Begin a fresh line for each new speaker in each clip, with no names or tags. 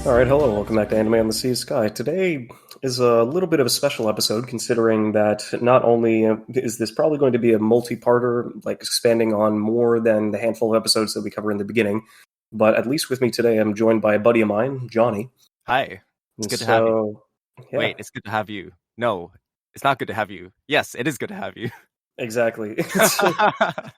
Alright, hello, welcome back to Anime on the Sea Sky. Today is a little bit of a special episode, considering that not only is this probably going to be a multi-parter, like expanding on more than the handful of episodes that we cover in the beginning, but at least with me today I'm joined by a buddy of mine, Johnny.
Hi, it's
And
good to have you.
so, yeah,
Wait, it's good to have you. No, it's not good to have you. Yes, it is good to have you.
exactly.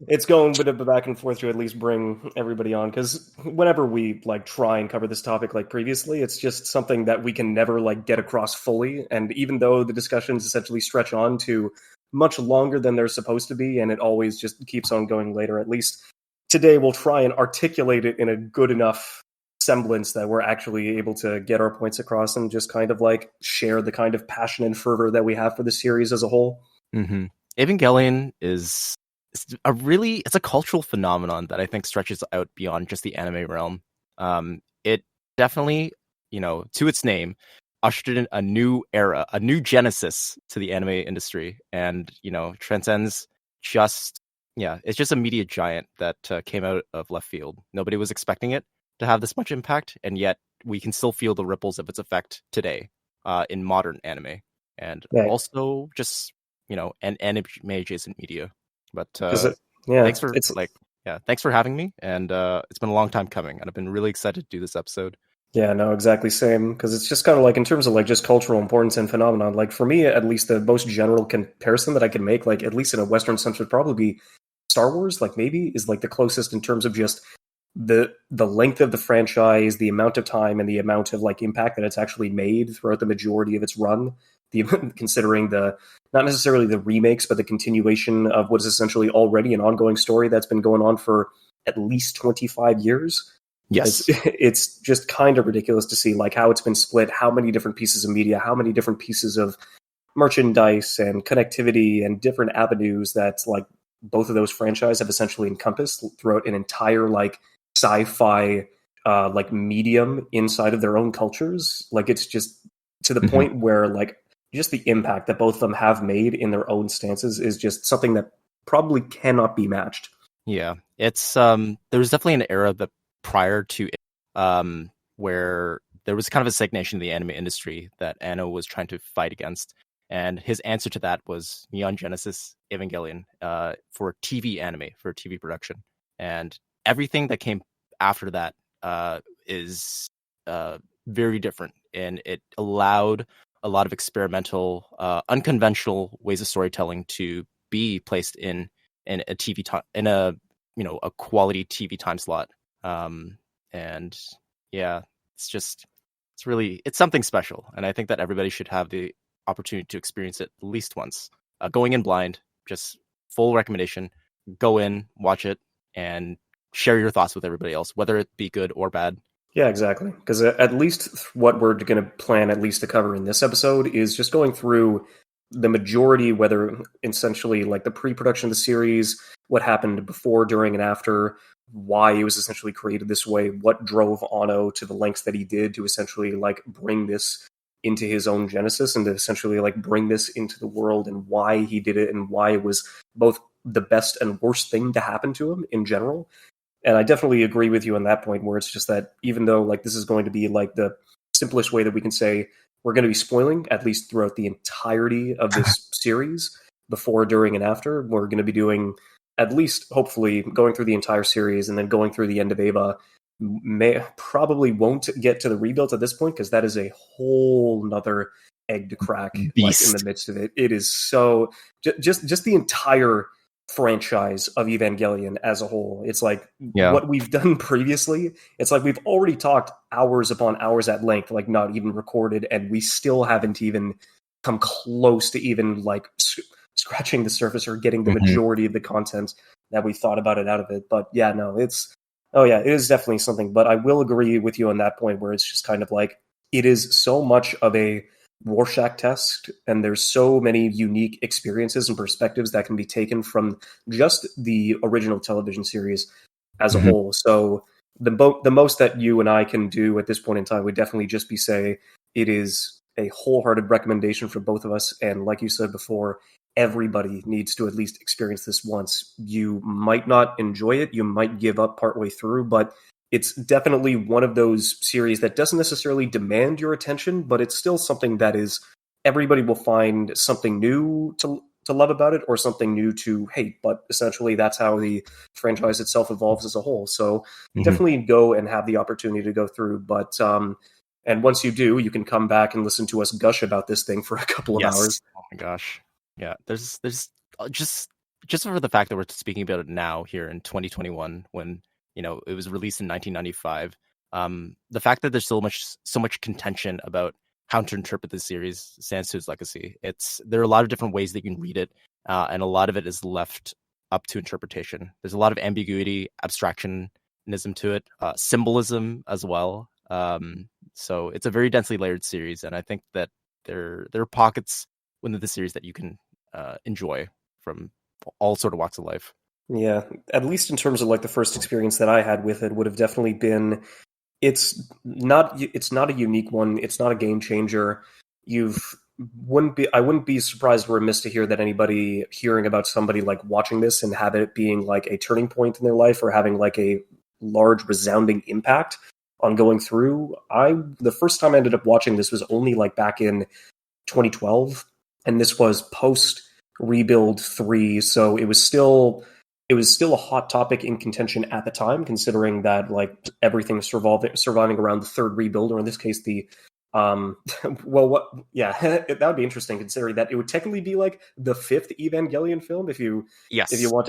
It's going a bit of a back and forth to at least bring everybody on, because whenever we try and cover this topic like previously, it's just something that we can never get across fully. And even though the discussions essentially stretch on to much longer than they're supposed to be, and it always just keeps on going later, at least today we'll try and articulate it in a good enough semblance that we're actually able to get our points across and just kind of share the kind of passion and fervor that we have for the series as a whole.
Mm-hmm. Evangelion is it's a cultural phenomenon that I think stretches out beyond just the anime realm. It definitely, to its name, ushered in a new era, a new genesis to the anime industry, and transcends it's just a media giant that came out of left field. Nobody was expecting it to have this much impact, and yet we can still feel the ripples of its effect today in modern anime, and also just and anime adjacent media. But thanks for having me, and it's been a long time coming, and I've been really excited to do this episode.
Yeah, no, exactly same, because it's just kind of in terms of just cultural importance and phenomenon, for me at least, the most general comparison that I can make, at least in a Western sense, would probably be Star Wars. Maybe is the closest in terms of just the length of the franchise, the amount of time, and the amount of impact that it's actually made throughout the majority of its run. Considering not necessarily the remakes, but the continuation of what is essentially already an ongoing story that's been going on for at least 25 years.
Yes.
It's just kind of ridiculous to see how it's been split, how many different pieces of media, how many different pieces of merchandise and connectivity and different avenues that both of those franchises have essentially encompassed throughout an entire sci-fi medium inside of their own cultures. It's just to the point where just the impact that both of them have made in their own stances is just something that probably cannot be matched.
Yeah, it's there was definitely an era that prior to where there was kind of a stagnation in the anime industry that Anno was trying to fight against, and his answer to that was Neon Genesis Evangelion for TV anime, for TV production, and everything that came after that is very different, and it allowed a lot of experimental, unconventional ways of storytelling to be placed in a TV in a quality TV time slot. And yeah, it's something special, and I think that everybody should have the opportunity to experience it at least once. Going in blind, just full recommendation. Go in, watch it, and share your thoughts with everybody else, whether it be good or bad.
Yeah, exactly. Because at least what we're going to plan at least to cover in this episode is just going through the majority, whether essentially the pre-production of the series, what happened before, during, and after, why it was essentially created this way, what drove Anno to the lengths that he did to essentially bring this into his own genesis and to essentially bring this into the world, and why he did it, and why it was both the best and worst thing to happen to him in general. And I definitely agree with you on that point, where it's just that even though this is going to be the simplest way that we can say we're going to be spoiling, at least throughout the entirety of this series, before, during, and after, we're going to be doing at least, hopefully, going through the entire series and then going through the end of Eva. Probably won't get to the rebuild at this point, because that is a whole nother egg to crack. In the midst of it. It is so just the entire franchise of Evangelion as a whole. It's what we've done previously. It's we've already talked hours upon hours at length, not even recorded, and we still haven't even come close to even scratching the surface or getting the majority of the content that we thought about it out of it. But yeah, no, it is definitely something. But I will agree with you on that point, where it's just kind of it is so much of a Rorschach test, and there's so many unique experiences and perspectives that can be taken from just the original television series as a whole. So the most that you and I can do at this point in time would definitely just be say it is a wholehearted recommendation for both of us, and like you said before, everybody needs to at least experience this once. You might not enjoy it, you might give up partway through, but it's definitely one of those series that doesn't necessarily demand your attention, but it's still something that is everybody will find something new to love about it, or something new to hate. But essentially, that's how the franchise itself evolves as a whole. So
Mhm.
definitely go and have the opportunity to go through. But and once you do, you can come back and listen to us gush about this thing for a couple of
Yes.
hours.
Oh my gosh. Yeah. There's just for the fact that we're speaking about it now here in 2021, when it was released in 1995. The fact that there's so much contention about how to interpret this series stands to its legacy. There are a lot of different ways that you can read it, and a lot of it is left up to interpretation. There's a lot of ambiguity, abstractionism to it, symbolism as well. So it's a very densely layered series, and I think that there are pockets within the series that you can enjoy from all sort of walks of life.
Yeah, at least in terms of like the first experience that I had with it would have definitely been it's not a unique one. It's not a game changer. You've wouldn't be I wouldn't be surprised or remiss to hear that anybody hearing about somebody like watching this and have it being like a turning point in their life, or having like a large resounding impact on going through. The first time I ended up watching this was only like back in 2012, and this was post Rebuild 3, so it was still a hot topic in contention at the time, considering that like everything surviving around the third rebuild, or in this case the well, what, yeah, that would be interesting, considering that it would technically be like the fifth Evangelion film if you
Yes,
want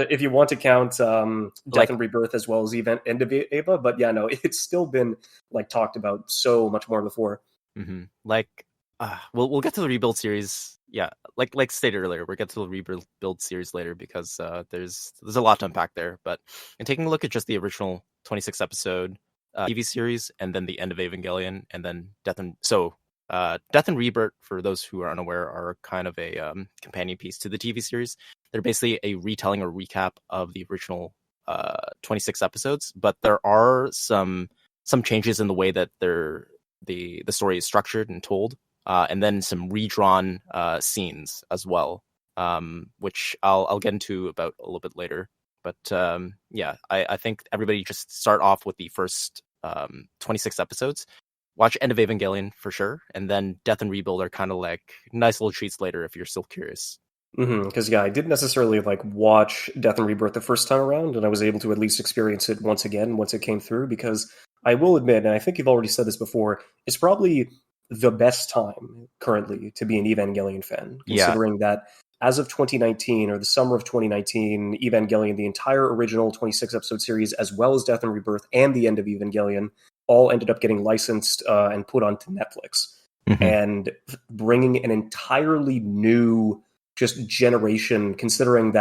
to count Death
like
and Rebirth as well as End of Eva. But yeah, no, it's still been like talked about so much more before.
like we'll get to the rebuild series. Yeah, like stated earlier, we'll get to the rebuild series later because there's a lot to unpack there. But in taking a look at just the original 26 episode TV series, and then the end of Evangelion, and then Death and Rebirth, for those who are unaware, are kind of a companion piece to the TV series. They're basically a retelling or recap of the original 26 episodes, but there are some changes in the way that the story is structured and told, and then some redrawn scenes as well, which I'll get into about a little bit later. But yeah, I think everybody just start off with the first 26 episodes. Watch End of Evangelion for sure, and then Death and Rebuild are kind of like nice little treats later if you're still curious.
Because yeah, I didn't necessarily like watch Death and Rebirth the first time around, and I was able to at least experience it once again once it came through. Because I will admit, and I think you've already said this before, it's probably the best time currently to be an Evangelion fan,
Yeah,
considering that as of 2019, or the summer of 2019, Evangelion, the entire original 26 episode series, as well as Death and Rebirth and the end of Evangelion, all ended up getting licensed and put onto Netflix,
hmm
and bringing an entirely new just generation, considering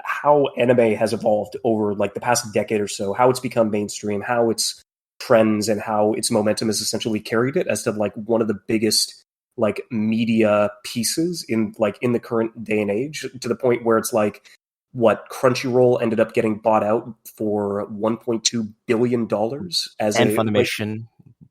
how anime has evolved over like the past decade or so, how it's become mainstream, how its trends and how its momentum has essentially carried it as to like one of the biggest like media pieces in the current day and age, to the point where it's like what Crunchyroll ended up getting bought out for $1.2 billion as
and
a like
Funimation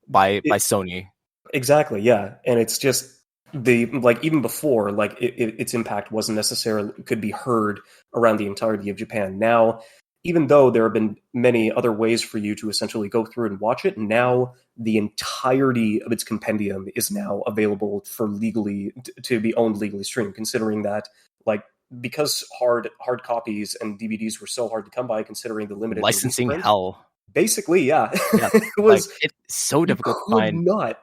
by
it,
Sony.
exactly, yeah. And it's just the like even before like its impact wasn't necessarily could be heard around the entirety of Japan. Now, even though there have been many other ways for you to essentially go through and watch it, now the entirety of its compendium is now available for legally to be owned, legally streamed. Considering that, like, because hard copies and DVDs were so hard to come by, considering the limited release
Licensing
print,
hell.
basically, yeah,
Yeah,
it
like
was
it's so
you
difficult to
could
find.
not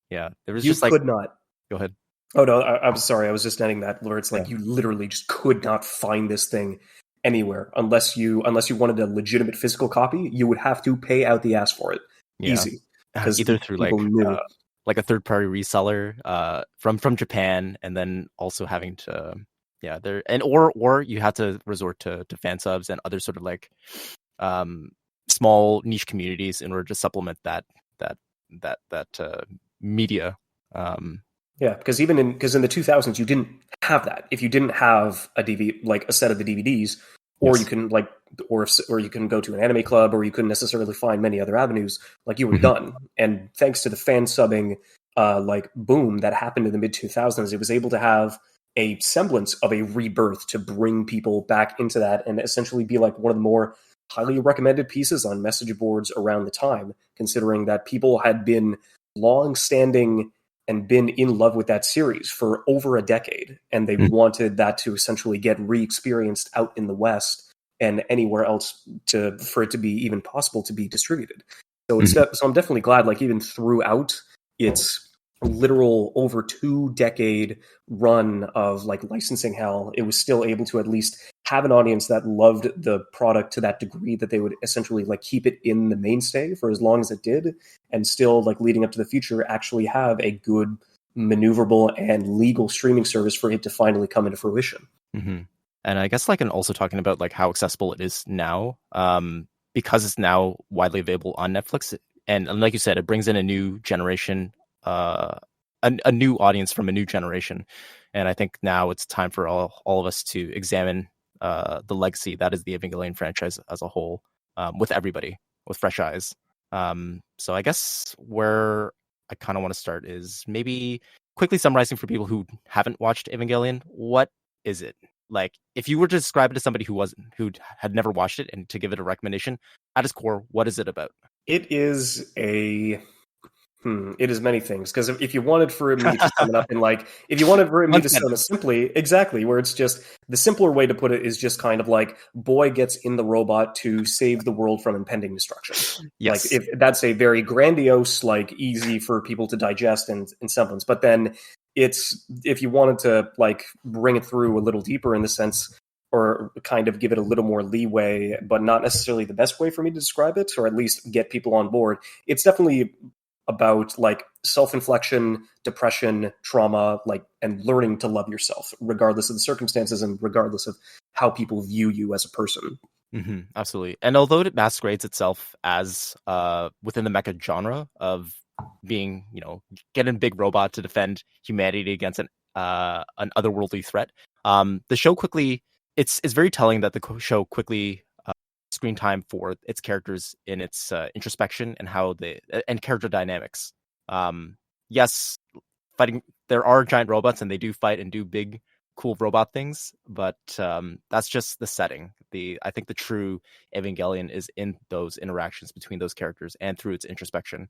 Yeah, there was
you
just like,
could not
go ahead.
Oh no, I'm sorry. I was just adding that where it's
Yeah,
like you literally just could not find this thing anywhere unless you wanted a legitimate physical copy. You would have to pay out the ass for it,
yeah.
easy, because
Either through
people knew.
like a third party reseller from Japan, and then also having to, yeah, there, and or you had to resort to fan subs and other sort of like um small niche communities in order to supplement that that media. Um
Yeah, because in the 2000s you didn't have that. If you didn't have a DVD, like a set of the DVDs, or you
yes.
can like or you can go to an anime club, or you couldn't necessarily find many other avenues, like you were
Mhm.
done. And thanks to the fan subbing like boom that happened in the mid 2000s, it was able to have a semblance of a rebirth to bring people back into that and essentially be like one of the more highly recommended pieces on message boards around the time, considering that people had been long-standing and been in love with that series for over a decade, and they wanted that to essentially get re-experienced out in the West and anywhere else for it to be even possible to be distributed. So so I'm definitely glad, like, even throughout its literal over 2-decade run of like licensing hell, it was still able to at least have an audience that loved the product to that degree that they would essentially like keep it in the mainstay for as long as it did, and still like leading up to the future actually have a good maneuverable and legal streaming service for it to finally come into fruition.
And I guess like, and also talking about like how accessible it is now, because it's now widely available on Netflix, and like you said, it brings in a new generation, a new audience from a new generation. And I think now it's time for all of us to examine the legacy that is the Evangelion franchise as a whole, with everybody, with fresh eyes. So I guess where I kind of want to start is maybe quickly summarizing for people who haven't watched Evangelion. What is it? Like, if you were to describe it to somebody who had never watched it and to give it a recommendation, at its core, what is it about?
It is it is many things, because if you wanted for me to sum it up in like, if you wanted for me to sum it simply, exactly, where it's just, the simpler way to put it is just kind of like, boy gets in the robot to save the world from impending destruction.
Yes.
Like, if that's a very grandiose, like easy for people to digest in semblance, but then it's, if you wanted to like bring it through a little deeper in the sense, or kind of give it a little more leeway, but not necessarily the best way for me to describe it, or at least get people on board, it's definitely about like self-inflection, depression, trauma, like, and learning to love yourself regardless of the circumstances and regardless of how people view you as a person.
Absolutely. And although it masquerades itself as within the mecha genre of being, get a big robot to defend humanity against an otherworldly threat, the show quickly, it's very telling that the show quickly screen time for its characters in its introspection and how and character dynamics. Yes, fighting, there are giant robots and they do fight and do big cool robot things, but that's just the setting. I think the true Evangelion is in those interactions between those characters and through its introspection,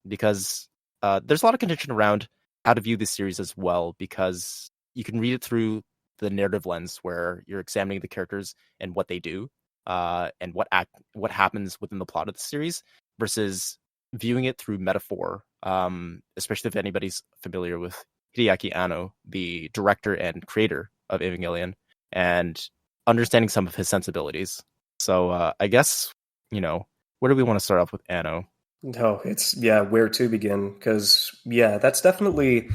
because there's a lot of contention around how to view this series as well, because you can read it through the narrative lens where you're examining the characters and what they do, and what happens within the plot of the series, versus viewing it through metaphor, especially if anybody's familiar with Hideaki Anno, the director and creator of Evangelion, and understanding some of his sensibilities. So I guess, where do we want to start off with Anno?
Oh, it's, where to begin? Because, that's definitely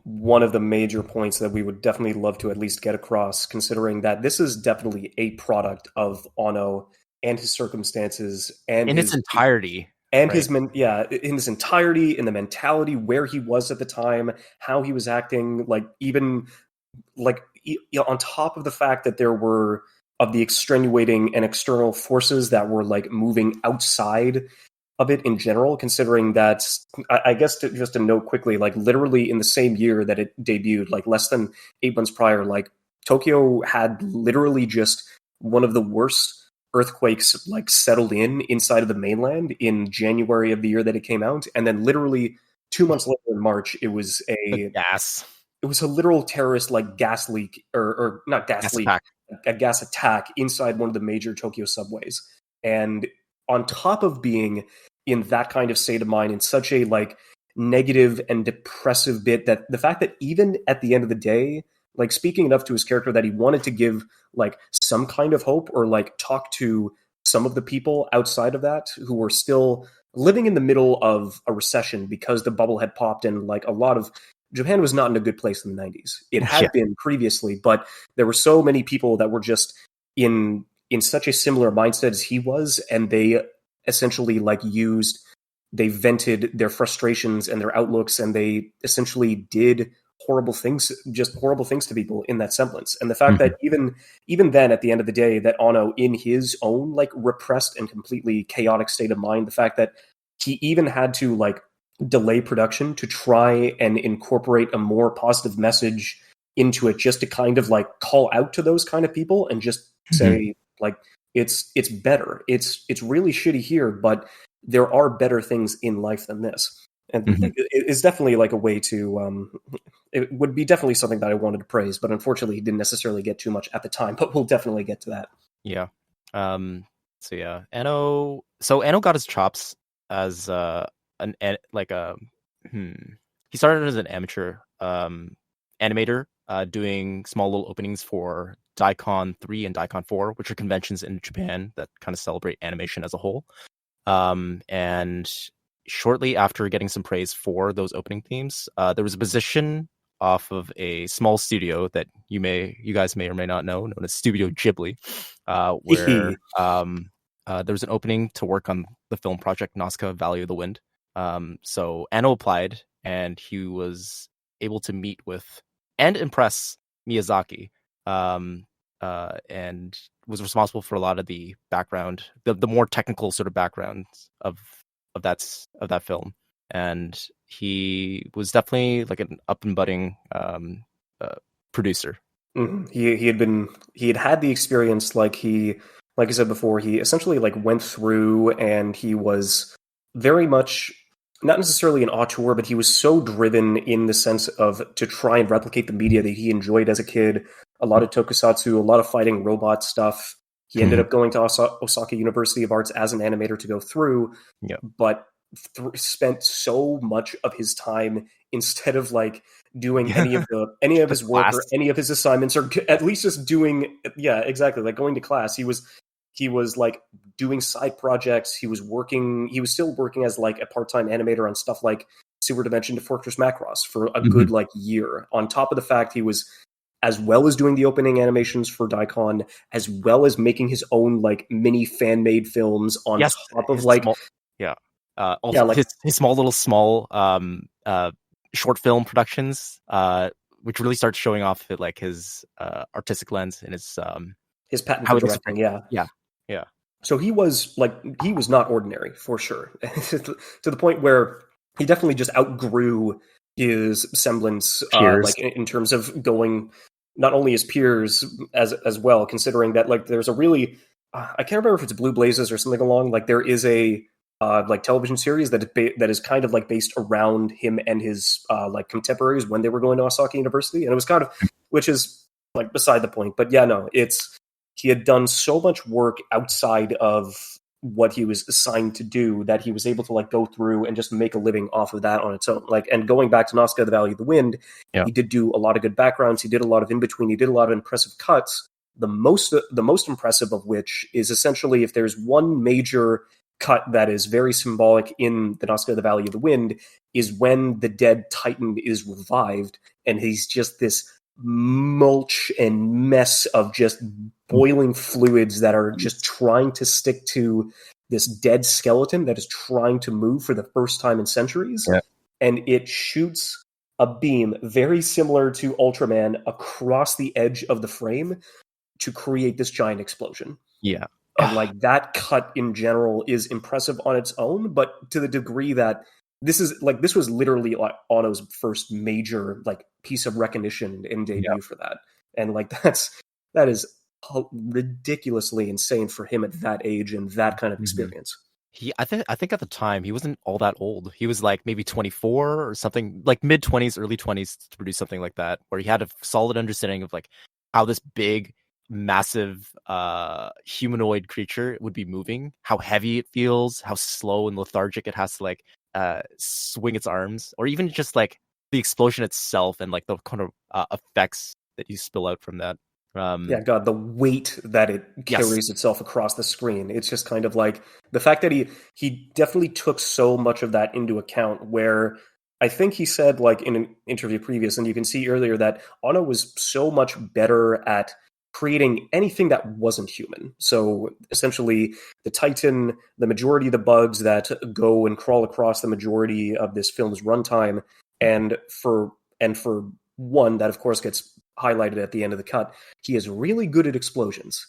one of the major points that we would definitely love to at least get across, considering that this is definitely a product of Anno and his circumstances and
in its entirety.
And
right?
in his entirety, in the mentality, where he was at the time, how he was acting, like, even like, on top of the fact that there were of the extenuating and external forces that were like moving outside of it in general, considering that, I guess just to note quickly, like literally in the same year that it debuted, like less than 8 months prior, like Tokyo had literally just one of the worst earthquakes like settled inside of the mainland in January of the year that it came out, and then literally 2 months later in March, it was a literal terrorist like gas leak, or not gas leak,
attack.
A gas attack inside one of the major Tokyo subways. And on top of being in that kind of state of mind, in such a like negative and depressive bit, that the fact that even at the end of the day, like speaking enough to his character that he wanted to give like some kind of hope, or like talk to some of the people outside of that who were still living in the middle of a recession because the bubble had popped, and like a lot of Japan was not in a good place in the 90s. It had been previously, but there were so many people that were just in such a similar mindset as he was, and they essentially like they vented their frustrations and their outlooks, and they essentially did horrible things to people in that semblance. And the fact that even then, at the end of the day, that Anno, in his own like repressed and completely chaotic state of mind, the fact that he even had to like delay production to try and incorporate a more positive message into it, just to kind of like call out to those kind of people and just say like, it's better. It's really shitty here, but there are better things in life than this. And
Mhm.
it's definitely like a way to it would be definitely something that I wanted to praise, but unfortunately he didn't necessarily get too much at the time, but we'll definitely get to that.
Yeah. So yeah, Anno got his chops as like a hmm. He started as an amateur animator, doing small little openings for Daikon 3 and Daikon 4, which are conventions in Japan that kind of celebrate animation as a whole. And shortly after getting some praise for those opening themes, there was a position off of a small studio that you guys may or may not know, known as Studio Ghibli, where there was an opening to work on the film project Nazca Valley of the Wind. So Anno applied, and he was able to meet with and impress Miyazaki, and was responsible for a lot of the background, the more technical sort of background of that film. And he was definitely like an up and budding producer.
Mm-hmm. He had had the experience, like I said before, he essentially like went through, and he was very much not necessarily an auteur, but he was so driven in the sense of to try and replicate the media that he enjoyed as a kid. A lot of tokusatsu, a lot of fighting robot stuff. He ended up going to Osaka University of Arts as an animator to go through,
Yeah.
but spent so much of his time, instead of like doing any of his work or any of his assignments, or at least just doing, yeah, exactly, like going to class, he was like doing side projects. He was still working as like a part-time animator on stuff like Super Dimension to Fortress Macross for a good like year, on top of the fact he was, as well as doing the opening animations for Daikon, as well as making his own like mini fan-made films on top of like
small, also
like
his small short film productions, which really starts showing off like his artistic lens and
his patent for directing.
Yeah.
So he was not ordinary, for sure, to the point where he definitely just outgrew his semblance, like in terms of going not only his peers as well, considering that like there's a really I can't remember if it's Blue Blazes or something along, like there is a like television series that is kind of like based around him and his like contemporaries when they were going to Osaka University, and it was kind of, which is like beside the point, but yeah, no, he had done so much work outside of what he was assigned to do that he was able to like go through and just make a living off of that on its own. Like, and going back to Nazca, the Valley of the Wind, he did do a lot of good backgrounds. He did a lot of in between. He did a lot of impressive cuts. The most impressive of which is essentially, if there's one major cut that is very symbolic in the Nazca, the Valley of the Wind, is when the dead Titan is revived, and he's just this mulch and mess of just boiling fluids that are just trying to stick to this dead skeleton that is trying to move for the first time in centuries.
Yeah.
And it shoots a beam very similar to Ultraman across the edge of the frame to create this giant explosion.
Yeah.
And like that cut in general is impressive on its own, but to the degree that this was literally like Anno's first major like piece of recognition and debut for that. And like that is ridiculously insane for him at that age and that kind of experience.
I think at the time he wasn't all that old. He was like maybe 24 or something, like mid 20s, early 20s to produce something like that, where he had a solid understanding of like how this big, massive humanoid creature would be moving, how heavy it feels, how slow and lethargic it has to like swing its arms, or even just like the explosion itself and like the kind of effects that you spill out from that.
Yeah, God, the weight that it carries itself across the screen. It's just kind of like the fact that he definitely took so much of that into account, where I think he said, like in an interview previous, and you can see earlier, that Anno was so much better at creating anything that wasn't human. So essentially the Titan, the majority of the bugs that go and crawl across the majority of this film's runtime, and for one that of course gets highlighted at the end of the cut, he is really good at explosions.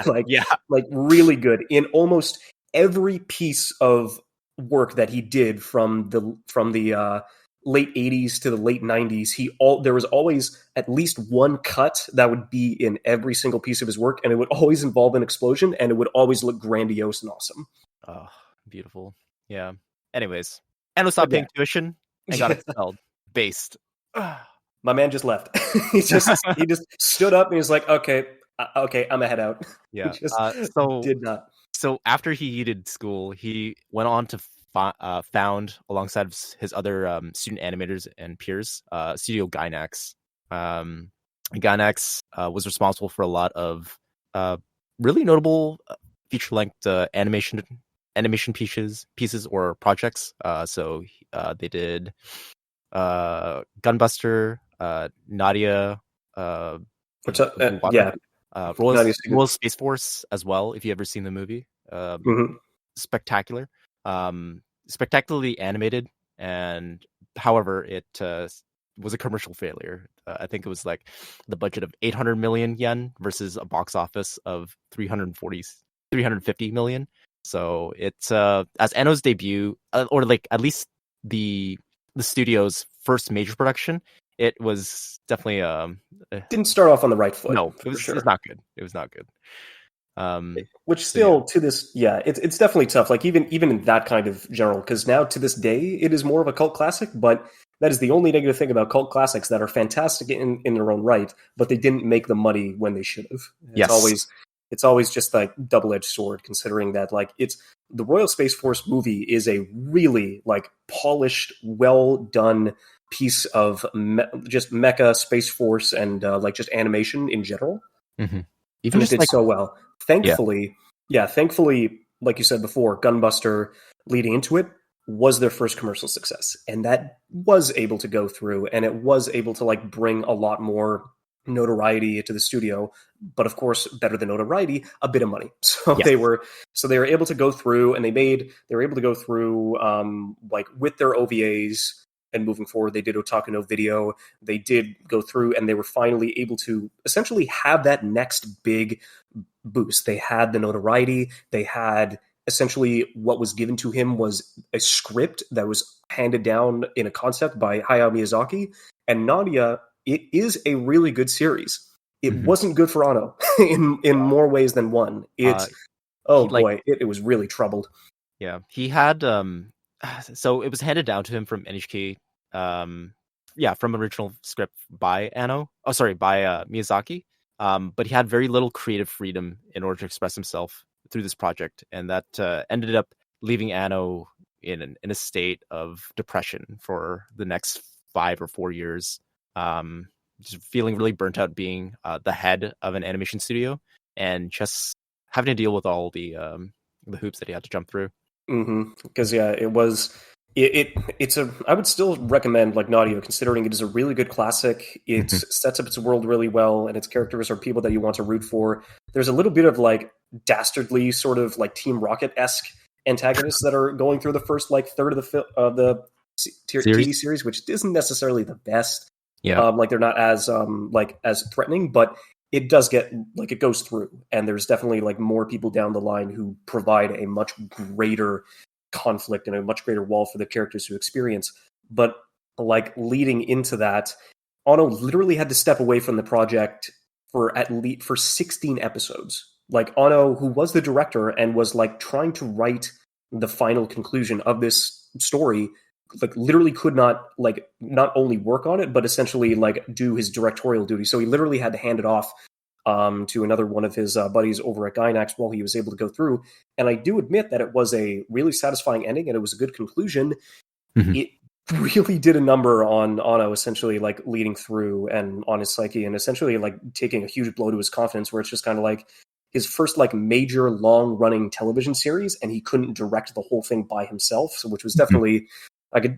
like really good in almost every piece of work that he did from the late 80s to the late 90s, there was always at least one cut that would be in every single piece of his work, and it would always involve an explosion, and it would always look grandiose and awesome.
Oh, beautiful. Yeah. Anyways, Anno stopped
But yeah.
paying tuition and got expelled. Based.
My man just left. he just stood up and he was like, okay, I'm gonna head out.
Yeah.
He just did not.
So after he yeeted school, he went on to found, alongside his other student animators and peers, Studio Gainax. Gainax was responsible for a lot of really notable feature-length animation pieces or projects. So they did Gunbuster, Nadia,
yeah,
Royal Space Force as well. If you ever seen the movie, spectacular, spectacularly animated, and however, it was a commercial failure. I think it was like the budget of 800 million yen versus a box office of 350 million. So it's as Anno's debut, or like at least the studio's first major production. It was definitely
didn't start off on the right foot.
No, it was not good. It was not good.
Which still to this, it's definitely tough. Like even in that kind of general, because now to this day it is more of a cult classic. But that is the only negative thing about cult classics that are fantastic in their own right, but they didn't make the money when they should have. It's always just like double-edged sword, considering that like it's the Royal Space Force movie is a really like polished, well done piece of just mecha Space Force and like just animation in general.
Mm-hmm.
Even it did so well. Thankfully, like you said before, Gunbuster leading into it was their first commercial success, and that was able to go through, and it was able to like bring a lot more notoriety to the studio, but of course, better than notoriety, a bit of money. So they were able to go through, and they were able to go through like with their OVAs. And moving forward, they did Otaku no Video. They did go through, and they were finally able to essentially have that next big boost. They had the notoriety. They had essentially what was given to him was a script that was handed down in a concept by Hayao Miyazaki. And Nadia, it is a really good series. It wasn't good for Anno in more ways than one. It was really troubled.
Yeah, he had so it was handed down to him from NHK, from original script by by Miyazaki. But he had very little creative freedom in order to express himself through this project, and that ended up leaving Anno in a state of depression for the next 5 or 4 years. Just feeling really burnt out being the head of an animation studio and just having to deal with all the hoops that he had to jump through.
Because it was I would still recommend like Nadia, considering it is a really good classic. It sets up its world really well, and its characters are people that you want to root for. There's a little bit of like dastardly sort of like Team Rocket-esque antagonists that are going through the first like third of the TV series, which isn't necessarily the best. Like they're not as as threatening, but it does get like it goes through, and there's definitely like more people down the line who provide a much greater conflict and a much greater wall for the characters to experience. But like leading into that, Anno literally had to step away from the project for 16 episodes. Like Anno, who was the director and was like trying to write the final conclusion of this story, like literally could not like not only work on it, but essentially like do his directorial duty. So he literally had to hand it off to another one of his buddies over at Gainax while he was able to go through. And I do admit that it was a really satisfying ending and it was a good conclusion. It really did a number on Anno, essentially like leading through and on his psyche, and essentially like taking a huge blow to his confidence, where it's just kind of like his first like major long running television series, and he couldn't direct the whole thing by himself. So which was definitely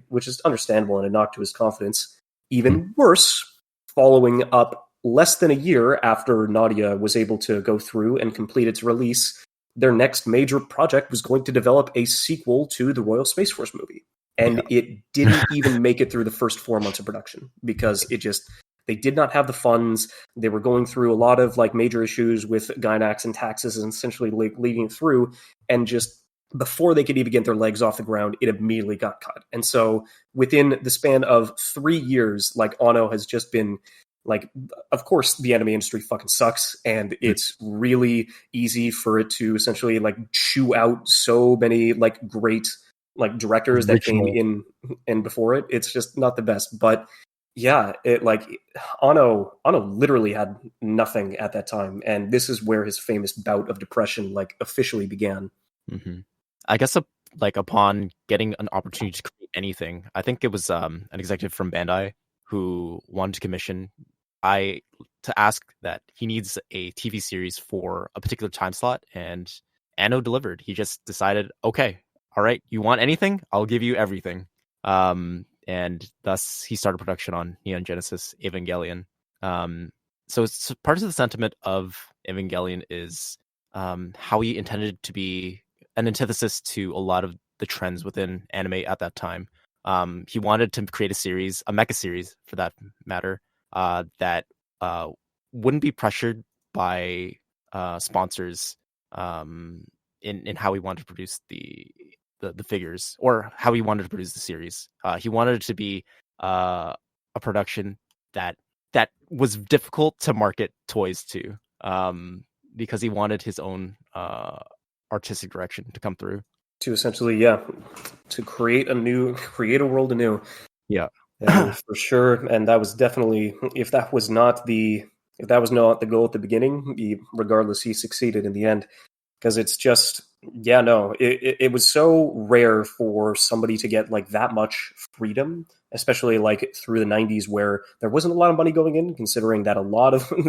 which is understandable, and a knock to his confidence. Even worse, following up less than a year after Nadia was able to go through and complete its release, their next major project was going to develop a sequel to the Royal Space Force movie. And it didn't even make it through the first 4 months of production because they did not have the funds. They were going through a lot of like major issues with Gainax and taxes, and essentially leading through, and just before they could even get their legs off the ground, it immediately got cut. And so within the span of 3 years, like Ono has just been like, of course the anime industry fucking sucks, and it's really easy for it to essentially like chew out so many like great like directors that came in and before it. It's just not the best. But yeah, it like Ono literally had nothing at that time, and this is where his famous bout of depression like officially began.
I guess like upon getting an opportunity to create anything, I think it was an executive from Bandai who wanted to commission to ask that he needs a TV series for a particular time slot, and Anno delivered. He just decided, okay, all right, you want anything? I'll give you everything. And thus he started production on Neon Genesis Evangelion. So it's part of the sentiment of Evangelion is how he intended to be an antithesis to a lot of the trends within anime at that time. He wanted to create a series, a mecha series for that matter, that wouldn't be pressured by sponsors in how he wanted to produce the figures or how he wanted to produce the series. He wanted it to be a production that was difficult to market toys to, because he wanted his own artistic direction to come through.
To essentially, to create a world anew.
Yeah.
For sure. And that was definitely, if that was not the goal at the beginning, regardless, he succeeded in the end. Because it's just, it was so rare for somebody to get like that much freedom, especially like through the 90s where there wasn't a lot of money going in, considering that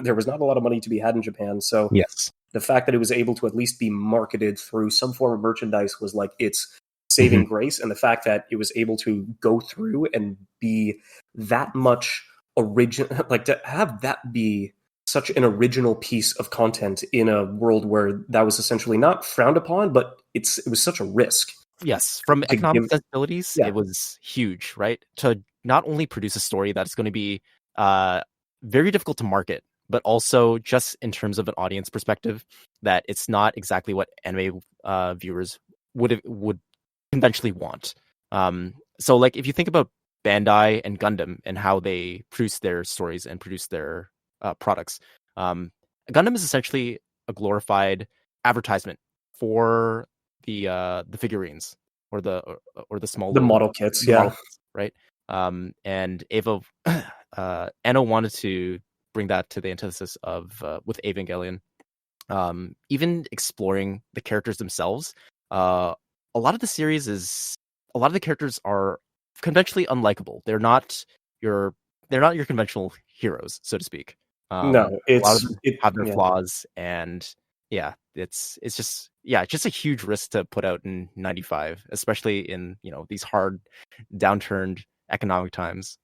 there was not a lot of money to be had in Japan. So
yes,
the fact that it was able to at least be marketed through some form of merchandise was like its saving grace. And the fact that it was able to go through and be that much original, like to have that be such an original piece of content in a world where that was essentially not frowned upon, but it was such a risk.
Yes, from economic sensibilities, it was huge, right? To not only produce a story that's going to be very difficult to market, but also just in terms of an audience perspective, that it's not exactly what anime viewers would conventionally want. So like if you think about Bandai and Gundam and how they produce their stories and produce their products, Gundam is essentially a glorified advertisement for the figurines or the small
model kits, model kits,
right? And Eva Anno wanted to bring that to the antithesis of with Evangelion, even exploring the characters themselves. A lot of the characters are conventionally unlikable. They're not your conventional heroes, so to speak.
No,
a lot of them have their flaws, and it's just a huge risk to put out in 95, especially in these hard downturned economic times.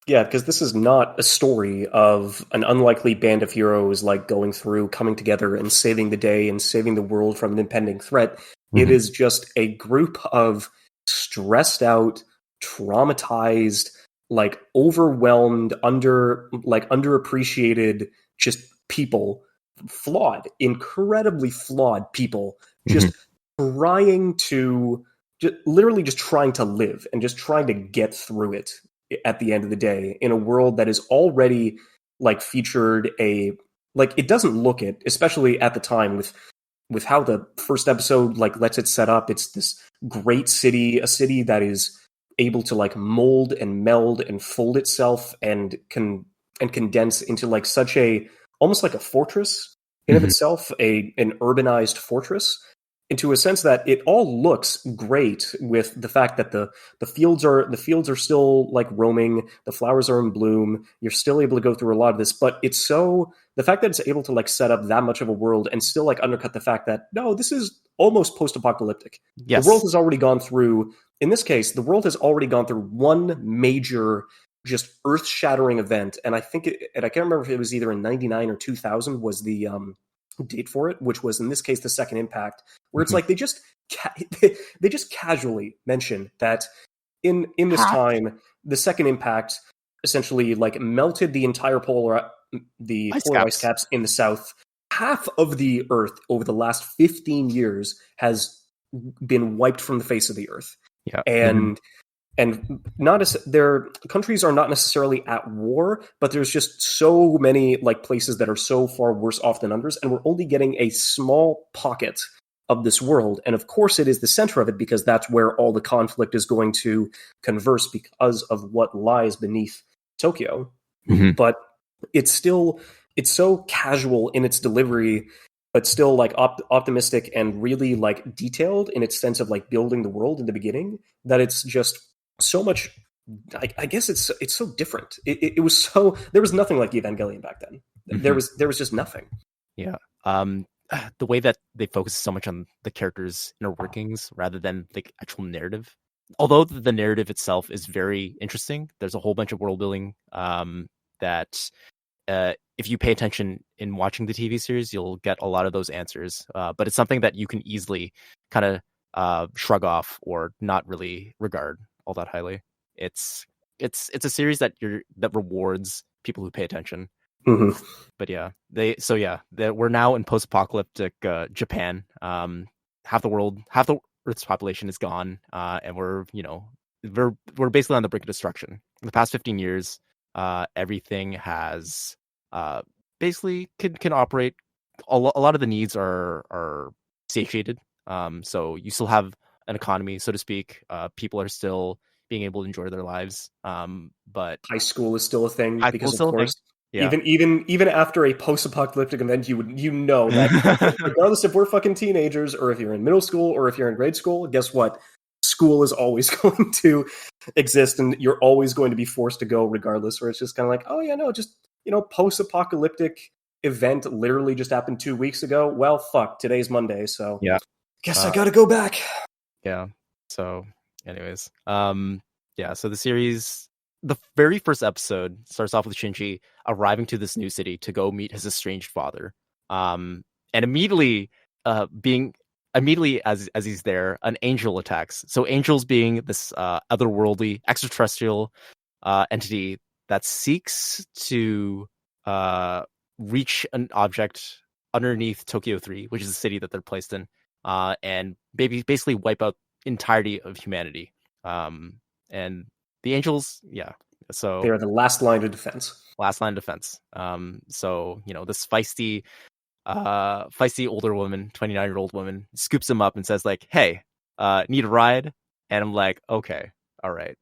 Because this is not a story of an unlikely band of heroes like going through, coming together and saving the day and saving the world from an impending threat. It is just a group of stressed out, traumatized, like overwhelmed, underappreciated, just people, incredibly flawed people, just trying to, literally just trying to live and just trying to get through it at the end of the day in a world that is already like featured it doesn't look it, especially at the time with how the first episode like lets it set up. It's this great city, a city that is able to like mold and meld and fold itself and condense into like such a almost like a fortress in of itself, an urbanized fortress, into a sense that it all looks great with the fact that the fields are still like roaming, the flowers are in bloom, you're still able to go through a lot of this, but the fact that it's able to like set up that much of a world and still like undercut the fact that no, this is almost post-apocalyptic.
Yes.
The world has already gone through, in this case, the world has already gone through one major just earth-shattering event, and I think I can't remember if it was either in 99 or 2000 was the date for it, which was in this case the Second Impact, where it's like they just casually mention that in this time the Second Impact essentially like melted the entire polar ice caps in the south. Half of the Earth over the last 15 years has been wiped from the face of the earth.
Yeah.
And not as their countries are not necessarily at war, but there's just so many like places that are so far worse off than others, and we're only getting a small pocket of this world. And of course, it is the center of it because that's where all the conflict is going to converse because of what lies beneath Tokyo.
Mhm.
But it's so casual in its delivery, but still like optimistic and really like detailed in its sense of like building the world in the beginning, that it's just so much. I guess it's so different. It was so, there was nothing like Evangelion back then. There was just nothing.
Yeah. The way that they focus so much on the characters' inner workings rather than the actual narrative. Although the narrative itself is very interesting, there's a whole bunch of world building that if you pay attention in watching the TV series, you'll get a lot of those answers. But it's something that you can easily kind of shrug off or not really regard all that highly. It's a series that rewards people who pay attention.
Mm-hmm.
But we're now in post-apocalyptic Japan. Half the Earth's population is gone, and we're basically on the brink of destruction. In the past 15 years, everything has basically can operate. A lot of the needs are satiated. So you still have an economy, so to speak. People are still being able to enjoy their lives. But
high school is still a thing because, of course,
yeah.
even after a post-apocalyptic event, you know that regardless if we're fucking teenagers or if you're in middle school or if you're in grade school, guess what? School is always going to exist, and you're always going to be forced to go regardless. Or it's just kind of like, oh yeah, no, just post-apocalyptic event literally just happened 2 weeks ago. Well, fuck, today's Monday, so
yeah,
guess I gotta go back.
Yeah. So, anyways, so the series, the very first episode starts off with Shinji arriving to this new city to go meet his estranged father. And immediately as he's there, an angel attacks. So angels being this otherworldly extraterrestrial entity that seeks to reach an object underneath Tokyo 3, which is the city that they're placed in, and basically wipe out entirety of humanity. And the angels, so
they're the last line of defense.
So this feisty older woman, 29-year-old woman, scoops him up and says like, "Hey, need a ride?" And I'm like, "Okay, all right."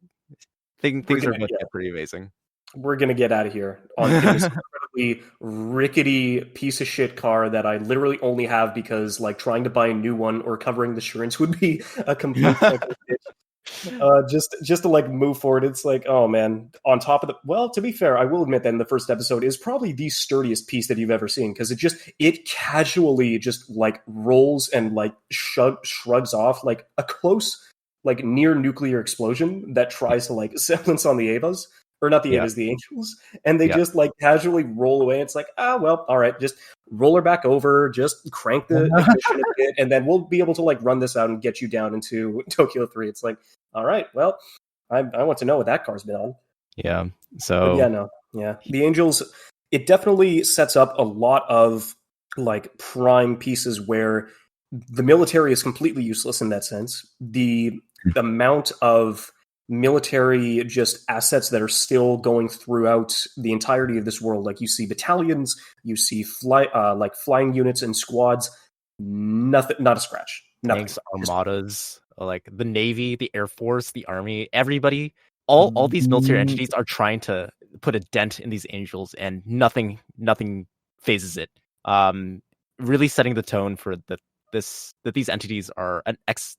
Things are going to get pretty amazing.
We're gonna get out of here on this incredibly rickety piece of shit car that I literally only have because like trying to buy a new one or covering the insurance would be a complete just to like move forward. It's like, oh man, on top of to be fair, I will admit that in the first episode is probably the sturdiest piece that you've ever seen, because it casually just like rolls and like shrugs off like a close, like near nuclear explosion that tries to like semblance on the Avas. Or not the Avas, the Angels. And they just like casually roll away. It's like, well, all right, just roll her back over, just crank the ignition a bit, and then we'll be able to like run this out and get you down into Tokyo 3. It's like, all right, well, I want to know what that car's been on.
Yeah. So
the Angels, it definitely sets up a lot of like prime pieces where the military is completely useless in that sense. The amount of military just assets that are still going throughout the entirety of this world, like you see battalions, you see flying units and squads, nothing, not a scratch, nothing.
Tanks, armadas, like the Navy, the Air Force, the Army, everybody, all these military entities are trying to put a dent in these Angels, and nothing phases it. Really setting the tone for that these entities are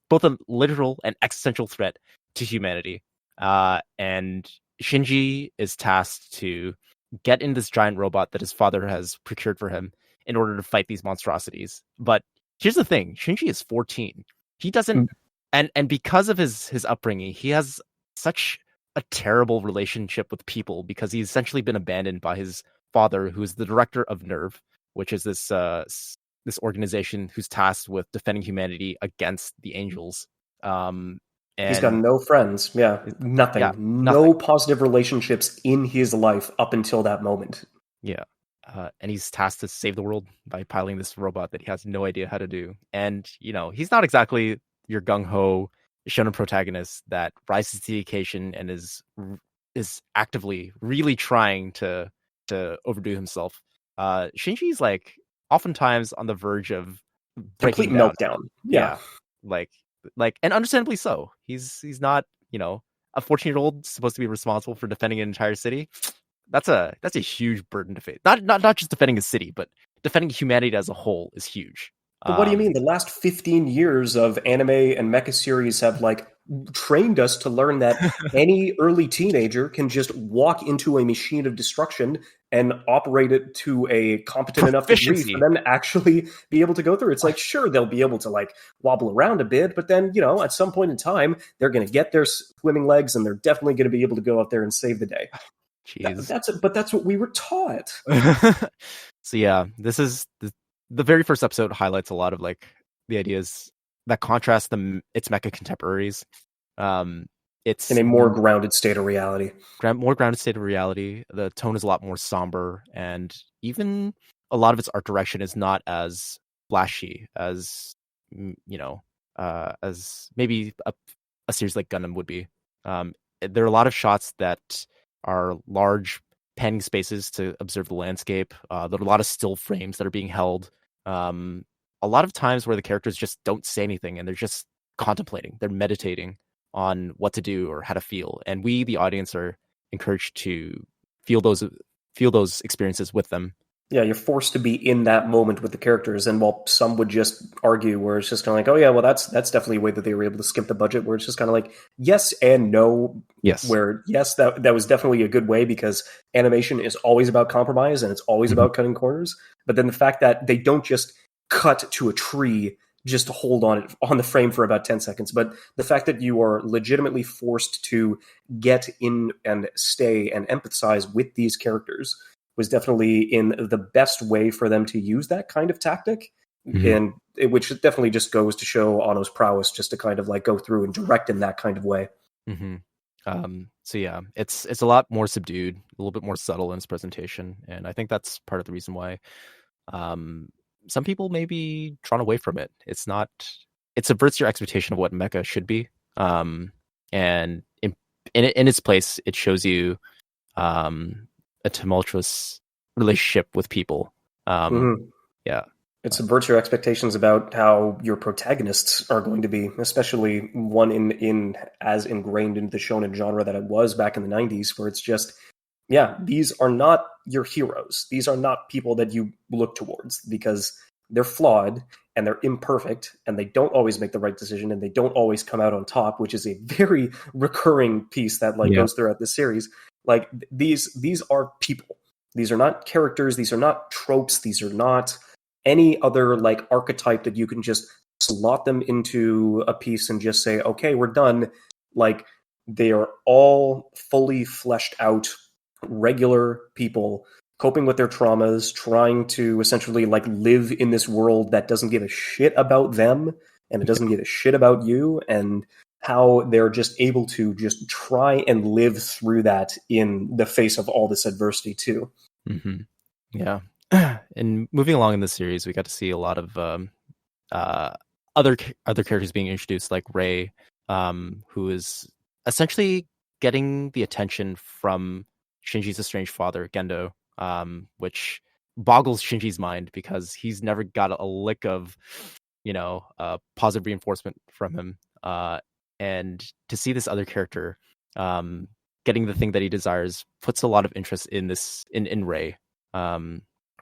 both a literal and existential threat to humanity. And Shinji is tasked to get in this giant robot that his father has procured for him in order to fight these monstrosities. But here's the thing, Shinji is 14. He doesn't and because of his upbringing, he has such a terrible relationship with people because he's essentially been abandoned by his father, who is the director of NERV, which is this organization who's tasked with defending humanity against the Angels. And
he's got no friends. Nothing. No positive relationships in his life up until that moment.
And he's tasked to save the world by piloting this robot that he has no idea how to do. And he's not exactly your gung ho shonen protagonist that rises to the occasion and is actively really trying to overdo himself. Shinji's like oftentimes on the verge of
Complete
breaking down.
meltdown.
Yeah, like and understandably so. He's not, a 14-year-old supposed to be responsible for defending an entire city. That's a huge burden to face. Not just defending a city, but defending humanity as a whole is huge.
But what do you mean? The last 15 years of anime and mecha series have like trained us to learn that any early teenager can just walk into a machine of destruction and operate it to a competent enough degree for them to actually be able to go through. It's like, sure, they'll be able to like wobble around a bit, but then, at some point in time, they're going to get their swimming legs and they're definitely going to be able to go out there and save the day.
Jeez.
That's what we were taught.
So yeah, this is the very first episode highlights a lot of like the ideas that contrast its mecha contemporaries. It's
in a more grounded state of reality.
More grounded state of reality. The tone is a lot more somber, and even a lot of its art direction is not as flashy as as maybe a series like Gundam would be. There are a lot of shots that are large panning spaces to observe the landscape. There are a lot of still frames that are being held. A lot of times where the characters just don't say anything and they're just contemplating, they're meditating on what to do or how to feel, and we, the audience, are encouraged to feel those experiences with them.
Yeah, you're forced to be in that moment with the characters, and while some would just argue where it's just kind of like, oh yeah, well that's definitely a way that they were able to skimp the budget, where it's just kind of like yes and no.
Yes.
Where yes, that was definitely a good way, because animation is always about compromise and it's always about cutting corners. But then the fact that they don't just cut to a tree just to hold on the frame for about 10 seconds, but the fact that you are legitimately forced to get in and stay and empathize with these characters was definitely in the best way for them to use that kind of tactic. And which definitely just goes to show Anno's prowess, just to kind of like go through and direct in that kind of way.
So yeah, it's a lot more subdued, a little bit more subtle in its presentation, and I think that's part of the reason why some people may be drawn away from it. It subverts your expectation of what mecha should be, and in its place, it shows you a tumultuous relationship with people. Yeah.
It subverts your expectations about how your protagonists are going to be, especially one in as ingrained into the shonen genre that it was back in the 90s, where it's just, yeah, these are not your heroes. These are not people that you look towards, because they're flawed and they're imperfect and they don't always make the right decision and they don't always come out on top, which is a very recurring piece that goes throughout the series. Like these are people. These are not characters. These are not tropes. These are not any other like archetype that you can just slot them into a piece and just say, okay, we're done. Like, they are all fully fleshed out regular people coping with their traumas, trying to essentially like live in this world that doesn't give a shit about them and it doesn't give a shit about you, and how they're just able to just try and live through that in the face of all this adversity too.
Yeah. And moving along in the series, we got to see a lot of other characters being introduced, like Rei, who is essentially getting the attention from Shinji's estranged father, Gendo, which boggles Shinji's mind because he's never got a lick of, positive reinforcement from him. And to see this other character getting the thing that he desires puts a lot of interest in Rei.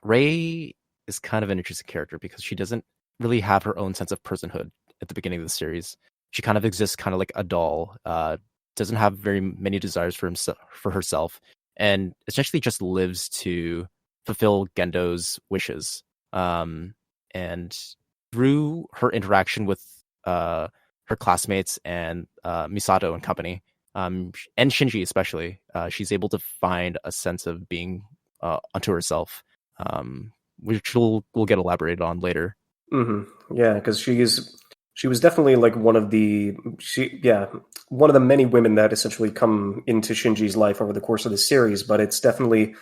Rei is kind of an interesting character because she doesn't really have her own sense of personhood at the beginning of the series. She kind of exists kind of like a doll, doesn't have very many desires for herself, and essentially just lives to fulfill Gendo's wishes. And through her interaction with her classmates and Misato and company, and Shinji especially, she's able to find a sense of being unto herself, which we'll get elaborated on later.
Yeah, because she was definitely like one of the many women that essentially come into Shinji's life over the course of the series, but it's definitely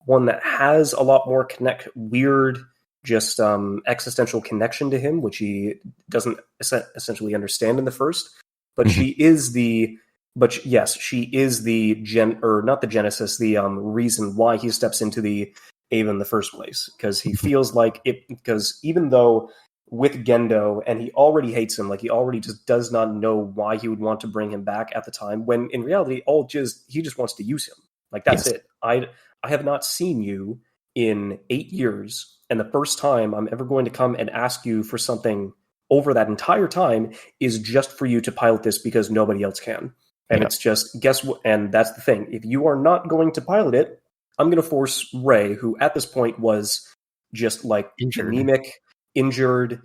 one that has a lot more weird just existential connection to him, which he doesn't essentially understand in the first. But she is the, but yes, she is the or not the genesis, the reason why he steps into the Eva in the first place, because he feels like it. Because even though with Gendo, and he already hates him, like he already just does not know why he would want to bring him back at the time. When in reality, he just wants to use him. Like that's it. I have not seen you in 8 years, and the first time I'm ever going to come and ask you for something over that entire time is just for you to pilot this because nobody else can. And it's just, guess what? And that's the thing. If you are not going to pilot it, I'm going to force Ray, who at this point was just like anemic, injured,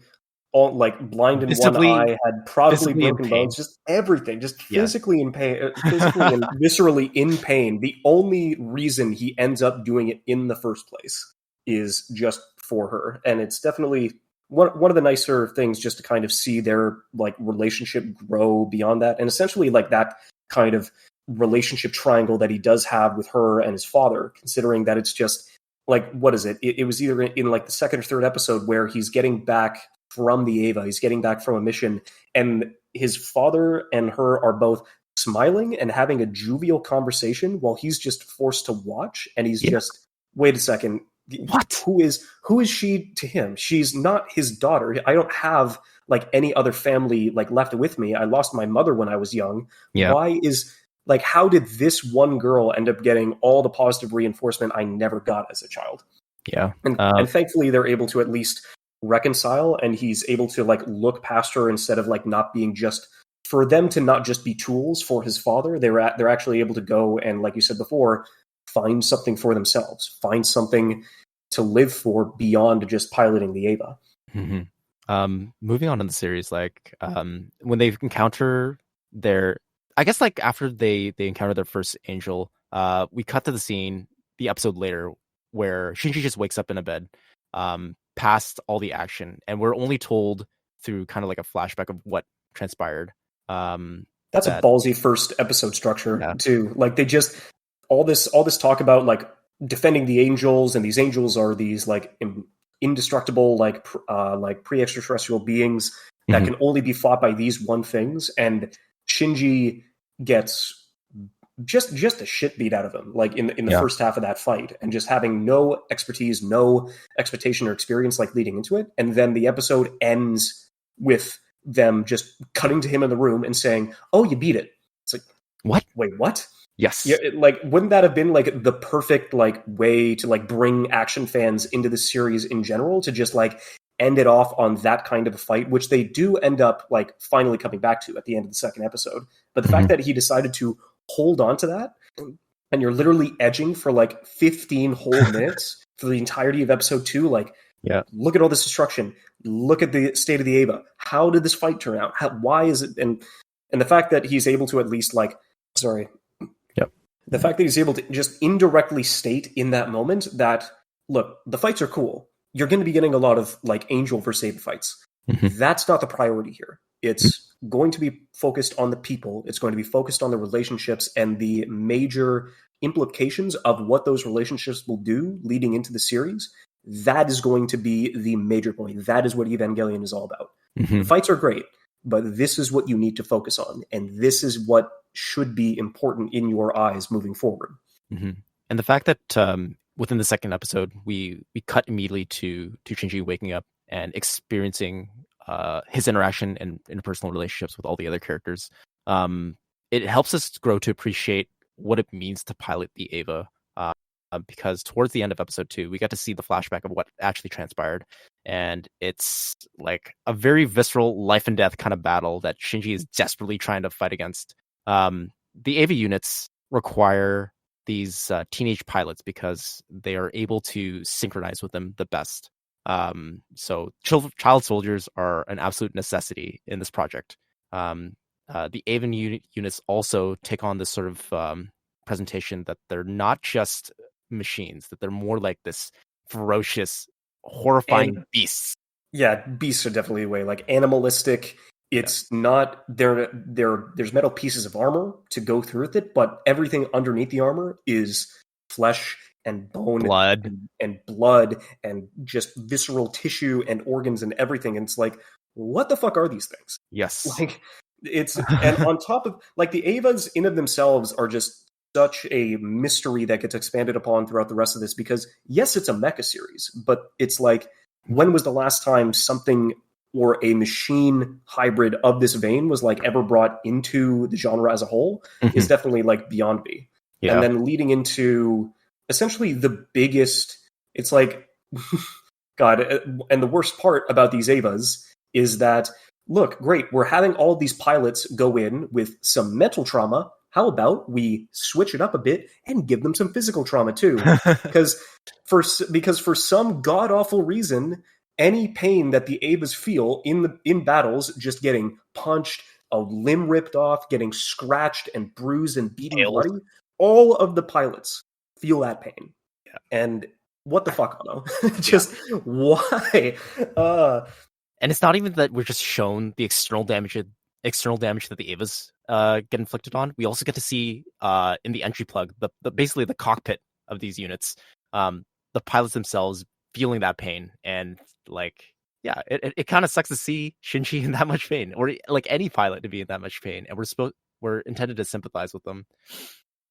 all like blind in one eye, had probably broken bones, just everything, just physically in pain, physically and viscerally in pain. The only reason he ends up doing it in the first place is just for her. And it's definitely one of the nicer things just to kind of see their like relationship grow beyond that. And essentially like that kind of relationship triangle that he does have with her and his father, considering that it's just like, what is it? It was either in like the second or third episode where he's getting back from the Eva, he's getting back from a mission, and his father and her are both smiling and having a jovial conversation while he's just forced to watch. And he's just, wait a second,
what?
Who is she to him? She's not his daughter. I don't have like any other family like left with me. I lost my mother when I was young. Why is like, how did this one girl end up getting all the positive reinforcement I never got as a child? And thankfully they're able to at least reconcile, and he's able to like look past her instead of like not being just, for them to not just be tools for his father. They're actually able to go and, like you said before, find something for themselves, find something to live for beyond just piloting the Eva.
Moving on in the series, like when they encounter their, I guess like after they encounter their first angel, we cut to the scene the episode later where Shinji just wakes up in a bed, past all the action, and we're only told through kind of like a flashback of what transpired.
That's a ballsy first episode structure too. Like they just all this talk about like defending the angels, and these angels are these like indestructible like pre-extraterrestrial beings that can only be fought by these one things, and Shinji gets just the shit beat out of him like in the first half of that fight, and just having no expertise, no expectation or experience like leading into it. And then the episode ends with them just cutting to him in the room and saying, "Oh, you beat it." It's like,
what?
Wait, what?
Yes.
Yeah, like wouldn't that have been like the perfect like way to like bring action fans into the series in general, to just like end it off on that kind of a fight, which they do end up like finally coming back to at the end of the second episode. But the fact that he decided to hold on to that, and you're literally edging for like 15 whole minutes for the entirety of episode 2, like, look at all this destruction, look at the state of the Eva, how did this fight turn out, why is it, and the fact that he's able to at least like, the fact that he's able to just indirectly state in that moment that, look, the fights are cool, you're going to be getting a lot of like angel versus Eva fights. That's not the priority here. It's going to be focused on the people. It's going to be focused on the relationships and the major implications of what those relationships will do leading into the series. That is going to be the major point. That is what Evangelion is all about. The fights are great, but this is what you need to focus on, and this is what should be important in your eyes moving forward.
And the fact that within the second episode, we cut immediately to Shinji waking up and experiencing his interaction and interpersonal relationships with all the other characters. It helps us grow to appreciate what it means to pilot the Eva, because towards the end of episode 2, we got to see the flashback of what actually transpired, and it's like a very visceral life and death kind of battle that Shinji is desperately trying to fight against. The Eva units require these teenage pilots because they are able to synchronize with them the best. So child soldiers are an absolute necessity in this project. The Eva units also take on this sort of presentation that they're not just machines, that they're more like this ferocious, horrifying beasts.
Yeah, beasts are definitely a way, like animalistic. It's not there's metal pieces of armor to go through with it, but everything underneath the armor is flesh and bone
Blood.
and blood and just visceral tissue and organs and everything. And it's like, what the fuck are these things?
Yes.
Like, it's, and on top of, like, the Evas in of themselves are just such a mystery that gets expanded upon throughout the rest of this, because yes, it's a mecha series, but it's like, when was the last time something or a machine hybrid of this vein was like ever brought into the genre as a whole? Is definitely like beyond me.
Yeah.
And then leading into essentially the biggest, it's like, God, and the worst part about these Evas is that, look, great, we're having all these pilots go in with some mental trauma. How about we switch it up a bit and give them some physical trauma too? Because for some god awful reason, any pain that the Evas feel in battles, just getting punched, a limb ripped off, getting scratched and bruised and beaten bloody, all of the pilots feel that pain.
Yeah.
And what the fuck, Otto? Just why?
And it's not even that we're just shown the external damage that the Evas get inflicted on. We also get to see in the entry plug the basically the cockpit of these units, the pilots themselves feeling that pain, and like, yeah, it kind of sucks to see Shinji in that much pain, or like any pilot to be in that much pain, and we're intended to sympathize with them.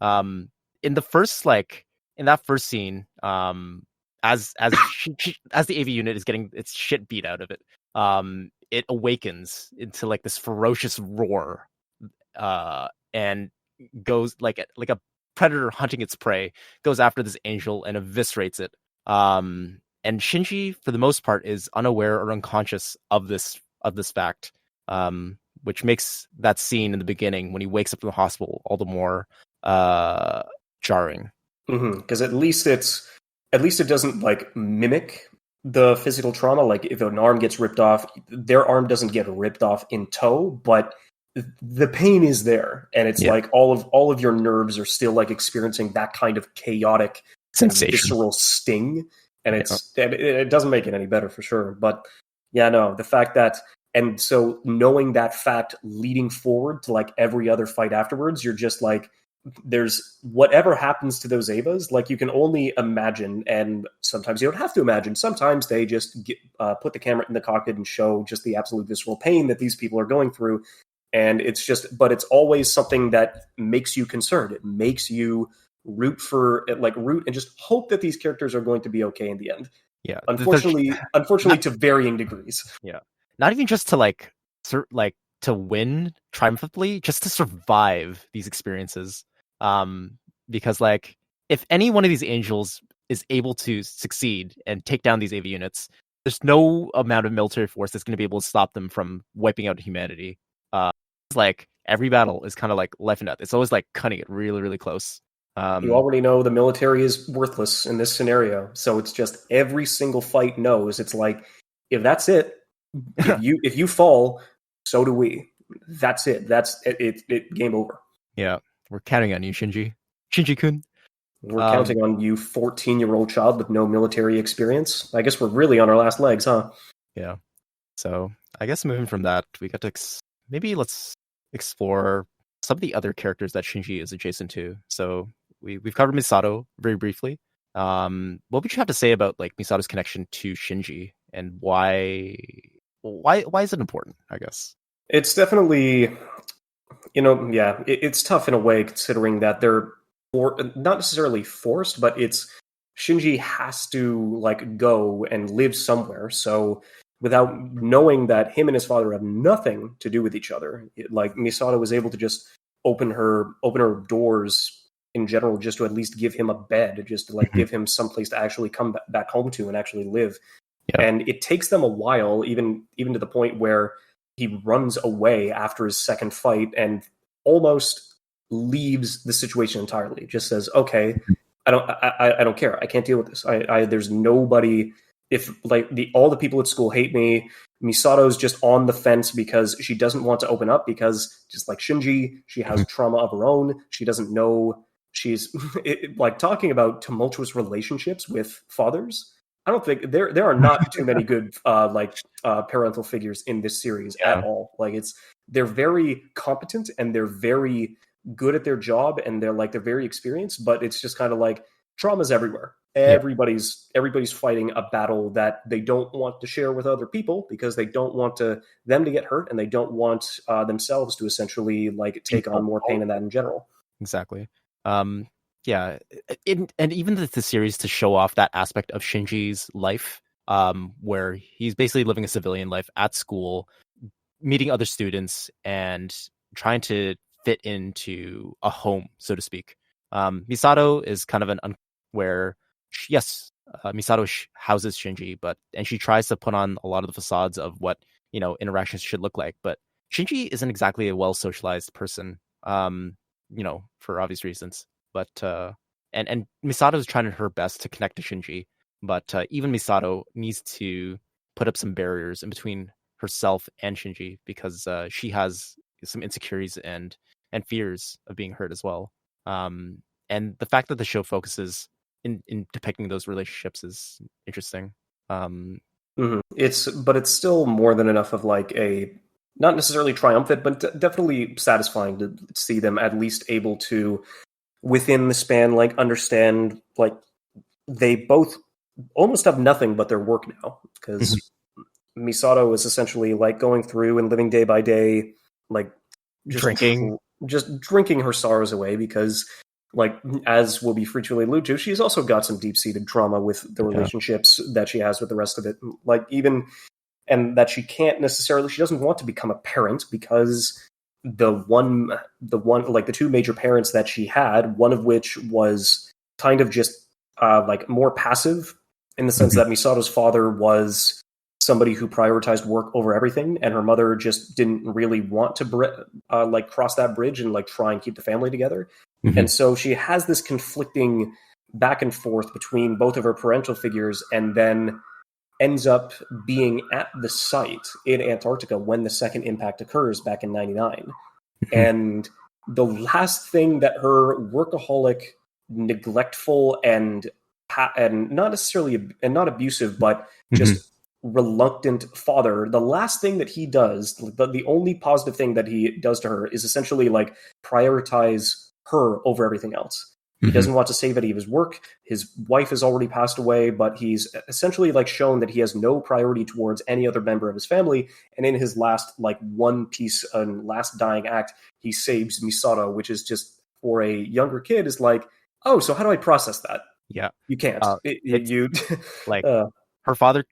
In the first, like, in that first scene, as the AV unit is getting its shit beat out of it, it awakens into like this ferocious roar, and goes like a predator hunting its prey, goes after this angel and eviscerates it. And Shinji, for the most part, is unaware or unconscious of this fact, which makes that scene in the beginning when he wakes up in the hospital all the more jarring.
Because at least it doesn't like mimic the physical trauma. Like if an arm gets ripped off, their arm doesn't get ripped off in tow, but the pain is there, and it's like all of your nerves are still like experiencing that kind of chaotic
sensation,
visceral sting, and it doesn't make it any better for sure. But yeah, no, the fact that, and so knowing that fact leading forward to like every other fight afterwards, you're just like, there's whatever happens to those Evas, like you can only imagine, and sometimes you don't have to imagine. Sometimes they just put the camera in the cockpit and show just the absolute visceral pain that these people are going through. And it's just, but it's always something that makes you concerned. It makes you root and just hope that these characters are going to be okay in the end.
Yeah.
Unfortunately, to varying degrees.
Yeah. Not even just to to win triumphantly, just to survive these experiences. Because like, if any one of these angels is able to succeed and take down these AV units, there's no amount of military force that's going to be able to stop them from wiping out humanity. It's like every battle is kind of like life and death. It's always like cutting it really, really close.
You already know the military is worthless in this scenario, so it's just every single fight knows it's like, if that's it, if you fall, so do we. That's it. That's it. Game over.
Yeah, we're counting on you, Shinji-kun.
We're counting on you, 14-year-old child with no military experience. I guess we're really on our last legs, huh?
Yeah. So I guess moving from that, we got to maybe let's explore some of the other characters that Shinji is adjacent to. So we've covered Misato very briefly. What would you have to say about like Misato's connection to Shinji, and why is it important, I guess?
It's definitely, it's tough in a way, considering that they're not necessarily forced, but it's Shinji has to like go and live somewhere. So without knowing that him and his father have nothing to do with each other, like Misato was able to just open her doors in general, just to at least give him a bed, just to like give him someplace to actually come back home to and actually live. Yeah. And it takes them a while, even to the point where he runs away after his second fight and almost leaves the situation entirely. Just says, "Okay, I don't care. I can't deal with this. There's nobody. If like all the people at school hate me, Misato's just on the fence because she doesn't want to open up, because just like Shinji, she has trauma of her own. She doesn't know." She's like talking about tumultuous relationships with fathers. I don't think there are not too many good parental figures in this series at all. Like they're very competent and they're very good at their job and they're very experienced, but it's just kind of like trauma's everywhere.
Yeah.
Everybody's fighting a battle that they don't want to share with other people because they don't want them to get hurt, and they don't want themselves to essentially like take on more pain in that in general.
Exactly. Yeah, and even the series to show off that aspect of Shinji's life, where he's basically living a civilian life at school, meeting other students, and trying to fit into a home, so to speak. Misato is kind of where, yes, Misato houses Shinji, and she tries to put on a lot of the facades of what interactions should look like. But Shinji isn't exactly a well socialized person, for obvious reasons. But and Misato is trying her best to connect to Shinji, but even Misato needs to put up some barriers in between herself and Shinji because she has some insecurities and fears of being hurt as well. And the fact that the show focuses in depicting those relationships is interesting.
It's still more than enough of like a not necessarily triumphant, but definitely satisfying to see them at least able to, within the span, like understand like they both almost have nothing but their work now, because Misato is essentially like going through and living day by day, like just drinking her sorrows away because, like, as will be frequently alluded to, she's also got some deep-seated trauma with the relationships that she has with the rest of it. Like, and that she doesn't want to become a parent because the two major parents that she had, one of which was kind of just like more passive in the sense that Misato's father was somebody who prioritized work over everything, and her mother just didn't really want to like cross that bridge and like try and keep the family together. And so she has this conflicting back and forth between both of her parental figures, and then ends up being at the site in Antarctica when the second impact occurs back in 99. And the last thing that her workaholic, neglectful, and not necessarily and not abusive, but just reluctant father, the last thing that he does, the only positive thing that he does to her, is essentially like prioritize her over everything else. He doesn't want to save any of his work. His wife has already passed away, but he's essentially like shown that he has no priority towards any other member of his family. And in his last like one piece and last dying act, he saves Misato, which is just, for a younger kid, is like, oh, so how do I process that?
Yeah,
you can't. You
like her father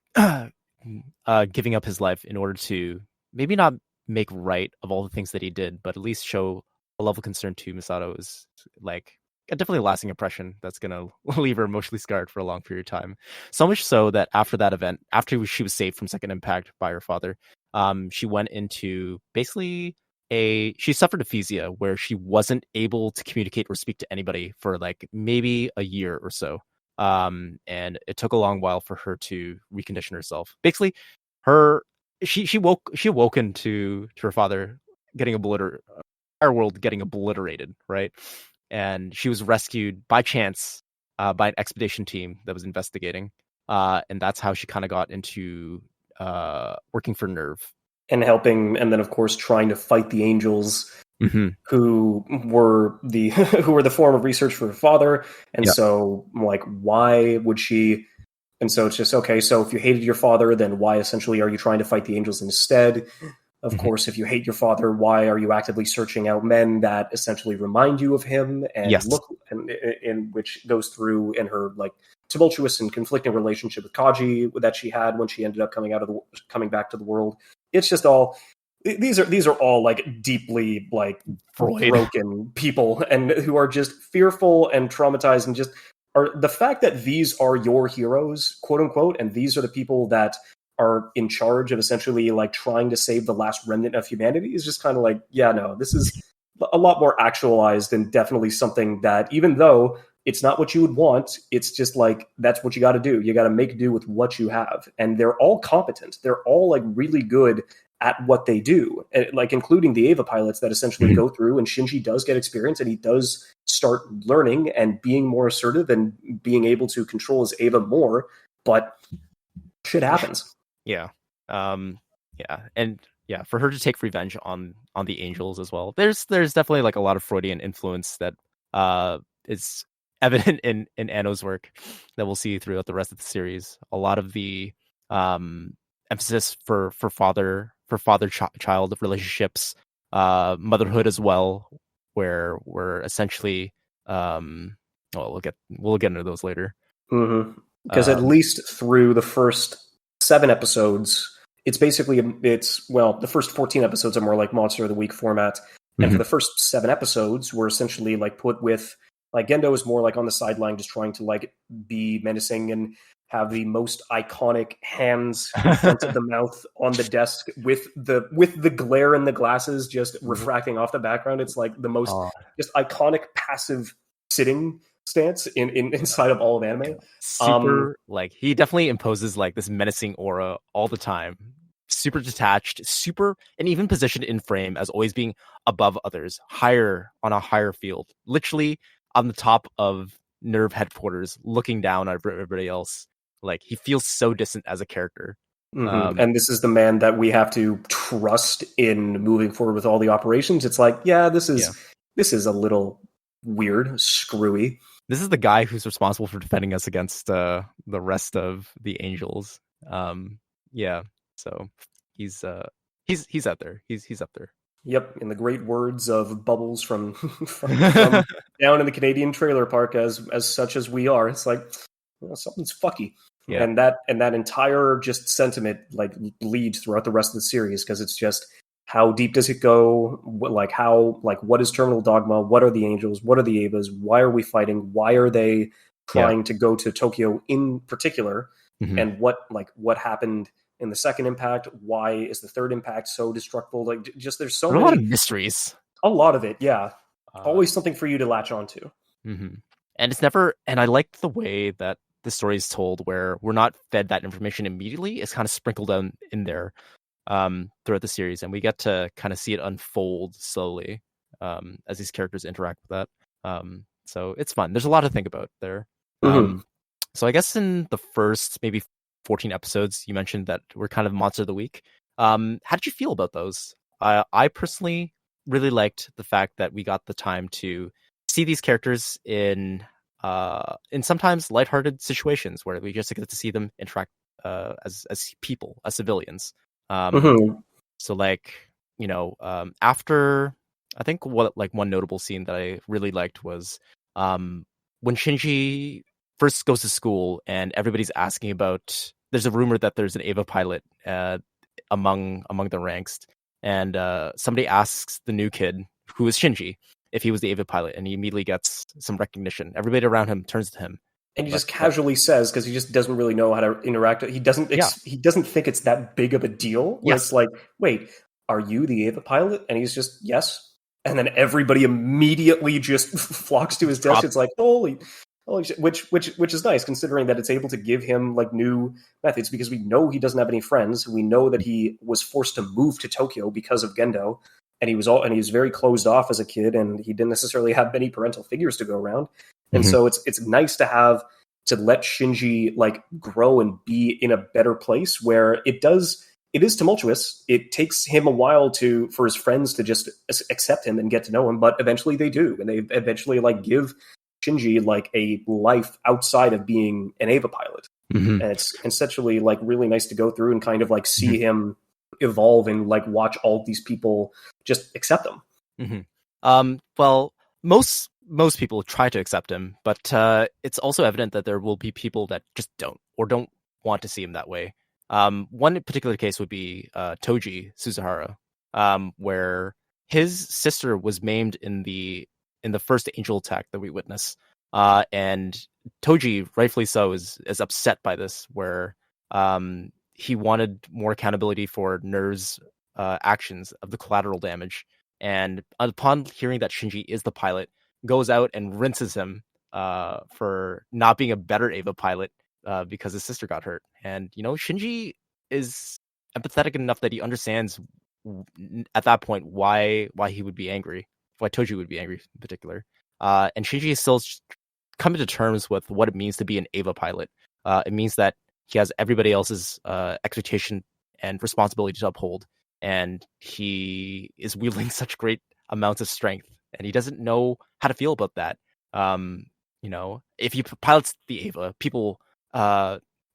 giving up his life in order to maybe not make right of all the things that he did, but at least show a level of concern to Misato is like definitely a lasting impression that's going to leave her emotionally scarred for a long period of time. So much so that after that event, after she was saved from second impact by her father, she went into basically she suffered aphasia where she wasn't able to communicate or speak to anybody for like maybe a year or so. And it took a long while for her to recondition herself. Basically, she awoken to her father getting our world getting obliterated, right? And she was rescued by chance by an expedition team that was investigating, and that's how she kind of got into working for Nerve
and helping, and then of course trying to fight the Angels, who were the form of research for her father. And so, like, why would she? And so it's just, okay, so if you hated your father, then why essentially are you trying to fight the Angels instead? Of course, if you hate your father, why are you actively searching out men that essentially remind you of him? And in which goes through in her like tumultuous and conflicting relationship with Kaji that she had when she ended up coming back to the world. It's just all these are all like deeply like broken people, and who are just fearful and traumatized, and just are the fact that these are your heroes, quote unquote, and these are the people that are in charge of essentially like trying to save the last remnant of humanity is just kind of like, yeah, no, this is a lot more actualized, and definitely something that, even though it's not what you would want, it's just like, that's what you got to do. You got to make do with what you have. And they're all competent. They're all like really good at what they do, like including the Eva pilots that essentially go through, and Shinji does get experience, and he does start learning and being more assertive and being able to control his Eva more, but shit happens.
Yeah. And yeah, for her to take revenge on the Angels as well. There's definitely like a lot of Freudian influence that is evident in Anno's work that we'll see throughout the rest of the series. A lot of the emphasis for father-child relationships, motherhood as well, where we're essentially well, we'll get into those later.
Because at least through the first 7 episodes, it's basically the first 14 episodes are more like Monster of the Week format, and for the first 7 episodes, we're essentially like put with like Gendo is more like on the sideline, just trying to like be menacing and have the most iconic hands in front of the mouth on the desk with the glare in the glasses just refracting off the background. It's like the most just iconic passive sitting stance inside of all of anime.
Super like he definitely imposes like this menacing aura all the time. Super detached, super, and even positioned in frame as always being above others, higher on a higher field, literally on the top of Nerve headquarters, looking down at everybody else. Like he feels so distant as a character.
And this is the man that we have to trust in moving forward with all the operations. It's like, this is a little weird, screwy.
This is the guy who's responsible for defending us against the rest of the angels. So he's out there. He's up there.
Yep, in the great words of Bubbles from down in the Canadian trailer park, as such as we are, it's like something's fucky. Yeah. And that entire just sentiment like bleeds throughout the rest of the series, because it's just how deep does it go? What is Terminal Dogma? What are the angels? What are the Avas? Why are we fighting? Why are they trying to go to Tokyo in particular? And what happened in the second impact? Why is the third impact so destructible? Like, just there's so many
a lot of mysteries.
A lot of it, yeah. Always something for you to latch onto.
And it's never. And I like the way that the story is told, where we're not fed that information immediately. It's kind of sprinkled in there throughout the series, and we get to kind of see it unfold slowly as these characters interact with that. So it's fun. There's a lot to think about there. So I guess in the first maybe 14 episodes, you mentioned that we're kind of Monster of the Week. How did you feel about those? I personally really liked the fact that we got the time to see these characters in sometimes lighthearted situations where we just get to see them interact as people, as civilians. So like, after, I think one notable scene that I really liked was when Shinji first goes to school and everybody's asking about, there's a rumor that there's an Eva pilot among the ranks, and somebody asks the new kid, who is Shinji, if he was the Eva pilot, and he immediately gets some recognition. Everybody around him turns to him,
and he just casually says, because he just doesn't really know how to interact. He doesn't think it's that big of a deal. Yes. It's like, wait, are you the Eva pilot? And he's just, yes. And then everybody immediately just flocks to his desk. It's like, holy shit. Which is nice, considering that it's able to give him like new methods, because we know he doesn't have any friends. We know that he was forced to move to Tokyo because of Gendo, and he was very closed off as a kid, and he didn't necessarily have many parental figures to go around. And so it's nice to let Shinji like grow and be in a better place, where it is tumultuous. It takes him a while for his friends to just accept him and get to know him, but eventually they do, and they eventually like give Shinji like a life outside of being an Eva pilot. And it's essentially like really nice to go through and kind of like see him evolve and like watch all these people just accept them.
Well, most people try to accept him, but it's also evident that there will be people that just don't want to see him that way. One particular case would be Toji Suzuhara, where his sister was maimed in the first angel attack that we witness, and Toji, rightfully so, is upset by this, where he wanted more accountability for Nerve's actions of the collateral damage, and upon hearing that Shinji is the pilot, goes out and rinses him for not being a better Eva pilot because his sister got hurt. And Shinji is empathetic enough that he understands at that point why he would be angry, why Toji would be angry in particular. And Shinji is still coming to terms with what it means to be an Eva pilot. It means that he has everybody else's expectation and responsibility to uphold, and he is wielding such great amounts of strength, and he doesn't know how to feel about that. if he pilots the Ava, people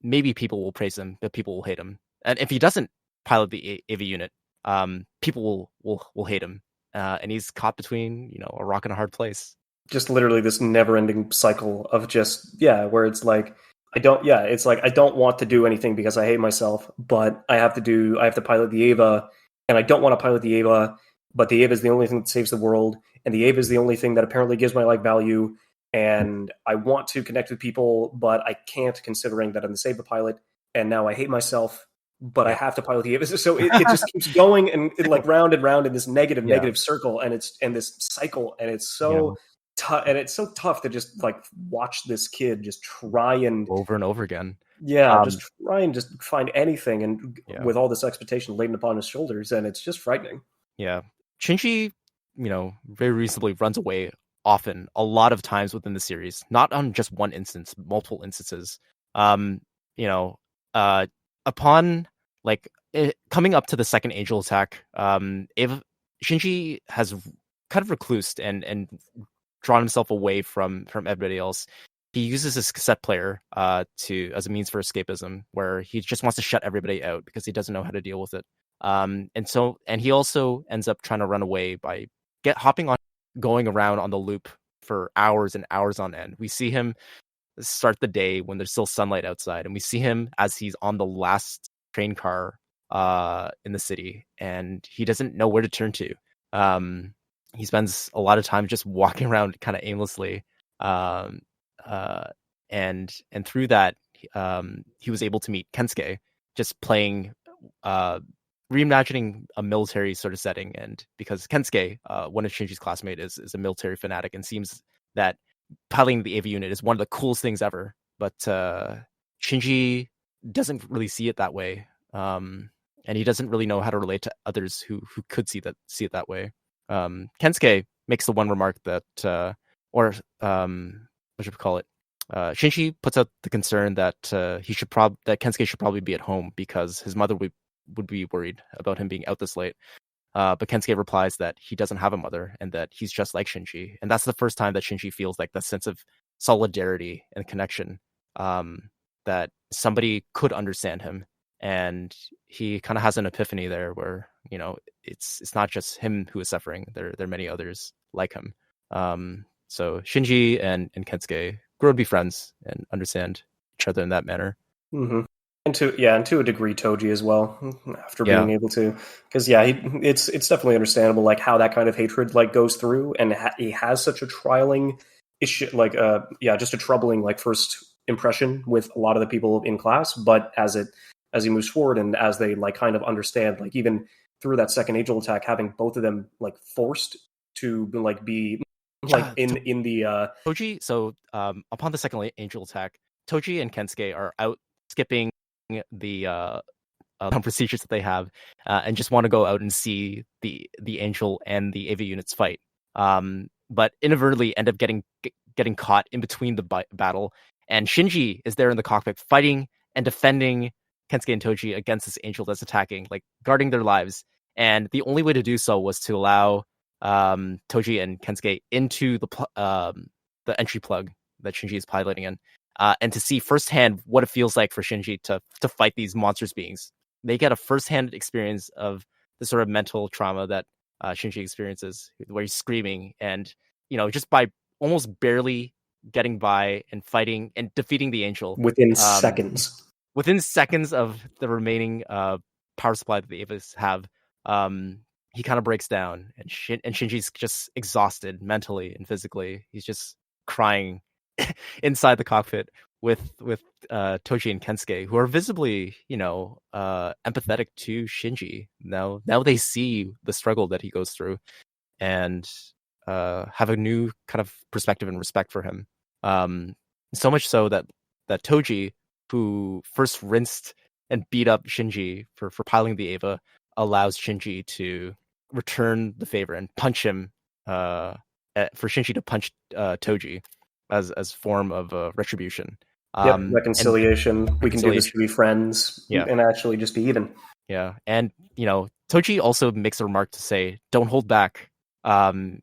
maybe people will praise him, but people will hate him. And if he doesn't pilot the Ava unit, people will hate him. And he's caught between a rock and a hard place.
Just literally this never-ending cycle of where it's like it's like I don't want to do anything because I hate myself, but I have to pilot the Ava, and I don't want to pilot the Ava, but the Ava is the only thing that saves the world, and the Ava is the only thing that apparently gives my life value, and I want to connect with people, but I can't, considering that I'm the Ava pilot, and now I hate myself, but I have to pilot the Ava. So it just keeps going and like round and round in this negative circle, and this cycle, and it's so and it's so tough to just like watch this kid just try and
over and over again.
Just try and just find anything, and with all this expectation laden upon his shoulders, and it's just frightening.
Yeah, Shinji, very reasonably runs away often, a lot of times within the series, not on just one instance, multiple instances. Upon coming up to the second angel attack, Shinji has kind of reclused and drawn himself away from everybody else. He uses his cassette player as a means for escapism, where he just wants to shut everybody out because he doesn't know how to deal with it. And he also ends up trying to run away by going around on the loop for hours and hours on end. We see him start the day when there's still sunlight outside, and we see him as he's on the last train car in the city, and he doesn't know where to turn to. He spends a lot of time just walking around kind of aimlessly, and through that he was able to meet Kensuke, just playing reimagining a military sort of setting. And because Kensuke, one of Shinji's classmates, is a military fanatic, and seems that piloting the AV unit is one of the coolest things ever, but Shinji doesn't really see it that way, and he doesn't really know how to relate to others who could see it that way. Kensuke makes the one remark that what should we call it? Shinji puts out the concern that that Kensuke should probably be at home because his mother would be worried about him being out this late. But Kensuke replies that he doesn't have a mother and that he's just like Shinji. And that's the first time that Shinji feels like the sense of solidarity and connection, that somebody could understand him. And he kind of has an epiphany there where, it's not just him who is suffering. There are many others like him. So Shinji and Kensuke grow to be friends and understand each other in that manner.
Mm-hmm. And to a degree, Toji as well, after being able to, because it's definitely understandable, like how that kind of hatred like goes through, and he has such a trialing issue, just a troubling like first impression with a lot of the people in class. But as he moves forward and as they like kind of understand, like even through that second angel attack, having both of them like forced to like be like in the
Toji. So upon the second angel attack, Toji and Kensuke are out skipping the procedures that they have, and just want to go out and see the angel and the AV units fight, but inadvertently end up getting caught in between the battle, and Shinji is there in the cockpit fighting and defending Kensuke and Toji against this angel that's attacking, like guarding their lives. And the only way to do so was to allow Toji and Kensuke into the entry plug that Shinji is piloting in, and to see firsthand what it feels like for Shinji to fight these monstrous beings. They get a firsthand experience of the sort of mental trauma that Shinji experiences, where he's screaming and, just by almost barely getting by and fighting and defeating the angel
within seconds.
Within seconds of the remaining power supply that the Avas have, he kind of breaks down, and Shinji's just exhausted mentally and physically. He's just crying inside the cockpit with Toji and Kensuke, who are visibly, empathetic to Shinji. Now they see the struggle that he goes through, and have a new kind of perspective and respect for him. So much so that Toji, who first rinsed and beat up Shinji for piloting the Ava, allows Shinji to return the favor and punch him, for Shinji to punch Toji as form of retribution.
Reconciliation. We can do this to be friends, and actually just be even.
Yeah, and Toji also makes a remark to say, "Don't hold back," and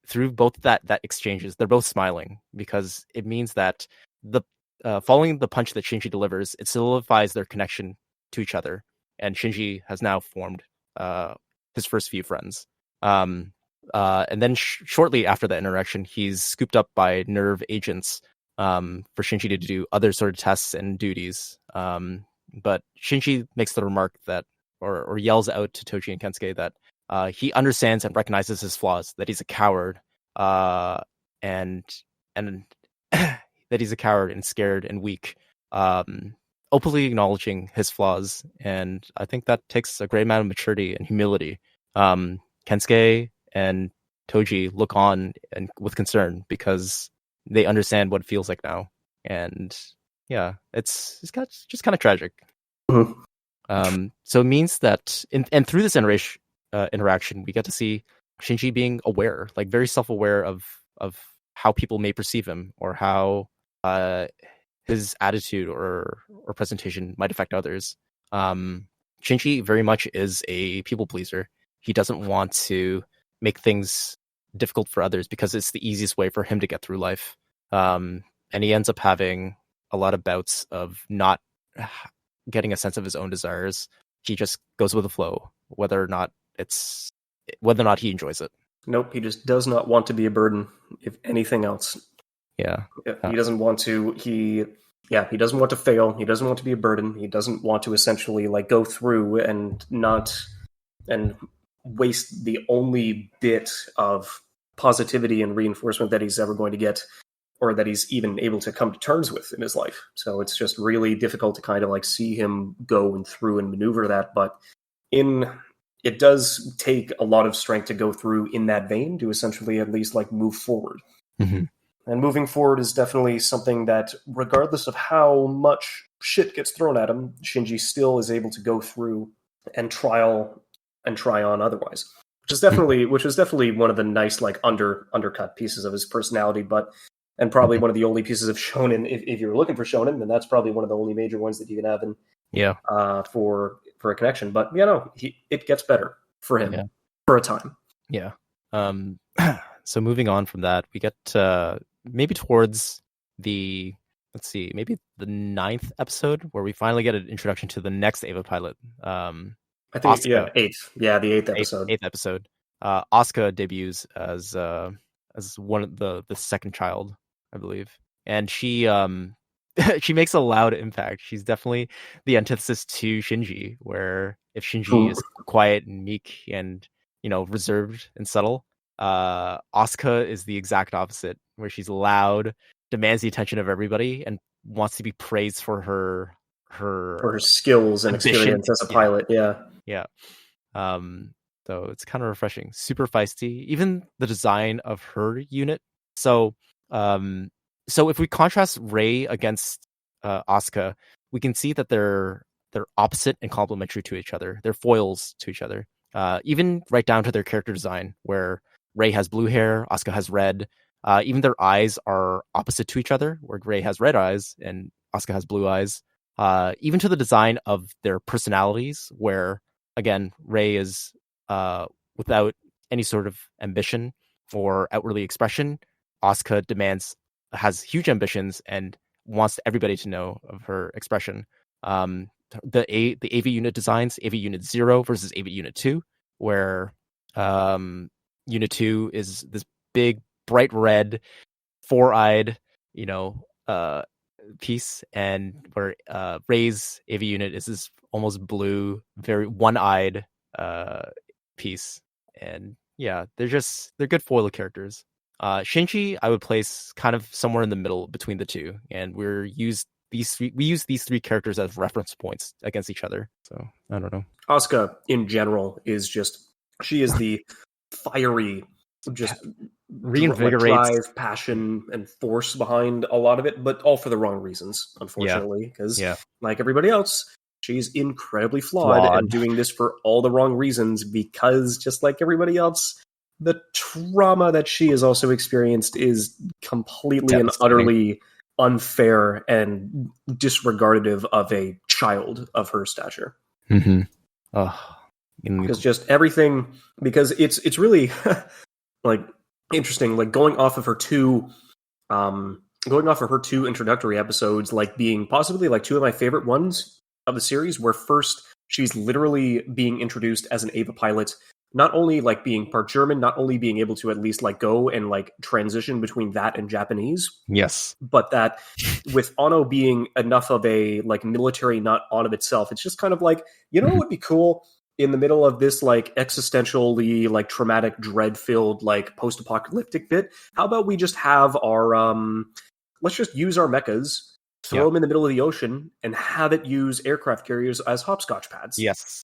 through both that exchanges, they're both smiling because it means that the following the punch that Shinji delivers, it solidifies their connection to each other, and Shinji has now formed his first few friends. And then shortly after that interaction, he's scooped up by nerve agents for Shinji to do other sort of tests and duties. But Shinji makes the remark that, or yells out to Toji and Kensuke that he understands and recognizes his flaws, that he's a coward, and that he's a coward and scared and weak, openly acknowledging his flaws. And I think that takes a great amount of maturity and humility. Kensuke and Toji look on and with concern because they understand what it feels like now. And yeah, it's just kind of tragic.
Mm-hmm.
So it means that, and through this interaction, we get to see Shinji being aware, like very self-aware of how people may perceive him, or how his attitude or presentation might affect others. Shinji very much is a people pleaser. He doesn't want to make things difficult for others because it's the easiest way for him to get through life. And he ends up having a lot of bouts of not getting a sense of his own desires. He just goes with the flow, whether or not he enjoys it.
Nope, he just does not want to be a burden, if anything else.
Yeah.
He doesn't want to, he doesn't want to fail. He doesn't want to be a burden. He doesn't want to essentially like go through and waste the only bit of positivity and reinforcement that he's ever going to get, or that he's even able to come to terms with in his life. So it's just really difficult to kind of like see him go and through and maneuver that. But it does take a lot of strength to go through in that vein to essentially at least like move forward.
Mm-hmm.
And moving forward is definitely something that, regardless of how much shit gets thrown at him, Shinji still is able to go through and try on otherwise. Which is definitely one of the nice like undercut pieces of his personality, and probably one of the only pieces of shonen, if you're looking for shonen, then that's probably one of the only major ones that you can have in for a connection. But it gets better for him for a time.
Yeah. So moving on from that, we get maybe towards the maybe the 9th episode, where we finally get an introduction to the next Eva pilot.
I think
Asuka.
8th. Yeah, the 8th episode.
8th episode. Asuka debuts as one of the second child, I believe, and she she makes a loud impact. She's definitely the antithesis to Shinji, where if Shinji is quiet and meek and reserved and subtle, Asuka is the exact opposite, where she's loud, demands the attention of everybody, and wants to be praised for her
skills and
ambition.
Experience as a pilot. Yeah.
So it's kind of refreshing. Super feisty. Even the design of her unit. So if we contrast Rei against Asuka, we can see that they're opposite and complementary to each other. They're foils to each other. Even right down to their character design, where Rei has blue hair, Asuka has red. Even their eyes are opposite to each other, where Rei has red eyes and Asuka has blue eyes. Even to the design of their personalities, where again Rei is without any sort of ambition or outwardly expression. Asuka has huge ambitions and wants everybody to know of her expression. The AV unit designs, AV Unit 0 versus AV Unit 2, where Unit 2 is this big, bright red, four-eyed, piece, and where Rei's AV unit is this almost blue, very one-eyed piece. And yeah, they're good foil characters. Shinji, I would place kind of somewhere in the middle between the two, and we use these three characters as reference points against each other. So I don't know.
Asuka in general is she is the fiery, just
reinvigorates
drive, passion, and force behind a lot of it, but all for the wrong reasons, unfortunately. Because like everybody else, she's incredibly flawed and doing this for all the wrong reasons. Because just like everybody else, the trauma that she has also experienced is completely and utterly unfair and disregardative of a child of her stature.
Mm-hmm.
Because just everything, because it's really like interesting. Like going off of her two introductory episodes, like being possibly like two of my favorite ones of the series, where first she's literally being introduced as an Ava pilot, not only like being part German, not only being able to at least like go and like transition between that and Japanese,
Yes.
but that with Ono being enough of a like military nut on of itself, it's just kind of like, you know what would be cool in the middle of this like existentially like traumatic, dread-filled like post-apocalyptic bit? How about we just have our let's just use our mechas, throw them in the middle of the ocean, and have it use aircraft carriers as hopscotch pads.
Yes.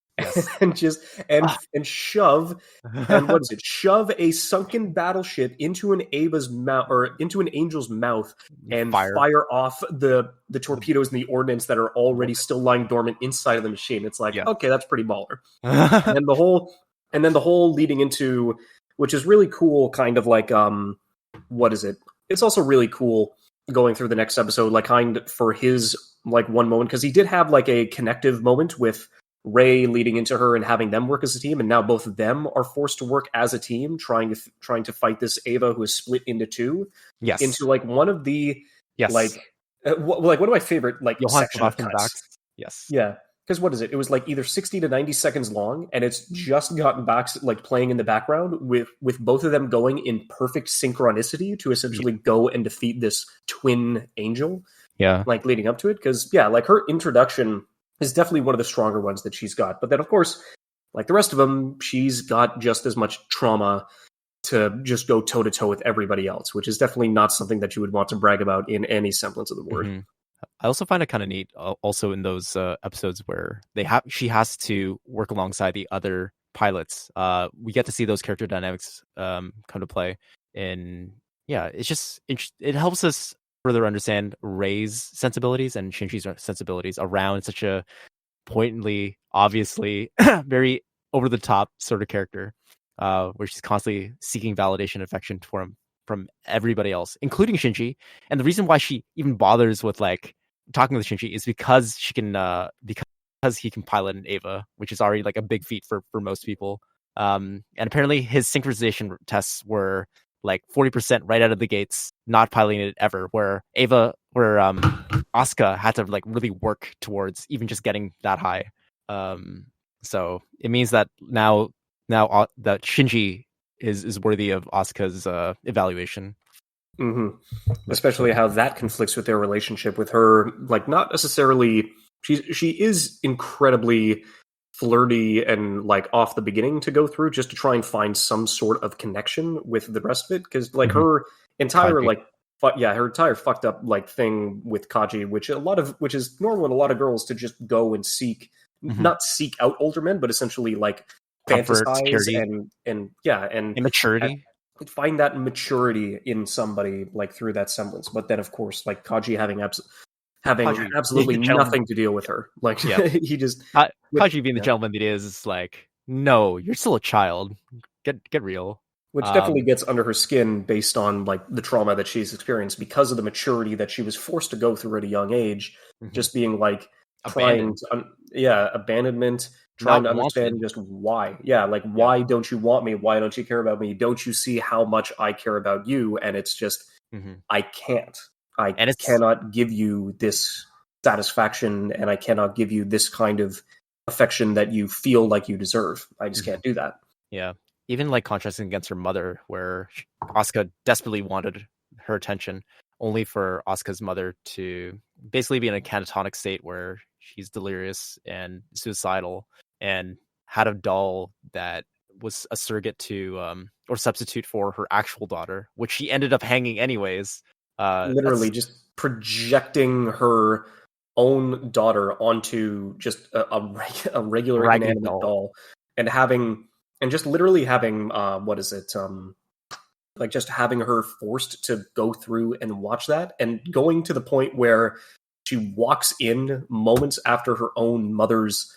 and just and shove and what is it? Shove a sunken battleship into an Ava's mouth or into an angel's mouth and fire off the torpedoes and the ordnance that are already still lying dormant inside of the machine. It's like, okay, that's pretty baller. and then the whole leading into, which is really cool, kind of like what is it? It's also really cool going through the next episode, like kind for his like one moment, because he did have like a connective moment with Rey leading into her and having them work as a team, and now both of them are forced to work as a team, trying to fight this Ava who is split into two.
Yes,
into like one of the like one of my favorite like section of cuts.
Yes,
yeah, because what is it? It was like either 60 to 90 seconds long, and it's just gotten back like playing in the background with both of them going in perfect synchronicity to essentially go and defeat this twin angel.
Yeah,
like leading up to it, because like her introduction is definitely one of the stronger ones that she's got. But then, of course, like the rest of them, she's got just as much trauma to just go toe-to-toe with everybody else, which is definitely not something that you would want to brag about in any semblance of the word.
Mm-hmm. I also find it kind of neat, also in those episodes where she has to work alongside the other pilots. We get to see those character dynamics come to play. And it helps us further understand Rey's sensibilities and Shinji's sensibilities around such a pointedly, obviously, very over-the-top sort of character, where she's constantly seeking validation and affection from everybody else, including Shinji. And the reason why she even bothers with like talking with Shinji is because she can because he can pilot an Ava, which is already like a big feat for most people. And apparently his synchronization tests were like 40% right out of the gates, not piloting it ever, where Asuka had to like really work towards even just getting that high. So it means that now that Shinji is worthy of Asuka's evaluation.
Mm-hmm. Especially how that conflicts with their relationship with her. Like, not necessarily. She is incredibly flirty and like off the beginning to go through just to try and find some sort of connection with the rest of it, because like her entire Kaji. Her entire fucked up like thing with Kaji, which is normal in a lot of girls to just go and seek, not seek out older men, but essentially like
comfort,
fantasize
security,
and
immaturity.
Find that maturity in somebody like through that semblance. But then of course like Kaji having absolutely nothing to deal with her. Like he just
Kaji being the gentleman that he is like, no, you're still a child. Get real.
Which definitely gets under her skin based on like the trauma that she's experienced because of the maturity that she was forced to go through at a young age. Just being like abandonment, trying to understand just why. Yeah, like why don't you want me? Why don't you care about me? Don't you see how much I care about you? And it's just I can't. I cannot give you this satisfaction, and I cannot give you this kind of affection that you feel like you deserve. I just can't do that.
Yeah. Even like contrasting against her mother, where Asuka desperately wanted her attention, only for Asuka's mother to basically be in a catatonic state where she's delirious and suicidal, and had a doll that was a surrogate to or substitute for her actual daughter, which she ended up hanging anyways.
Literally just projecting her own daughter onto just a regular inanimate doll, and just literally having like just having her forced to go through and watch that, and going to the point where she walks in moments after her own mother's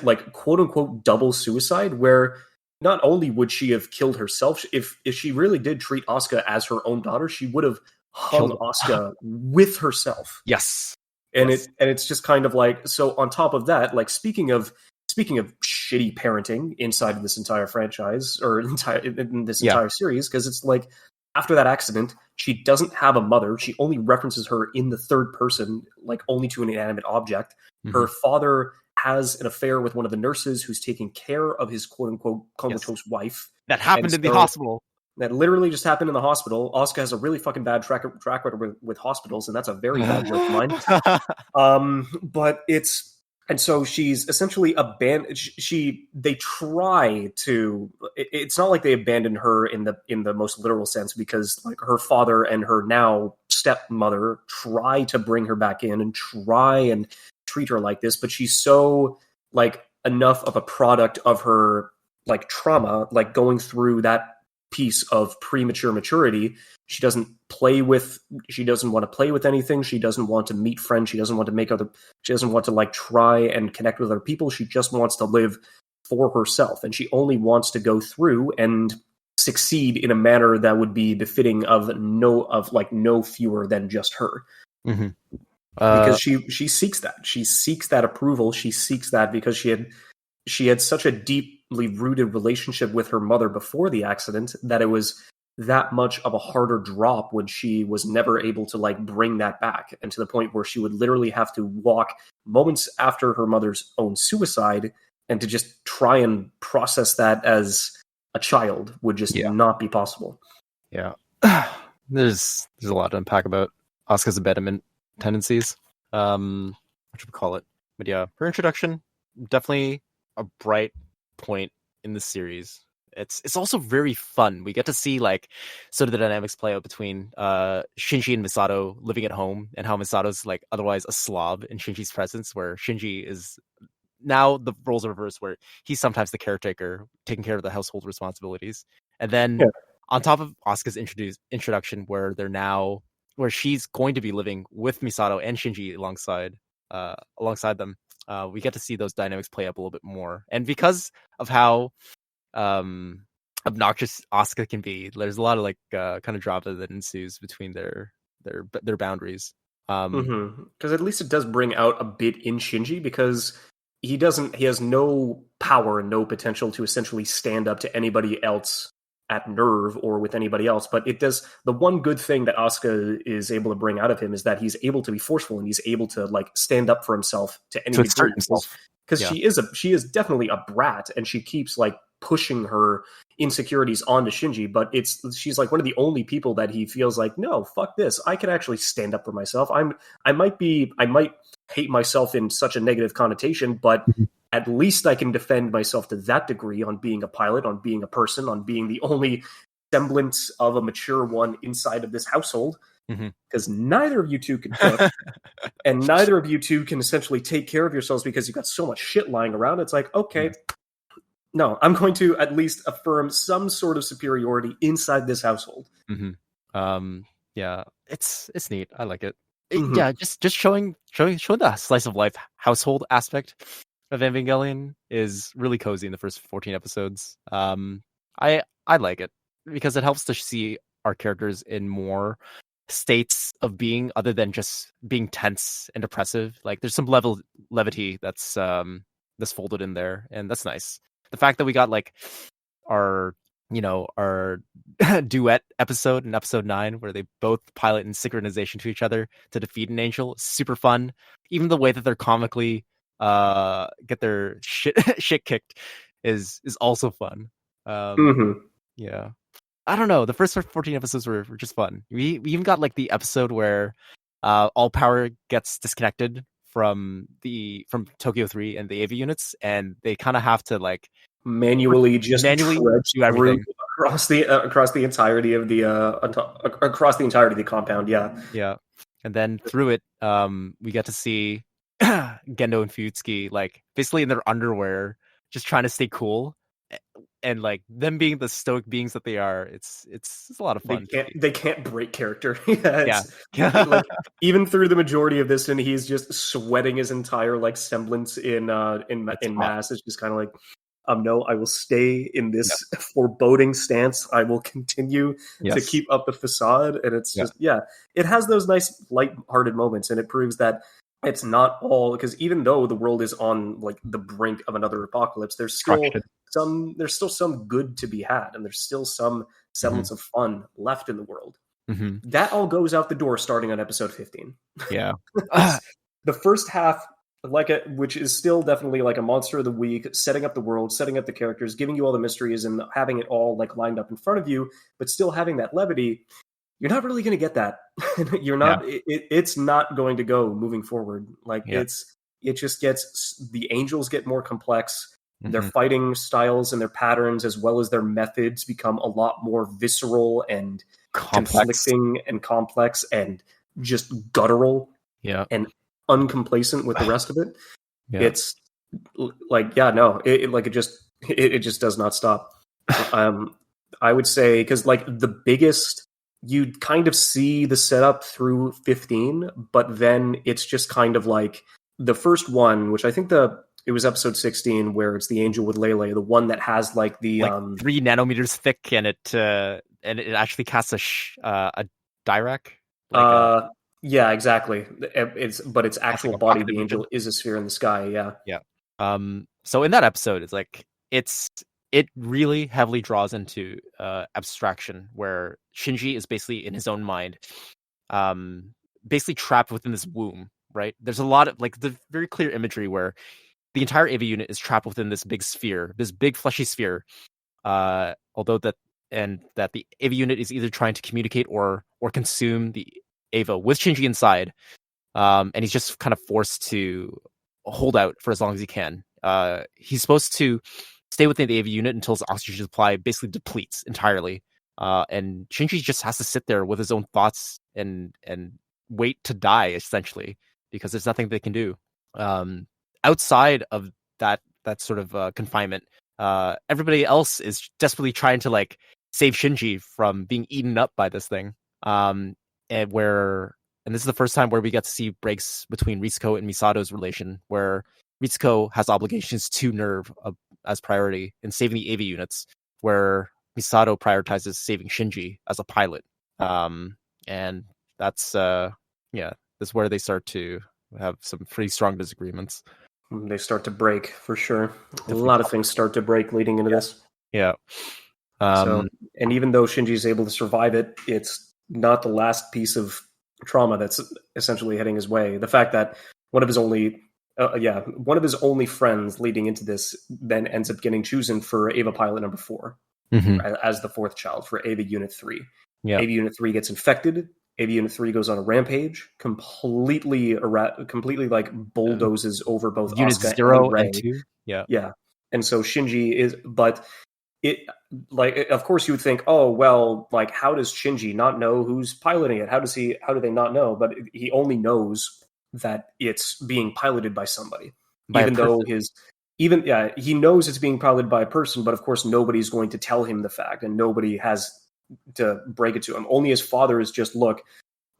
like quote unquote double suicide, where not only would she have killed herself, if she really did treat Asuka as her own daughter, she would have hung Asuka with herself.
Yes.
And it's just kind of like, so on top of that, like speaking of speaking of shitty parenting inside of this entire franchise or in this entire series, because it's like after that accident, she doesn't have a mother. She only references her in the third person, like only to an inanimate object. Her father has an affair with one of the nurses who's taking care of his quote unquote comatose wife.
That happened in the hospital.
That literally just happened in the hospital. Asuka has a really fucking bad track record with hospitals, and that's a very bad joke of mine. But it's, and so she's essentially abandoned. They try to. It's not like they abandoned her in the most literal sense, because like her father and her now stepmother try to bring her back in and try and treat her like this, but she's so like enough of a product of her like trauma, like going through that piece of premature maturity. She doesn't want to play with anything. She doesn't want to meet friends. She doesn't want to like try and connect with other people. She just wants to live for herself. And she only wants to go through and succeed in a manner that would be befitting of no fewer than just her.
Mm-hmm.
Because she seeks that. She seeks that approval. She seeks that because she had such a deeply rooted relationship with her mother before the accident that it was that much of a harder drop when she was never able to like bring that back, and to the point where she would literally have to walk moments after her mother's own suicide, and to just try and process that as a child would just not be possible.
Yeah. There's a lot to unpack about Asuka's abandonment tendencies. What should we call it? But yeah, her introduction, definitely a bright point in the series. It's also very fun. We get to see like sort of the dynamics play out between Shinji and Misato living at home, and how Misato's like otherwise a slob in Shinji's presence, where Shinji is now the roles are reversed, where he's sometimes the caretaker taking care of the household responsibilities. And then on top of Asuka's introduction, where she's going to be living with Misato and Shinji alongside them, we get to see those dynamics play up a little bit more. And because of how obnoxious Asuka can be, there's a lot of like kind of drama that ensues between their boundaries.
Because at least it does bring out a bit in Shinji, because he has no power and no potential to essentially stand up to anybody else at nerve or with anybody else. But it does, the one good thing that Asuka is able to bring out of him is that he's able to be forceful, and he's able to like stand up for himself to any degree. Because she is definitely a brat, and she keeps like pushing her insecurities onto Shinji, but she's like one of the only people that he feels like, no, fuck this, I can actually stand up for myself. I might hate myself in such a negative connotation, but at least I can defend myself to that degree on being a pilot, on being a person, on being the only semblance of a mature one inside of this household. Because neither of you two can cook, and neither of you two can essentially take care of yourselves because you've got so much shit lying around. It's like, okay, no, I'm going to at least affirm some sort of superiority inside this household.
Yeah, it's neat. I like it. Yeah, just showing the slice of life household aspect of Evangelion is really cozy in the first 14 episodes. I like it because it helps to see our characters in more states of being other than just being tense and oppressive. Like there's some levity that's folded in there, and that's nice. The fact that we got like our duet episode in episode 9 where they both pilot in synchronization to each other to defeat an angel, super fun. Even the way that they're comically get their shit kicked is also fun. Yeah, I don't know, the first 14 episodes were just fun. We even got like the episode where all power gets disconnected from Tokyo 3 and the AV units, and they kind of have to like
manually
do everything
across the entirety of the compound.
Yeah. And then through it, we get to see Gendo and Fuyutsuki like basically in their underwear, just trying to stay cool, and like them being the stoic beings that they are. It's a lot of fun.
They can't break character. Like, even through the majority of this, and he's just sweating his entire like semblance in mass. It's just kind of like, no, I will stay in this foreboding stance. I will continue to keep up the facade. And it's just, it has those nice light-hearted moments. And it proves that it's not all, because even though the world is on like the brink of another apocalypse,
Destruction.
there's still some good to be had, and there's still some semblance of fun left in the world.
Mm-hmm.
That all goes out the door starting on episode 15.
Yeah.
The first half, which is still definitely like a monster of the week, setting up the world, setting up the characters, giving you all the mysteries, and having it all like lined up in front of you, but still having that levity. You're not really going to get that. You're not.
Yeah.
It's not going to go moving forward. Like
Yeah.
it just gets, the angels get more complex. Their
Mm-hmm.
fighting styles and their patterns, as well as their methods, become a lot more visceral and
Complex.
conflicting and complex and just guttural.
Yeah.
And uncomplacent with the rest of it.
Yeah.
It's like, yeah, no, it just does not stop. I would say, because like the biggest, you kind of see the setup through 15, but then it's just kind of like the first one, which I think it was episode 16, where it's the angel with Lele, the one that has like the
3 nanometers thick, and it actually casts a Dirac.
Yeah, exactly. But its actual
like a
body,
pocket
the angel,
dimension.
is a sphere in the sky. Yeah.
Yeah. So in that episode, it's like it really heavily draws into abstraction, where Shinji is basically in his own mind, basically trapped within this womb. Right? There's a lot of like the very clear imagery where the entire Ava unit is trapped within this big sphere, this big fleshy sphere. Although that the Ava unit is either trying to communicate or consume the Ava with Shinji inside, and he's just kind of forced to hold out for as long as he can. He's supposed to stay within the Ava unit until his oxygen supply basically depletes entirely, and Shinji just has to sit there with his own thoughts and wait to die, essentially, because there's nothing they can do. Outside of that sort of confinement, everybody else is desperately trying to like save Shinji from being eaten up by this thing. And this is the first time where we get to see breaks between Ritsuko and Misato's relation, where Ritsuko has obligations to NERV as priority in saving the AV units, where Misato prioritizes saving Shinji as a pilot. And that's that's where they start to have some pretty strong disagreements.
They start to break, for sure.
Definitely.
A lot of things start to break leading into this.
Yeah.
And even though Shinji is able to survive it, it's not the last piece of trauma that's essentially heading his way. The fact that one of his only friends leading into this then ends up getting chosen for Ava pilot number 4 as the 4th child for Ava Unit 3.
Yeah.
Ava Unit 3 gets infected. Ava Unit 3 goes on a rampage, completely like bulldozes over both
Unit
Asuka
0
and Rei.
and 2. Yeah.
And so Shinji is, but it, like, of course you would think, oh, well, like, how does Shinji not know who's piloting it? How do they not know? But he only knows that it's being piloted by somebody. He knows it's being piloted by a person, but of course nobody's going to tell him the fact, and nobody has to break it to him. Only his father is just, look,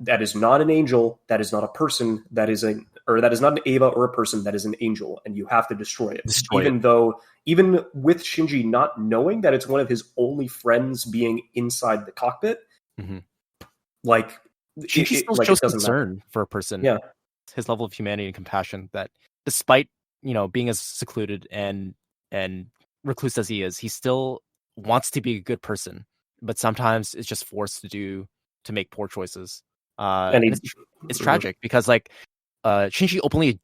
that is not an angel, that is not a person, that is not an Ava or a person, that is an angel, and you have to destroy it. Even with Shinji not knowing that it's one of his only friends being inside the cockpit, like,
Shinji still shows concern for a person.
Yeah.
His level of humanity and compassion, that despite, being as secluded and recluse as he is, he still wants to be a good person, but sometimes is just forced to make poor choices. And it's tragic because, like, Shinji openly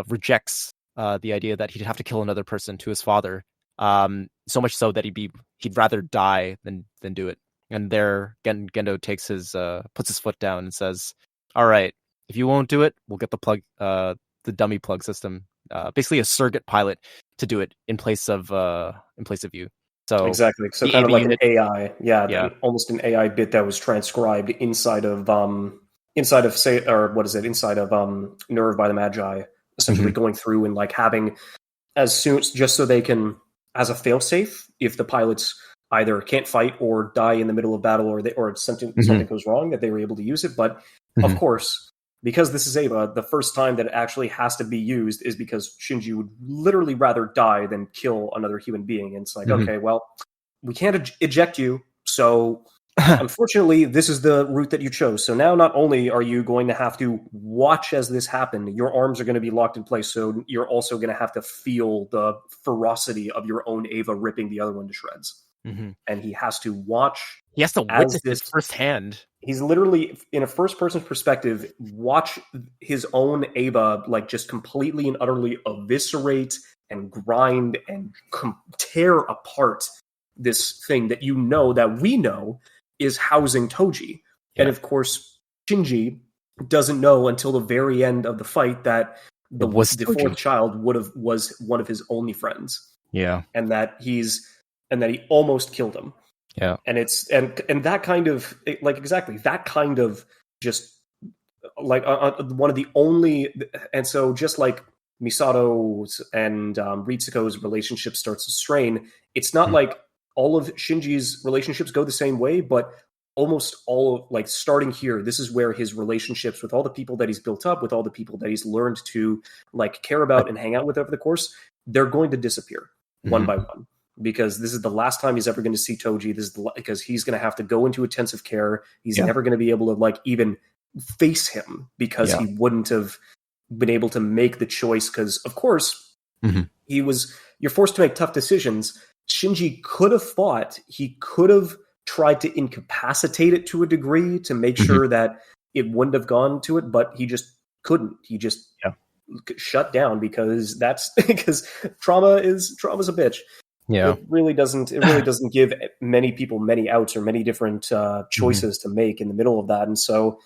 rejects the idea that he'd have to kill another person to his father, so much so that he'd rather die than do it. And there, Gendo puts his foot down and says, "All right, if you won't do it, we'll get the dummy plug system, basically a surrogate pilot, to do it in place of you." So
exactly. So kind of like an AI, almost an AI bit that was transcribed inside of NERV by the Magi, essentially going through and like having just so they can, as a failsafe, if the pilots either can't fight or die in the middle of battle, or something goes wrong, that they were able to use it. But of course, because this is Ava, the first time that it actually has to be used is because Shinji would literally rather die than kill another human being. And it's like, okay, well, we can't eject you, so Unfortunately, this is the route that you chose. So now not only are you going to have to watch as this happen, your arms are going to be locked in place. So you're also going to have to feel the ferocity of your own Ava ripping the other one to shreds.
Mm-hmm.
And he has to watch
He has to
as
witness
this.
it firsthand.
He's literally, in a first-person perspective, watch his own Ava like just completely and utterly eviscerate and grind and tear apart this thing that that we know is housing Toji.
Yeah.
And of course, Shinji doesn't know until the very end of the fight that the fourth child was one of his only friends.
Yeah.
And that he almost killed him.
Yeah.
And it's and that kind of like exactly that kind of just like one of the only, and so just like Misato's and Ritsuko's relationship starts to strain, it's not like all of Shinji's relationships go the same way, but almost all of, like, starting here, this is where his relationships with all the people that he's built up, with all the people that he's learned to like care about and hang out with over the course, they're going to disappear one by one. Because this is the last time he's ever going to see Toji. This is because he's going to have to go into intensive care. He's never going to be able to like even face him because he wouldn't have been able to make the choice. Because of course you're forced to make tough decisions. Shinji could have thought he could have tried to incapacitate it to a degree to make sure that it wouldn't have gone to it, but he just couldn't. He just shut down because trauma is a bitch.
Yeah,
it really doesn't give many people many outs or many different choices to make in the middle of that. And so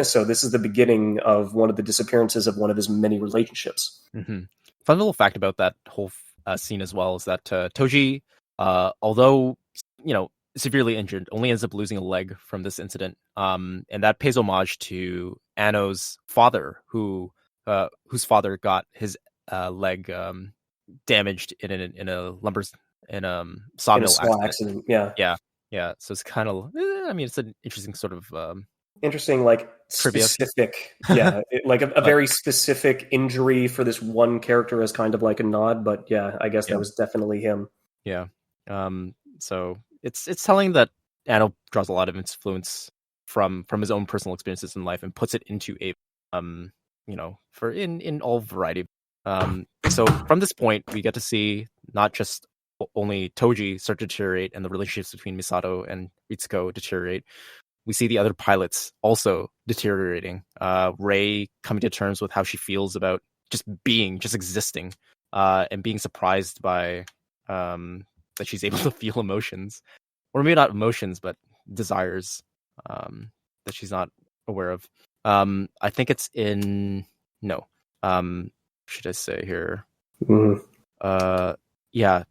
so this is the beginning of one of the disappearances of one of his many relationships.
Fun little fact about that whole scene as well is that Toji, although severely injured, only ends up losing a leg from this incident. And that pays homage to Anno's father, whose father got his leg damaged in a sawmill
accident.
Yeah. So it's kind of, it's an interesting sort of
interesting, like specific, like a very specific injury for this one character as kind of like a nod. But I guess that was definitely him.
Yeah. So it's telling that Anno draws a lot of influence from his own personal experiences in life and puts it into a for in all variety. So from this point, we get to see not just only Toji start to deteriorate and the relationships between Misato and Ritsuko deteriorate. We see the other pilots also deteriorating. Rei coming to terms with how she feels about just existing, and being surprised by that she's able to feel emotions, or maybe not emotions, but desires that she's not aware of. I think it's in should I say here?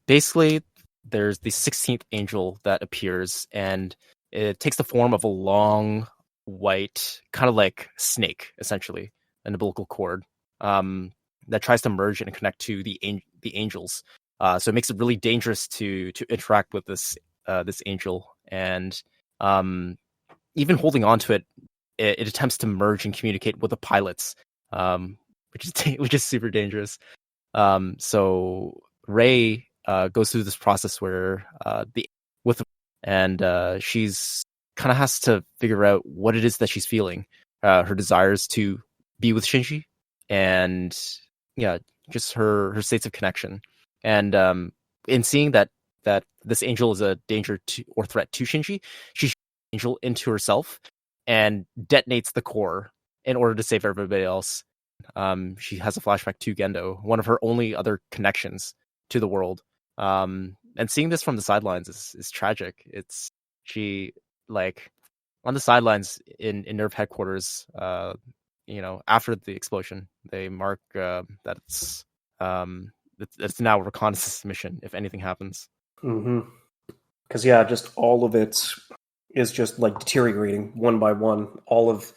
Basically, there's the 16th angel that appears, and it takes the form of a long, white, kind of like snake, essentially, an umbilical cord, that tries to merge and connect to the angels. So it makes it really dangerous to interact with this angel, and even holding on to it, it attempts to merge and communicate with the pilots, which is super dangerous. So Rei goes through this process where she's kind of has to figure out what it is that she's feeling, her desires to be with Shinji, and just her states of connection. And in seeing that this angel is a danger to or threat to Shinji, she shoots the angel into herself and detonates the core in order to save everybody else. She has a flashback to Gendo, one of her only other connections to the world. And seeing this from the sidelines is tragic. It's she like on the sidelines in Nerve headquarters. After the explosion, they mark that it's now a reconnaissance mission if anything happens.
Because just all of it is just like deteriorating one by one. All of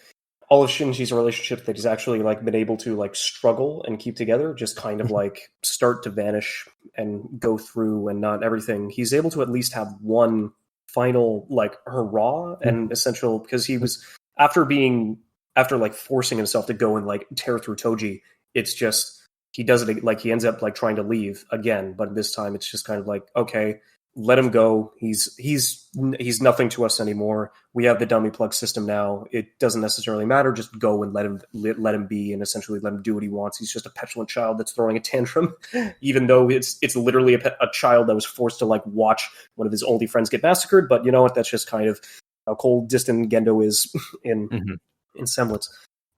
Shinji's relationships that he's actually like been able to like struggle and keep together just kind of like start to vanish and go through, and not everything. He's able to at least have one final like hurrah and essential, because he was after like forcing himself to go and like tear through Toji. It's just he does it like he ends up like trying to leave again, but this time it's just kind of like, okay, let him go. He's nothing to us anymore. We have the dummy plug system now. It doesn't necessarily matter. Just go and let him be, and essentially let him do what he wants. He's just a petulant child that's throwing a tantrum, even though it's literally a child that was forced to like watch one of his only friends get massacred. But you know what? That's just kind of how cold, distant Gendo is in semblance.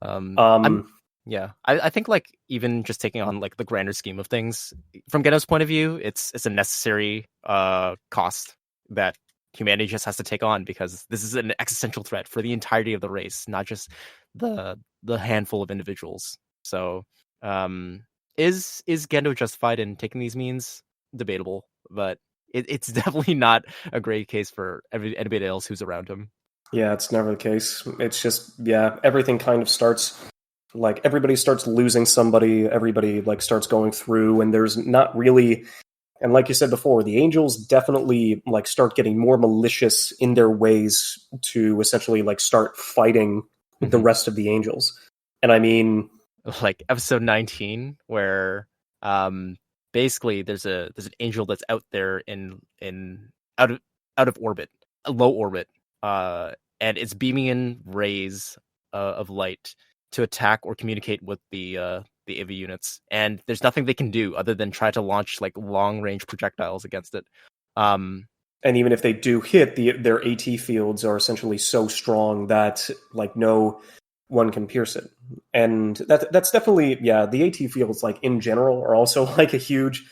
I think like even just taking on like the grander scheme of things from Gendo's point of view, it's a necessary cost that humanity just has to take on, because this is an existential threat for the entirety of the race, not just the handful of individuals. So is Gendo justified in taking these means? Debatable, but it's definitely not a great case for anybody else who's around him.
Yeah, it's never the case. It's just, everything kind of starts, like, everybody starts losing somebody, everybody, like, starts going through, and there's not really, and like you said before, the angels definitely, like, start getting more malicious in their ways to essentially, like, start fighting the rest of the angels. And I mean...
like, episode 19, where, basically there's an angel that's out there out of orbit, a low orbit, and it's beaming in rays of light to attack or communicate with the AVA units, and there's nothing they can do other than try to launch like long range projectiles against it.
And even if they do hit, their AT fields are essentially so strong that like no one can pierce it. And that's definitely, the AT fields, like, in general, are also like a huge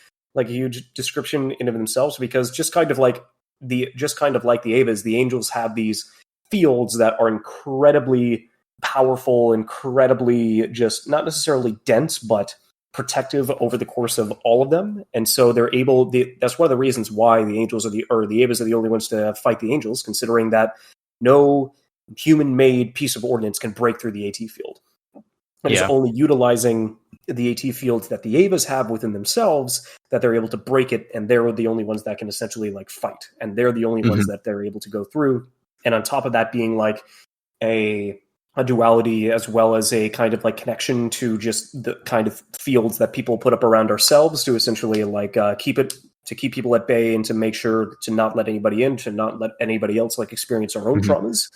description in of themselves, because just kind of like the Avas, the angels have these fields that are incredibly powerful, incredibly just not necessarily dense, but protective over the course of all of them. And so they're able, that's one of the reasons why the angels the Avas are the only ones to fight the angels, considering that no human-made piece of ordnance can break through the AT field. It's only utilizing the AT fields that the Avas have within themselves that they're able to break it, and they're the only ones that can essentially like fight, and they're the only ones that they're able to go through. And on top of that being like a duality, as well as a kind of like connection to just the kind of fields that people put up around ourselves to essentially like keep people at bay, and to make sure to not let anybody in, to not let anybody else like experience our own traumas,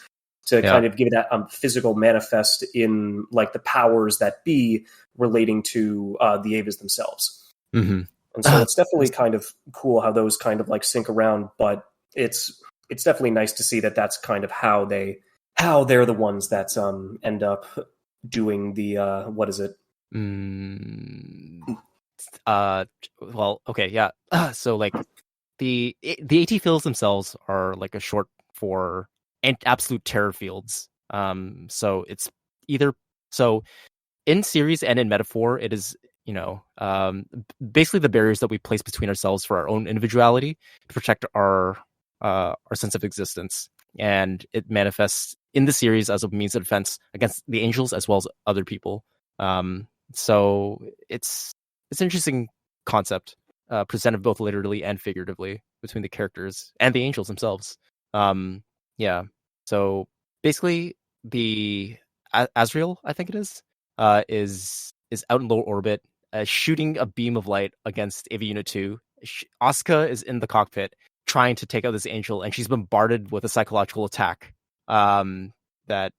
to kind of give that physical manifest in like the powers that be relating to the Avas themselves. And so it's definitely kind of cool how those kind of like sync around, but it's definitely nice to see that that's kind of how they're the ones that end up doing the what is it?
Well, okay, yeah. So like the AT fields themselves are like a short for absolute terror fields. So it's either in series and in metaphor, it is, basically the barriers that we place between ourselves for our own individuality to protect our sense of existence. And it manifests in the series as a means of defense against the angels as well as other people. So it's an interesting concept, presented both literally and figuratively between the characters and the angels themselves. So basically the Azrael, I think it is out in low orbit, shooting a beam of light against AV Unit 2. Asuka is in the cockpit trying to take out this angel, and she's bombarded with a psychological attack that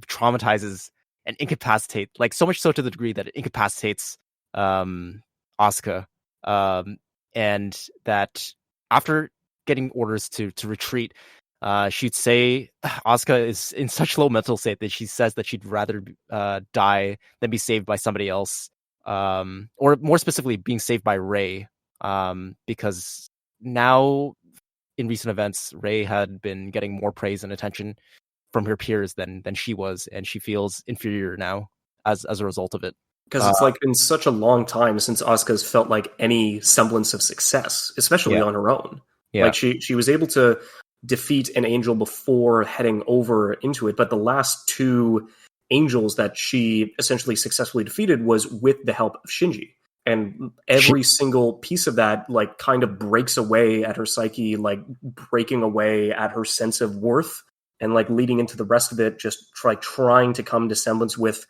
traumatizes and incapacitates, like so much so to the degree that it incapacitates Asuka, and that after getting orders to retreat, she'd say Asuka is in such low mental state that she says that she'd rather die than be saved by somebody else, or more specifically being saved by Rey, because now in recent events Rey had been getting more praise and attention from her peers than she was, and she feels inferior now as a result of it.
Because it's like been such a long time since Asuka's felt like any semblance of success, especially on her own. Like she was able to defeat an angel before heading over into it, but the last two angels that she essentially successfully defeated was with the help of Shinji. And every single piece of that like kind of breaks away at her psyche, like breaking away at her sense of worth, and like leading into the rest of it, just trying to come to semblance with,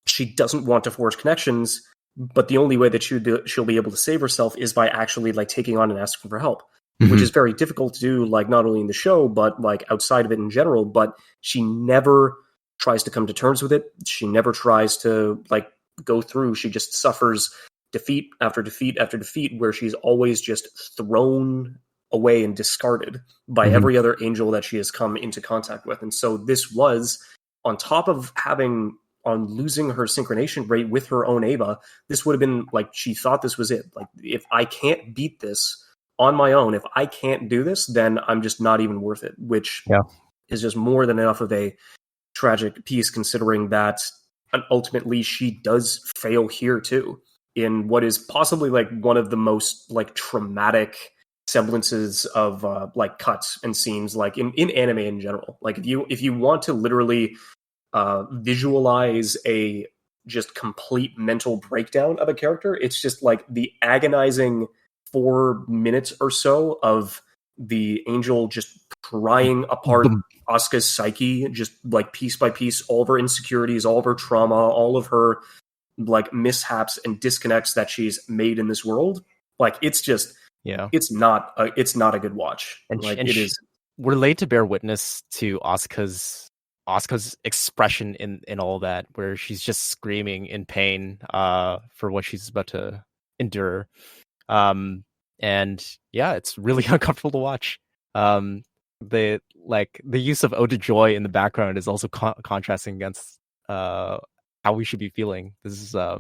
she doesn't want to forge connections, but the only way that she'll be able to save herself is by actually like taking on and asking for help. which is very difficult to do, like not only in the show, but like outside of it in general. But she never tries to come to terms with it. She never tries to like go through. She just suffers defeat after defeat after defeat, where she's always just thrown away and discarded by every other angel that she has come into contact with. And so this was, on top of having on losing her synchronization rate with her own Ava, this would have been like, she thought this was it. Like, if I can't beat this on my own, if I can't do this, then I'm just not even worth it, which is just more than enough of a tragic piece, considering that ultimately she does fail here too, in what is possibly like one of the most like traumatic semblances of like cuts and scenes like in anime in general. Like if you want to literally visualize a just complete mental breakdown of a character, it's just like the agonizing 4 minutes or so of the angel just prying apart Asuka's psyche, just like piece by piece, all of her insecurities, all of her trauma, all of her like mishaps and disconnects that she's made in this world. Like, it's just, it's not a good watch.
And
like,
it is. We're laid to bear witness to Asuka's expression in all that, where she's just screaming in pain for what she's about to endure. And yeah, it's really uncomfortable to watch. The use of Ode to Joy in the background is also contrasting against how we should be feeling. This is I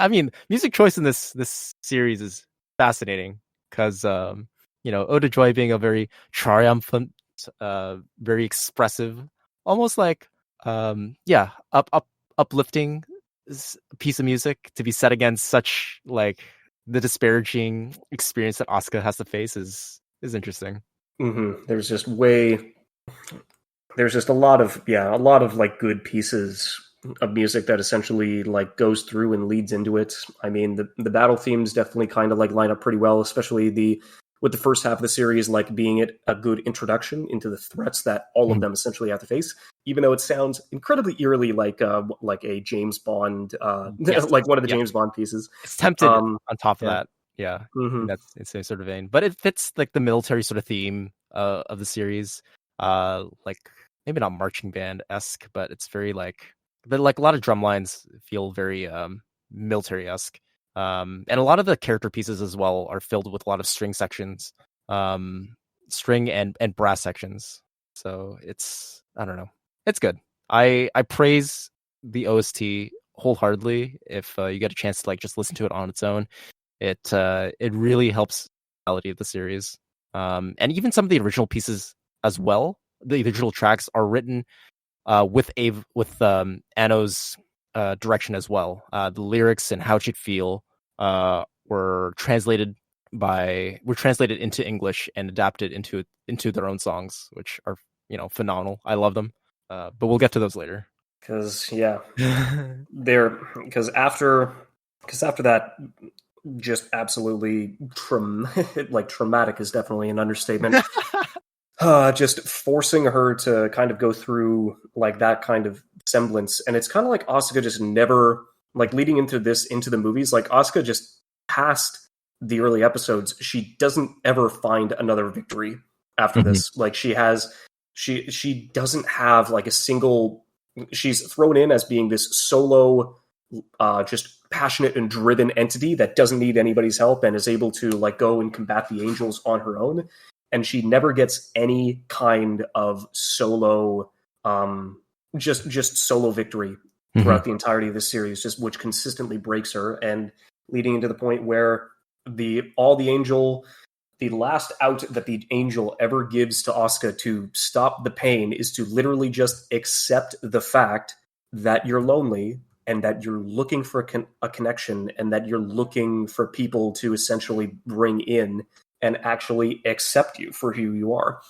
mean, music choice in this series is fascinating because Ode to Joy being a very triumphant, very expressive, almost like uplifting piece of music to be set against such like the disparaging experience that Asuka has to face is interesting.
There's just a lot of like good pieces of music that essentially like goes through and leads into it. I mean, the battle themes definitely kind of like line up pretty well, especially with the first half of the series, like being a good introduction into the threats that all of them essentially have to face, even though it sounds incredibly eerily like a James Bond, like one of the James Bond pieces.
It's tempted on top of that. Yeah, that's it's a sort of vein, but it fits like the military sort of theme of the series. Like maybe not marching band-esque, but it's very like a lot of drum lines feel very military-esque. And a lot of the character pieces as well are filled with a lot of string sections, string and brass sections. So it's, I don't know, it's good. I praise the OST wholeheartedly. If you get a chance to like just listen to it on its own, it really helps the quality of the series. And even some of the original pieces as well, the original tracks are written with Anno's direction as well. The lyrics and how it should feel were translated into English and adapted into their own songs, which are phenomenal. I love them. But we'll get to those later.
Because after that, just absolutely traumatic is definitely an understatement. Just forcing her to kind of go through like that kind of semblance, and it's kind of like Asuka just never, like, leading into the movies, like Asuka just past the early episodes, she doesn't ever find another victory after this. Like, she doesn't have like a single. She's thrown in as being this solo, just passionate and driven entity that doesn't need anybody's help and is able to like go and combat the angels on her own. And she never gets any kind of solo, just solo victory throughout the entirety of this series, just which consistently breaks her, and leading into the point where the last out that the angel ever gives to Asuka to stop the pain is to literally just accept the fact that you're lonely and that you're looking for a connection, and that you're looking for people to essentially bring in and actually accept you for who you are.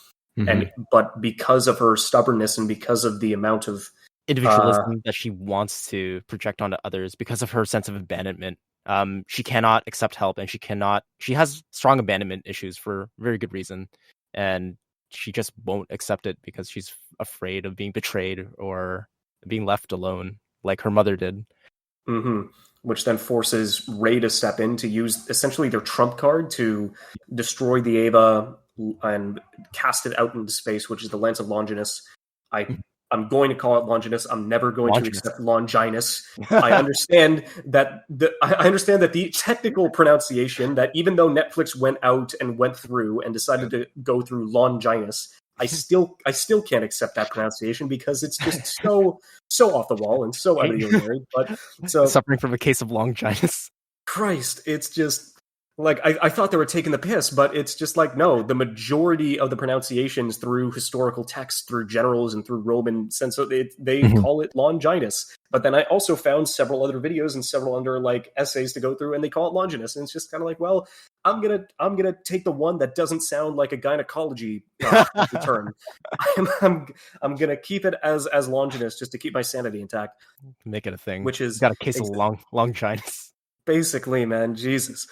But because of her stubbornness and because of the amount of
individualism that she wants to project onto others, because of her sense of abandonment, she cannot accept help, and she has strong abandonment issues for very good reason, and she just won't accept it because she's afraid of being betrayed or being left alone like her mother did.
which then forces Rey to step in to use essentially their trump card to destroy the Eva and cast it out into space, which is the Lance of Longinus. I'm going to call it Longinus. I'm never going to accept Longinus. I understand that the technical pronunciation, that even though Netflix went out and went through and decided to go through Longinus, I still can't accept that pronunciation because it's just so off the wall and so out of the ordinary. But so
suffering from a case of Longinus.
Christ, it's just like I thought they were taking the piss, but it's just like, no, the majority of the pronunciations through historical texts, through generals and through Roman sense, they call it Longinus. But then I also found several other videos and several other like essays to go through, and they call it Longinus. And it's just kind of like, well, I'm gonna take the one that doesn't sound like a gynecology term. I'm gonna keep it as Longinus just to keep my sanity intact.
Make it a thing.
Which is
got a case of Longinus.
Basically, man, Jesus.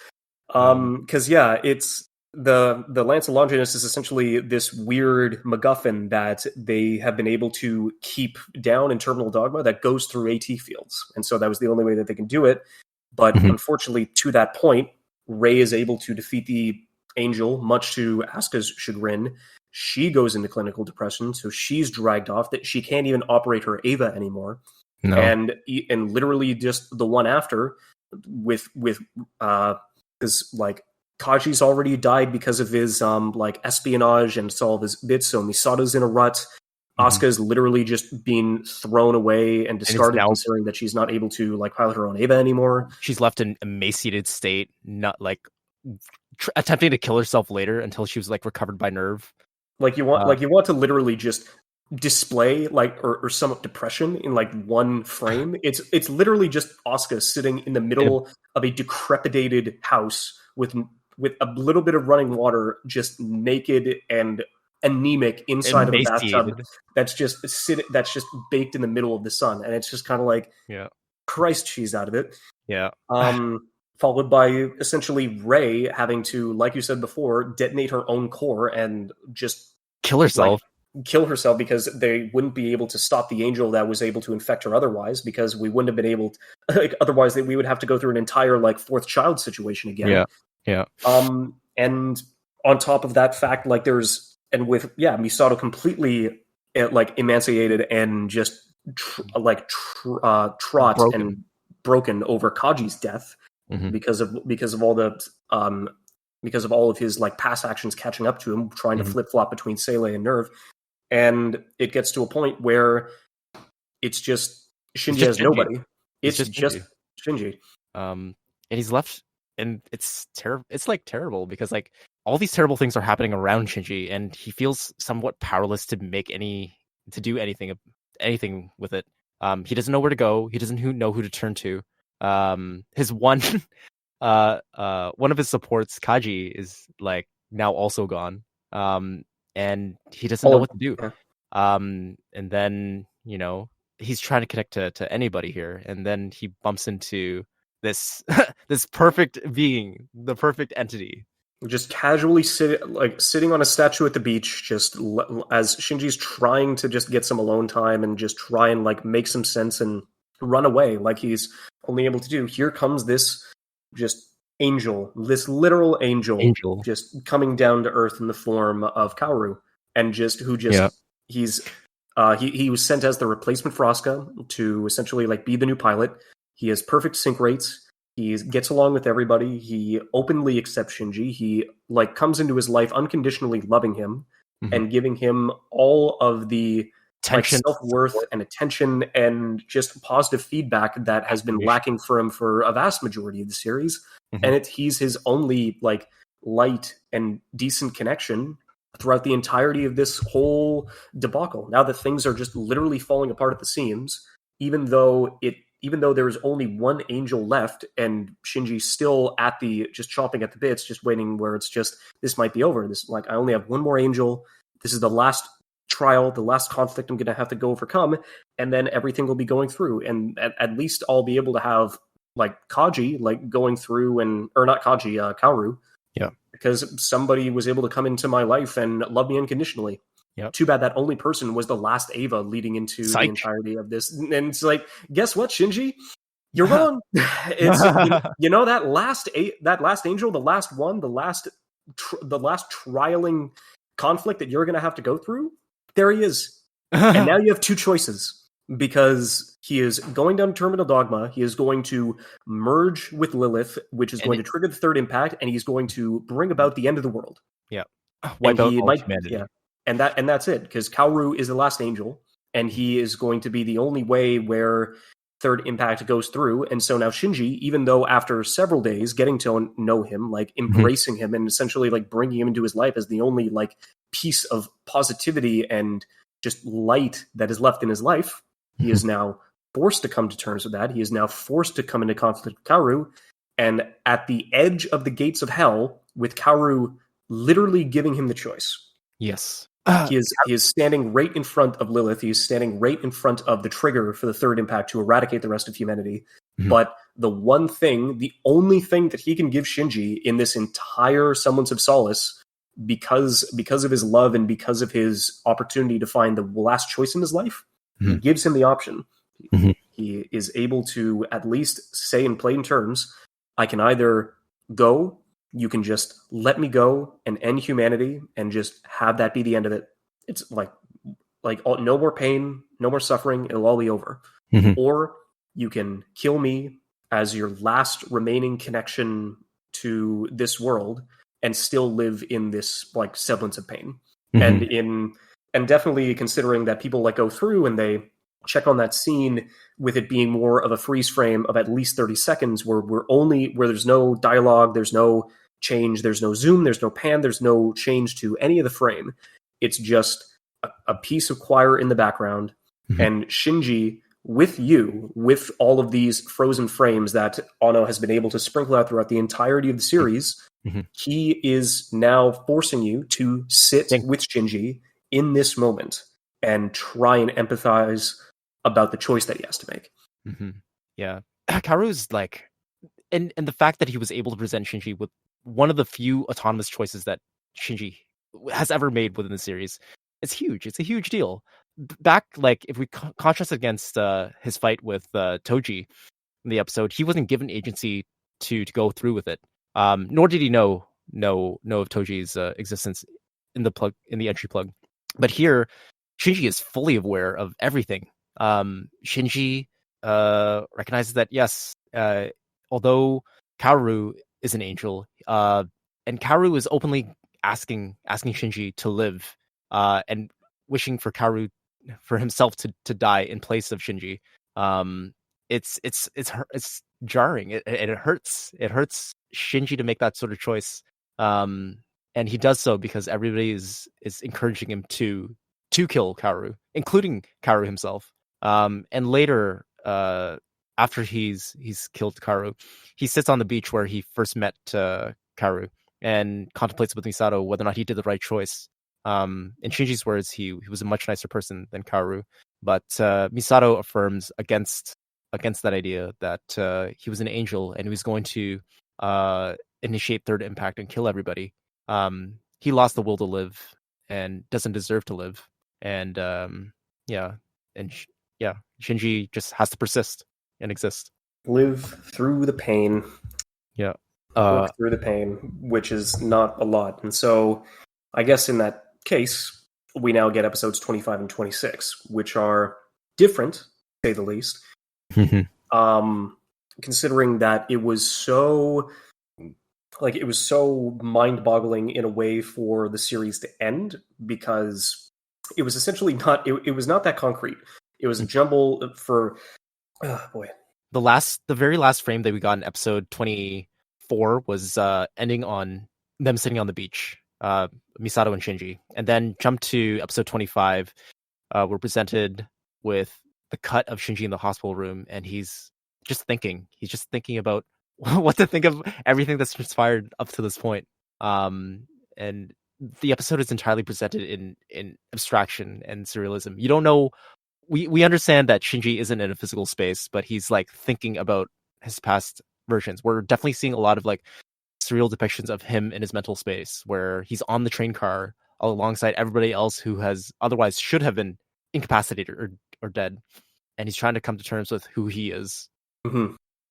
Because it's the Lance of Longinus is essentially this weird MacGuffin that they have been able to keep down in Terminal Dogma that goes through AT fields, and so that was the only way that they can do it. But unfortunately, to that point, Rey is able to defeat the Angel, much to Asuka's chagrin. She goes into clinical depression, so she's dragged off. That she can't even operate her Eva anymore. No. And literally just the one after with because like Kaji's already died because of his like espionage and all of his bits. So Misato's in a rut. Asuka's literally just being thrown away and discarded, considering that she's not able to like pilot her own Eva anymore.
She's left in an emaciated state, not like attempting to kill herself later until she was like recovered by nerve.
Like you want to literally just display like or sum up depression in like one frame. It's literally just Asuka sitting in the middle of a decrepitated house with a little bit of running water, just naked and anemic inside of a bathtub that's just baked in the middle of the sun, and it's just kind of like, Christ, she's out of it. Followed by essentially Rey having to, like you said before, detonate her own core and just
kill herself
because they wouldn't be able to stop the Angel that was able to infect her otherwise, because we wouldn't have been able to, like, otherwise we would have to go through an entire like fourth child situation again. And on top of that fact, like with Misato completely like emaciated and just broken over Kaji's death because of all of his like past actions catching up to him, trying to flip flop between Sele and Nerve. And it gets to a point where it's just Shinji has nobody. It's just Shinji.
And he's left, and it's terrible. It's like terrible because like all these terrible things are happening around Shinji, and he feels somewhat powerless to do anything with it. He doesn't know where to go. He doesn't know who to turn to. His one of his supports, Kaji, is like now also gone. And he doesn't know what to do. And then, he's trying to connect to anybody here, and then he bumps into this this perfect being, the perfect entity.
Just casually sitting on a statue at the beach, just as Shinji's trying to just get some alone time and just try and like make some sense and run away like he's only able to do. Here comes this just angel, this literal angel, just coming down to earth in the form of Kaoru, and he was sent as the replacement for Asuka to essentially like be the new pilot. He has perfect sync rates. He gets along with everybody. He openly accepts Shinji. He like comes into his life unconditionally loving him and giving him all of the like self-worth and attention and just positive feedback that has been lacking for him for a vast majority of the series. And he's his only like light and decent connection throughout the entirety of this whole debacle. Now that things are just literally falling apart at the seams, even though there's only one angel left and Shinji's still just chomping at the bits, just waiting where it's just, this might be over. This, like, I only have one more angel. This is the last trial, the last conflict I'm going to have to go overcome, and then everything will be going through. And at least I'll be able to have like Kaji like going through Kaoru.
Yeah.
Because somebody was able to come into my life and love me unconditionally.
Yep.
Too bad that only person was the last Eva leading into the entirety of this. And it's like, guess what, Shinji? You're wrong. It's that last angel, the last one, the last trialing conflict that you're going to have to go through. There he is, and now you have two choices because he is going down terminal dogma. He is going to merge with Lilith, which is going to trigger the third impact, and he's going to bring about the end of the world.
Yeah, wipe out all humanity.
Yeah, and that's it because Kaoru is the last angel, and he is going to be the only way where third impact goes through. And so now Shinji, even though after several days getting to know him, like embracing him and essentially like bringing him into his life as the only like piece of positivity and just light that is left in his life, he is now forced to come to terms with that. He is now forced to come into conflict with Kaoru, and at the edge of the gates of hell, with Kaoru literally giving him the choice.
Yes.
He is standing right in front of Lilith. He is standing right in front of the trigger for the third impact to eradicate the rest of humanity. But the only thing that he can give Shinji in this entire Semblance of Solace, because of his love and because of his opportunity to find the last choice in his life, he gives him the option. He is able to at least say in plain terms, I can either go, you can just let me go and end humanity and just have that be the end of it. It's like no more pain, no more suffering. It'll all be over. Or you can kill me as your last remaining connection to this world and still live in this like semblance of pain. And definitely considering that people like go through and they check on that scene with it being more of a freeze frame of at least 30 seconds where there's no dialogue, there's no change, there's no zoom, there's no pan, there's no change to any of the frame. It's just a piece of choir in the background and Shinji with all of these frozen frames that Ono has been able to sprinkle out throughout the entirety of the series. He is now forcing you to sit with Shinji in this moment and try and empathize about the choice that he has to make.
Yeah. Kaoru's like, and the fact that he was able to present Shinji with one of the few autonomous choices that Shinji has ever made within the series, it's huge. It's a huge deal. Back, like, if we contrast against his fight with Toji in the episode, he wasn't given agency to go through with it. Nor did he know of Toji's existence in the entry plug. But here, Shinji is fully aware of everything. Shinji recognizes that yes, although Kaoru is an angel, and Kaoru is openly asking Shinji to live, and wishing for Kaoru for himself to die in place of Shinji. It's jarring. It hurts. It hurts Shinji to make that sort of choice. And he does so because everybody is encouraging him to kill Kaoru, including Kaoru himself. And later, after he's killed Kaoru, he sits on the beach where he first met Kaoru and contemplates with Misato whether or not he did the right choice. In Shinji's words, he was a much nicer person than Kaoru, but Misato affirms against that idea that he was an angel and he was going to initiate third impact and kill everybody. He lost the will to live and doesn't deserve to live. And Shinji just has to persist and exist.
Live through the pain.
Yeah.
Work through the pain, which is not a lot. And so I guess in that case, we now get episodes 25 and 26, which are different, to say the least. Considering that it was so mind-boggling in a way for the series to end, because it was essentially not that concrete. It was a jumble for
the very last frame that we got in episode 24 was ending on them sitting on the beach, Misato and Shinji, and then jump to episode 25. We're presented with the cut of Shinji in the hospital room, and he's just thinking about what to think of everything that's transpired up to this point. And the episode is entirely presented in abstraction and surrealism. You don't know. We understand that Shinji isn't in a physical space, but he's like thinking about his past versions. We're definitely seeing a lot of like surreal depictions of him in his mental space, where he's on the train car alongside everybody else who has otherwise should have been incapacitated or dead, and he's trying to come to terms with who he is.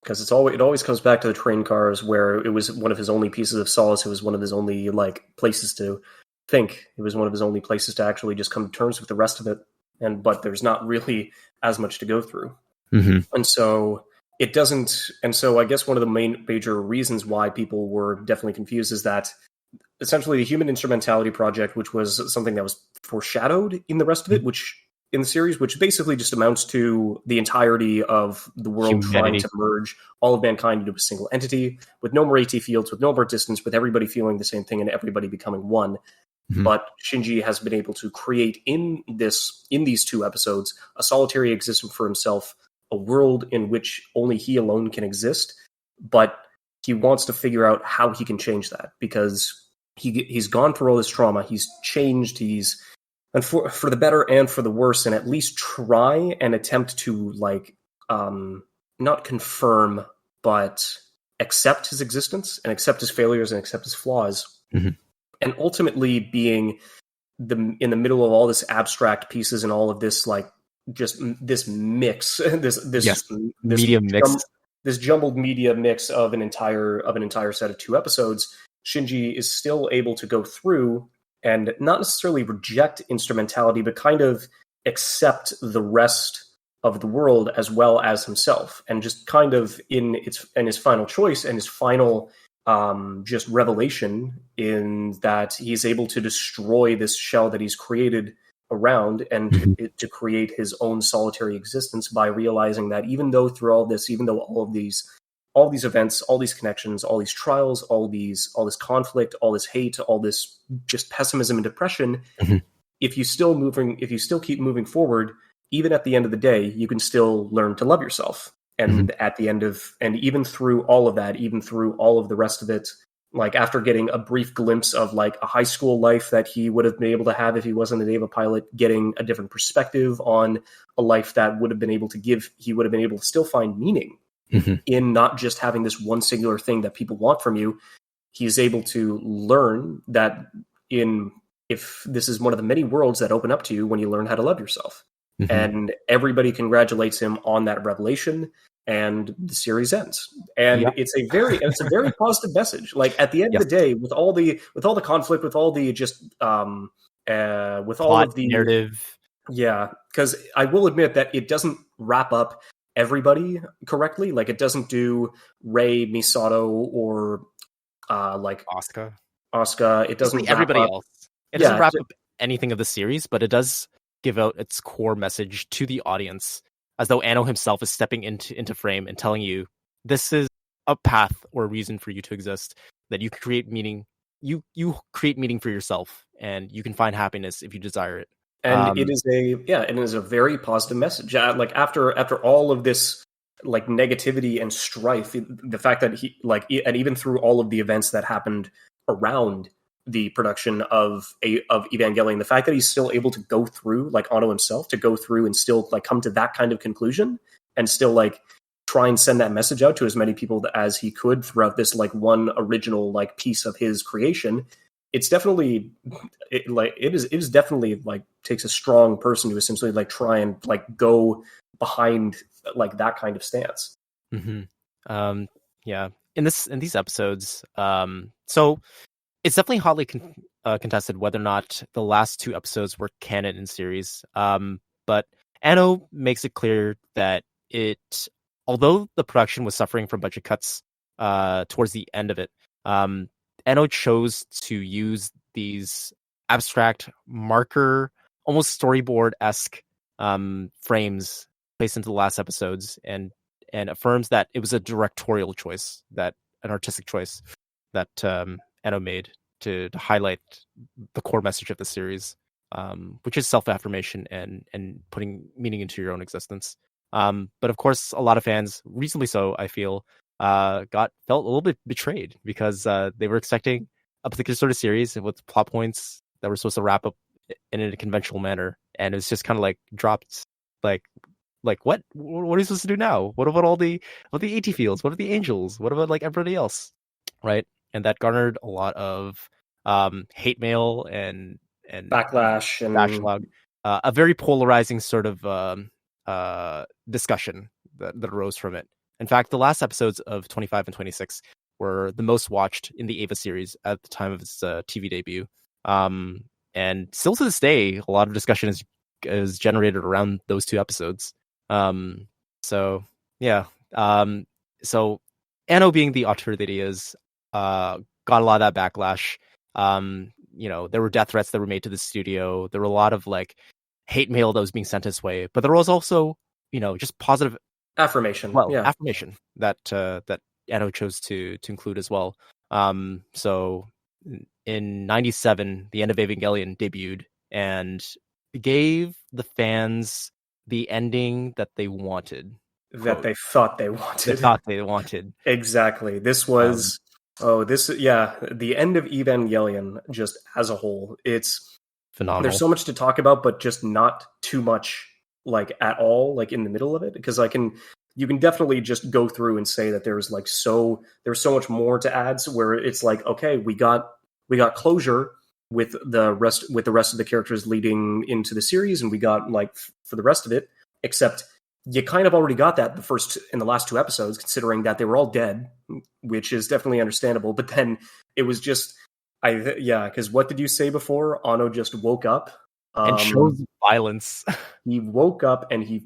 because it always comes back to the train cars, where it was one of his only pieces of solace. It was one of his only like places to think. It was one of his only places to actually just come to terms with the rest of it. But there's not really as much to go through, and so it doesn't. And so I guess one of the major reasons why people were definitely confused is that essentially the Human Instrumentality Project, which was something that was foreshadowed in the rest of it, which in the series, which basically just amounts to the entirety of the world trying to merge all of mankind into a single entity, with no more AT fields, with no more distance, with everybody feeling the same thing and everybody becoming one. But Shinji has been able to create in these 2 episodes a solitary existence for himself, a world in which only he alone can exist. But he wants to figure out how he can change that, because he's gone through all this trauma, he's changed, and for the better and for the worse, and at least try and attempt to like not confirm but accept his existence and accept his failures and accept his flaws, and ultimately being in the middle of all this abstract pieces and all of this like just this mix, this
media mix,
this jumbled media mix of an entire set of 2 episodes. Shinji is still able to go through and not necessarily reject instrumentality, but kind of accept the rest of the world as well as himself, and just kind of in his final choice and his final just revelation in that he's able to destroy this shell that he's created around and to create his own solitary existence by realizing that even though all of these events, all these connections, all these trials, all this conflict, all this hate, all this just pessimism and depression, if you still keep moving forward, even at the end of the day, you can still learn to love yourself. And at the end of, and even through all of that, even through all of the rest of it, like after getting a brief glimpse of like a high school life that he would have been able to have if he wasn't a naval pilot, getting a different perspective on a life that he would have been able to still find meaning in not just having this one singular thing that people want from you. He's able to learn that if this is one of the many worlds that open up to you when you learn how to love yourself. And everybody congratulates him on that revelation, and the series ends. And it's a very positive message. Like at the end of the day, with all the conflict, with all the just with all of the
narrative.
Yeah, because I will admit that it doesn't wrap up everybody correctly. Like it doesn't do Rei, Misato, or like Asuka. It doesn't
everybody
wrap up.
else. It doesn't wrap up anything of the series, but it does give out its core message to the audience, as though Anno himself is stepping into frame and telling you this is a path or a reason for you to exist, that you create meaning. You create meaning for yourself, and you can find happiness if you desire it.
And it is a very positive message. Like after all of this like negativity and strife, the fact that he like, and even through all of the events that happened around the production of Evangelion, the fact that he's still able to go through, like Anno himself, to go through and still like come to that kind of conclusion and still like try and send that message out to as many people as he could throughout this like one original like piece of his creation. It's definitely it is definitely like takes a strong person to essentially like try and like go behind like that kind of stance.
In these episodes, so it's definitely hotly contested whether or not the last 2 episodes were canon in series. But Anno makes it clear that although the production was suffering from budget cuts towards the end of it, Anno chose to use these abstract marker, almost storyboard-esque frames placed into the last episodes, and affirms that it was a directorial choice, that an artistic choice that Anno made to highlight the core message of the series, which is self-affirmation and putting meaning into your own existence. But of course, a lot of fans, reasonably so, I feel, felt a little bit betrayed, because they were expecting a particular sort of series with plot points that were supposed to wrap up in a conventional manner, and it's just kind of like dropped. Like what are you supposed to do now? What about all the AT fields? What are the angels? What about like everybody else, right? And that garnered a lot of hate mail and
backlash and
backlog, a very polarizing sort of discussion that arose from it. In fact, the last episodes of 25 and 26 were the most watched in the Eva series at the time of its TV debut. And still to this day, a lot of discussion is generated around those two episodes. So yeah. So Anno, being the auteur that he is, got a lot of that backlash. There were death threats that were made to the studio. There were a lot of like hate mail that was being sent his way, but there was also, just positive
Affirmation.
affirmation that Anno chose to include as well. So in 97, the end of Evangelion debuted and gave the fans the ending that they wanted.
That they thought they wanted. Exactly. This was the end of Evangelion just as a whole. It's phenomenal. There's so much to talk about, but just not too much like at all, like in the middle of it, because you can definitely just go through and say that there's so much more to add, where it's like, okay, we got closure with the rest of the characters leading into the series, and we got like for the rest of it, except you kind of already got that in the last two episodes, considering that they were all dead, which is definitely understandable. But then it was just, because what did you say before? Anno just woke up
and shows violence.
He woke up and he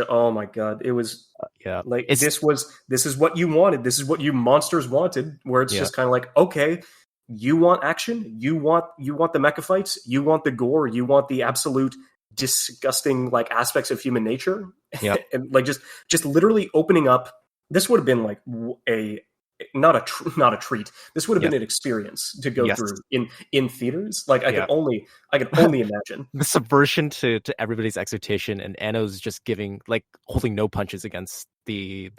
oh my god, it was this is what you wanted, this is what you monsters wanted, where it's just kind of like, okay, you want action, you want the mecha fights, you want the gore, you want the absolute disgusting like aspects of human nature, and like just literally opening up. This would have been like not a treat. This would have been an experience to go through in theaters. Like I could only imagine
the subversion to everybody's expectation, and Anno's just holding no punches against the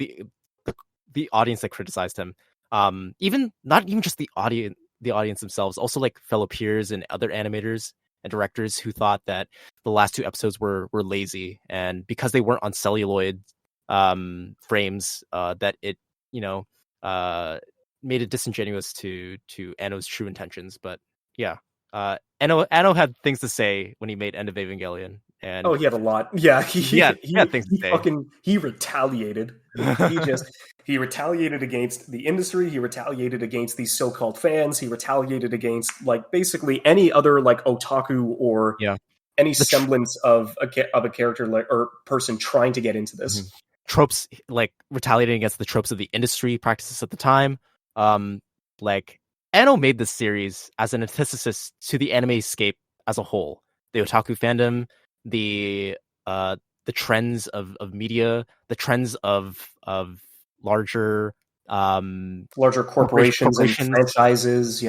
audience that criticized him. Not even just the audience themselves, also like fellow peers and other animators and directors who thought that the last two episodes were lazy, and because they weren't on celluloid frames, that it made it disingenuous to Anno's true intentions. But Anno had things to say when he made End of Evangelion, and
he had a lot. Yeah, he
had things to say.
He retaliated. He retaliated against the industry. He retaliated against these so-called fans. He retaliated against like basically any other like otaku or any semblance of a character or person trying to get into this.
Mm-hmm. Tropes, like retaliating against the tropes of the industry practices at the time. Like Anno made this series as an antithesis to the anime scape as a whole, the otaku fandom, the trends of media, the trends of larger
corporations and franchises,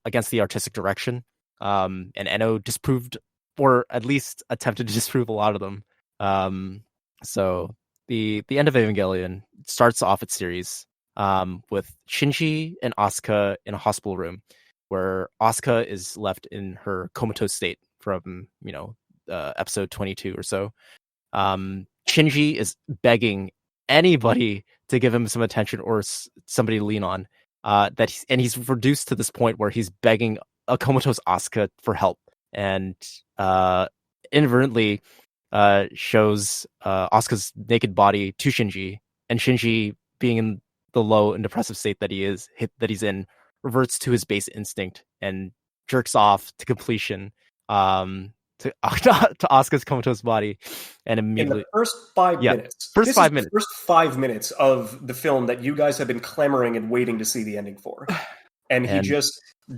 against the artistic direction. And Anno disproved, or at least attempted to disprove, a lot of them. So the end of Evangelion starts off its series with Shinji and Asuka in a hospital room, where Asuka is left in her comatose state from episode 22 or so. Shinji is begging anybody to give him some attention or somebody to lean on. And he's reduced to this point where he's begging a comatose Asuka for help, and inadvertently shows Asuka's naked body to Shinji, and Shinji, being in the low and depressive state that he's in, reverts to his base instinct and jerks off to completion to Asuka's comatose body, and immediately
in the first 5 minutes. First 5 minutes of the film that you guys have been clamoring and waiting to see the ending for, and he just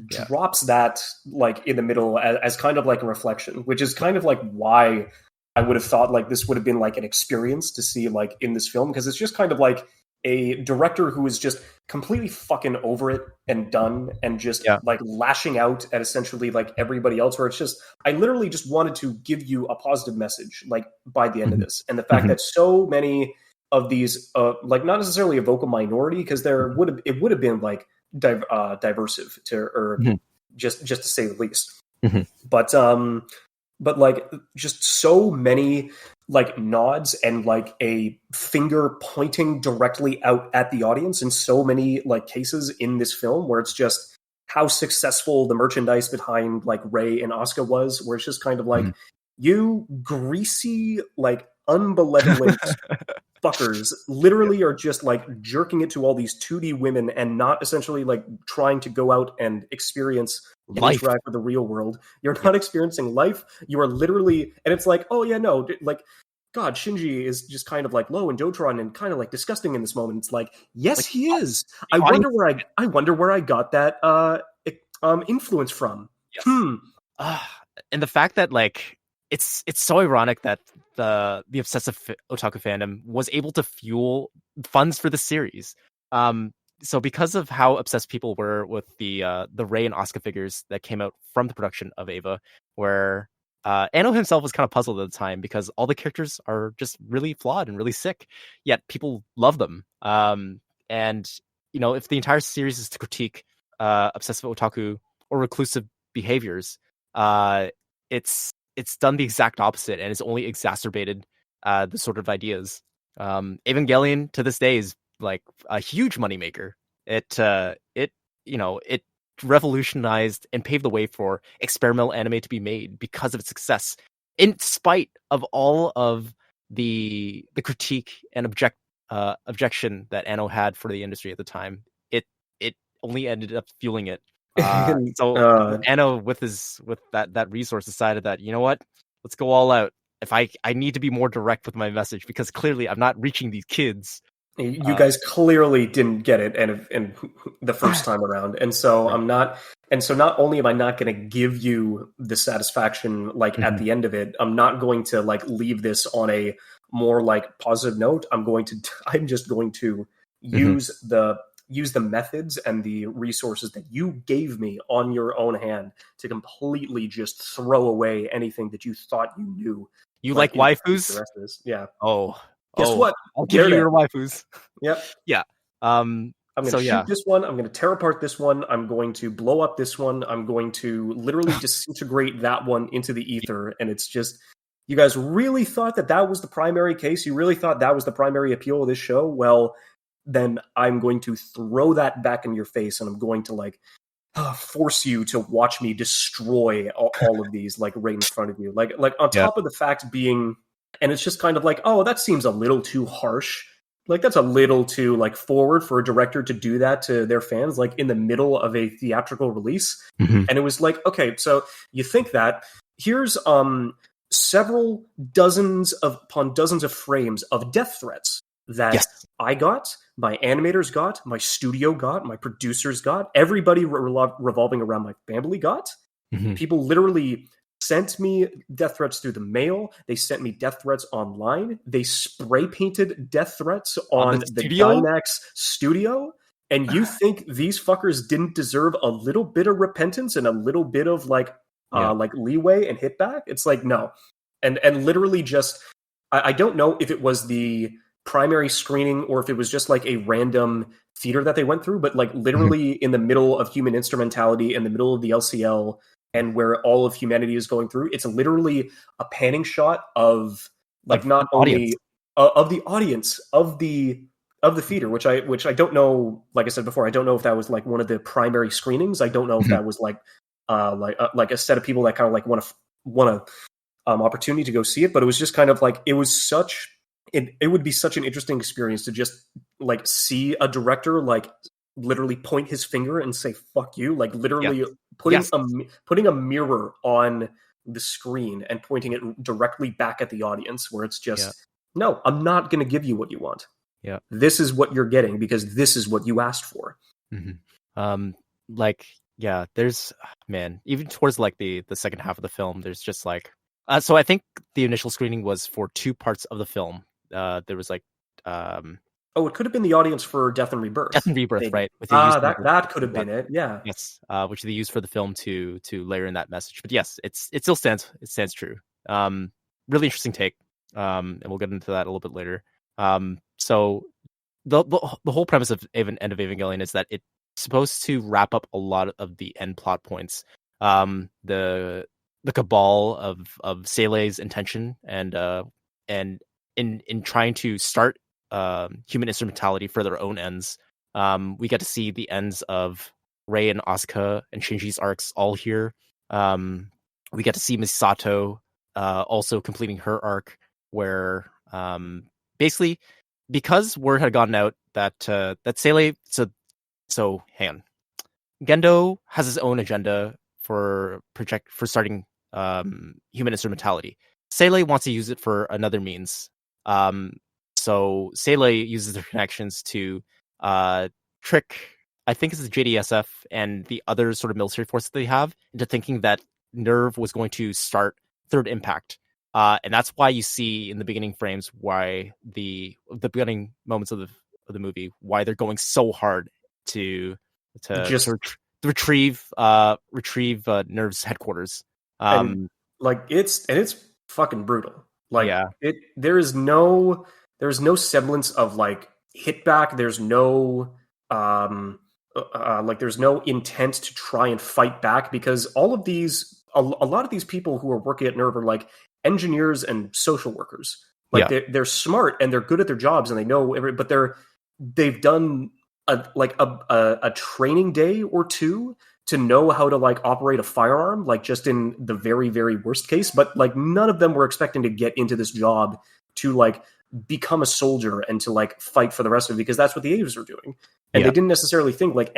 drops that like in the middle as kind of like a reflection, which is kind of like why I would have thought like this would have been like an experience to see like in this film, because it's just kind of like a director who is just completely fucking over it and done, and just like lashing out at essentially like everybody else, where it's just, I literally just wanted to give you a positive message like by the end of this. And the fact that so many of these like not necessarily a vocal minority, because it would have been like diversive just to say the least. But like just so many like nods and like a finger pointing directly out at the audience in so many like cases in this film, where it's just how successful the merchandise behind like Rei and Asuka was, where it's just kind of like, you greasy like unbenevolent fuckers literally are just like jerking it to all these 2D women and not essentially like trying to go out and experience and
Life.
interact with the real world. You're not experiencing life. You are literally, and it's like, oh yeah, no, like, God, Shinji is just kind of like low and Jotron and kind of like disgusting in this moment. It's like, yes,
Like,
he is. I wonder where I got that influence from.
Yes. And the fact that like it's so ironic that the obsessive otaku fandom was able to fuel funds for the series. So because of how obsessed people were with the Rei and Asuka figures that came out from the production of Eva, where Anno himself was kind of puzzled at the time because all the characters are just really flawed and really sick, yet people love them. And you know, if the entire series is to critique obsessive otaku or reclusive behaviors, it's done the exact opposite and it's only exacerbated the sort of ideas. Evangelion to this day is like a huge moneymaker. It revolutionized and paved the way for experimental anime to be made because of its success, in spite of all of the critique and objection that Anno had for the industry at the time. It only ended up fueling it. So Anno with that resource decided that, you know what, let's go all out. If I need to be more direct with my message because clearly I'm not reaching these kids.
You guys clearly didn't get it and the first time around. And so
right.
not only am I not going to give you the satisfaction like at the end of it, I'm not going to like leave this on a more like positive note. I'm just going to use the methods and the resources that you gave me on your own hand to completely just throw away anything that you thought you knew.
You like waifus?
Yeah.
Guess
what?
I'll give you your waifus.
Yep.
Yeah.
I'm going to shoot this one. I'm going to tear apart this one. I'm going to blow up this one. I'm going to literally disintegrate that one into the ether. And it's just, you guys really thought that was the primary case? You really thought that was the primary appeal of this show? Well, then I'm going to throw that back in your face and I'm going to like force you to watch me destroy all of these like right in front of you. Like on top of the fact being, and it's just kind of like, oh, that seems a little too harsh. Like that's a little too like forward for a director to do that to their fans, like in the middle of a theatrical release. And it was like, okay, so you think that here's several dozens of frames of death threats that I got, my animators got, my studio got, my producers got, everybody revolving around my family got. People literally sent me death threats through the mail. They sent me death threats online. They spray painted death threats on the Dynax studio. And you think these fuckers didn't deserve a little bit of repentance and a little bit of like leeway and hit back? It's like, no. And literally just, I don't know if it was the primary screening or if it was just like a random theater that they went through, but like literally in the middle of human instrumentality, in the middle of the LCL, and where all of humanity is going through, it's literally a panning shot of like not only of the audience of the theater, which I don't know. Like I said before, I don't know if that was like one of the primary screenings. I don't know if that was like a set of people that kind of like want a opportunity to go see it. But it was just kind of like it would be such an interesting experience to just like see a director like literally point his finger and say fuck you, like literally putting a mirror on the screen and pointing it directly back at the audience, where it's just no, I'm not going to give you what you want. This is what you're getting because this is what you asked for.
There's even towards like the second half of the film, there's just like so I think the initial screening was for 2 parts of the film. There was like
it could have been the audience for Death and Rebirth.
Death and Rebirth, right?
That could have been it. Yeah.
Yes. Which they used for the film to layer in that message. But yes, it still stands. It stands true. Really interesting take. And we'll get into that a little bit later. So the whole premise of End of Evangelion is that it's supposed to wrap up a lot of the end plot points. The cabal of Sele's intention and in trying to start human instrumentality for their own ends. We get to see the ends of Rei and Asuka and Shinji's arcs all here. We get to see Misato also completing her arc, where Basically, because word had gotten out that Sele. So hang on. Gendo has his own agenda for starting human instrumentality. Sele wants to use it for another means. So Sele uses their connections to trick, I think it's the JDSF and the other sort of military force that they have, into thinking that Nerve was going to start Third Impact. And that's why you see in the beginning frames why the beginning moments of the movie, why they're going so hard to retrieve Nerve's headquarters.
And it's fucking brutal. Like
Yeah.
there's no semblance of like hit back. There's no there's no intent to try and fight back, because all of these a lot of these people who are working at Nerve are like engineers and social workers. Like they're smart and they're good at their jobs and they know but they've done a training day or two to know how to like operate a firearm, like just in the very, very worst case. But like none of them were expecting to get into this job to like become a soldier and to like fight for the rest of it, because that's what the Aves were doing. And they didn't necessarily think like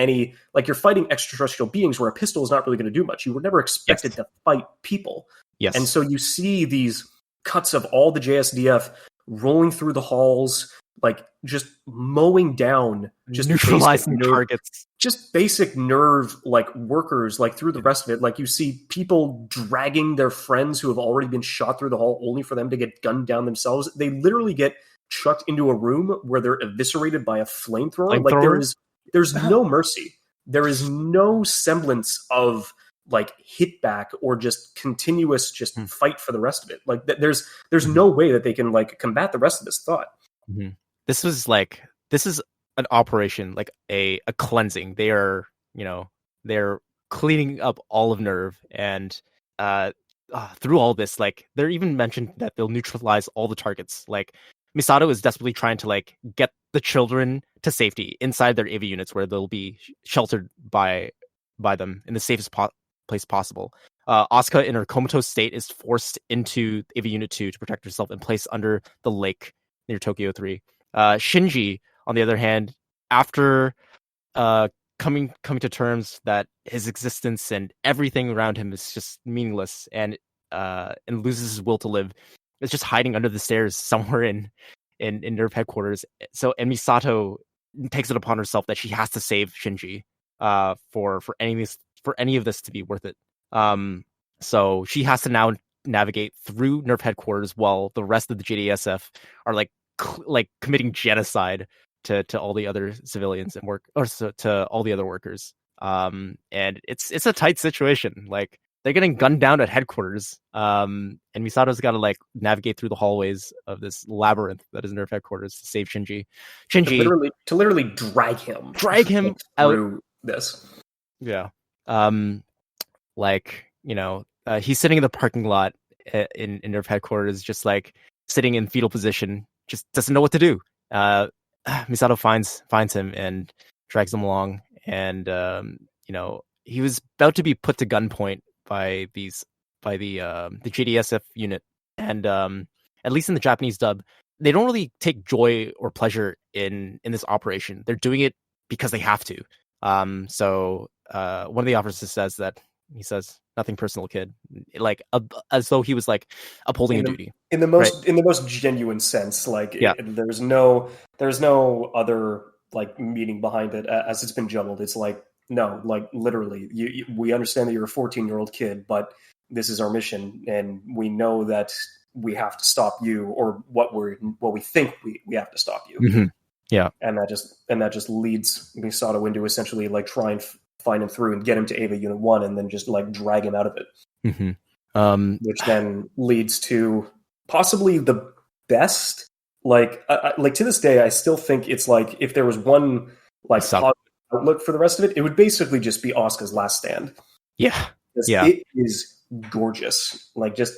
you're fighting extraterrestrial beings where a pistol is not really going to do much. You were never expected to fight people.
Yes.
And so you see these cuts of all the JSDF rolling through the halls, like just mowing down, just
neutralizing targets,
just basic Nerve like workers, like through the rest of it. Like you see people dragging their friends who have already been shot through the hall only for them to get gunned down themselves. They literally get chucked into a room where they're eviscerated by a flamethrower. Like there's no mercy. There is no semblance of like hit back or just continuous fight for the rest of it. Like there's no way that they can like combat the rest of this thought.
Mm-hmm. This is an operation, like a cleansing. They're cleaning up all of Nerve, and through all this, like they're even mentioned that they'll neutralize all the targets. Like Misato is desperately trying to like get the children to safety inside their AV units, where they'll be sheltered by them in the safest place possible. Asuka, in her comatose state, is forced into AV Unit 2 to protect herself and placed under the lake near Tokyo 3. Shinji, on the other hand, after coming to terms that his existence and everything around him is just meaningless and loses his will to live, is just hiding under the stairs somewhere in Nerve headquarters. And Misato takes it upon herself that she has to save Shinji for any of this to be worth it. So she has to now navigate through Nerve headquarters while the rest of the JDSF are like committing genocide to all the other civilians and to all the other workers. And it's a tight situation. Like they're getting gunned down at headquarters. And Misato's got to like navigate through the hallways of this labyrinth that is Nerve headquarters to save Shinji.
To literally drag him through this.
Yeah. He's sitting in the parking lot in Nerve headquarters, just like sitting in fetal position, just doesn't know what to do. Misato finds him and drags him along, and he was about to be put to gunpoint by the JDSF unit, and at least in the Japanese dub, they don't really take joy or pleasure in this operation. They're doing it because they have to. So one of the officers says that. He says, "Nothing personal, kid," like as though he was like upholding a duty
in the most genuine sense. Like there's no other like meaning behind it as it's been juggled. It's like, no, like literally, we understand that you're a 14-year-old kid, but this is our mission, and we know that we have to stop you, or what we think we have to stop you.
Mm-hmm. Yeah,
and that just leads Misato into essentially like trying find him through and get him to Ava Unit 1 and then just like drag him out of it.
Mm-hmm.
Which then leads to possibly the best, like to this day, I still think it's like if there was one like positive outlook for the rest of it, it would basically just be Asuka's last stand.
Yeah.
It is gorgeous. Like just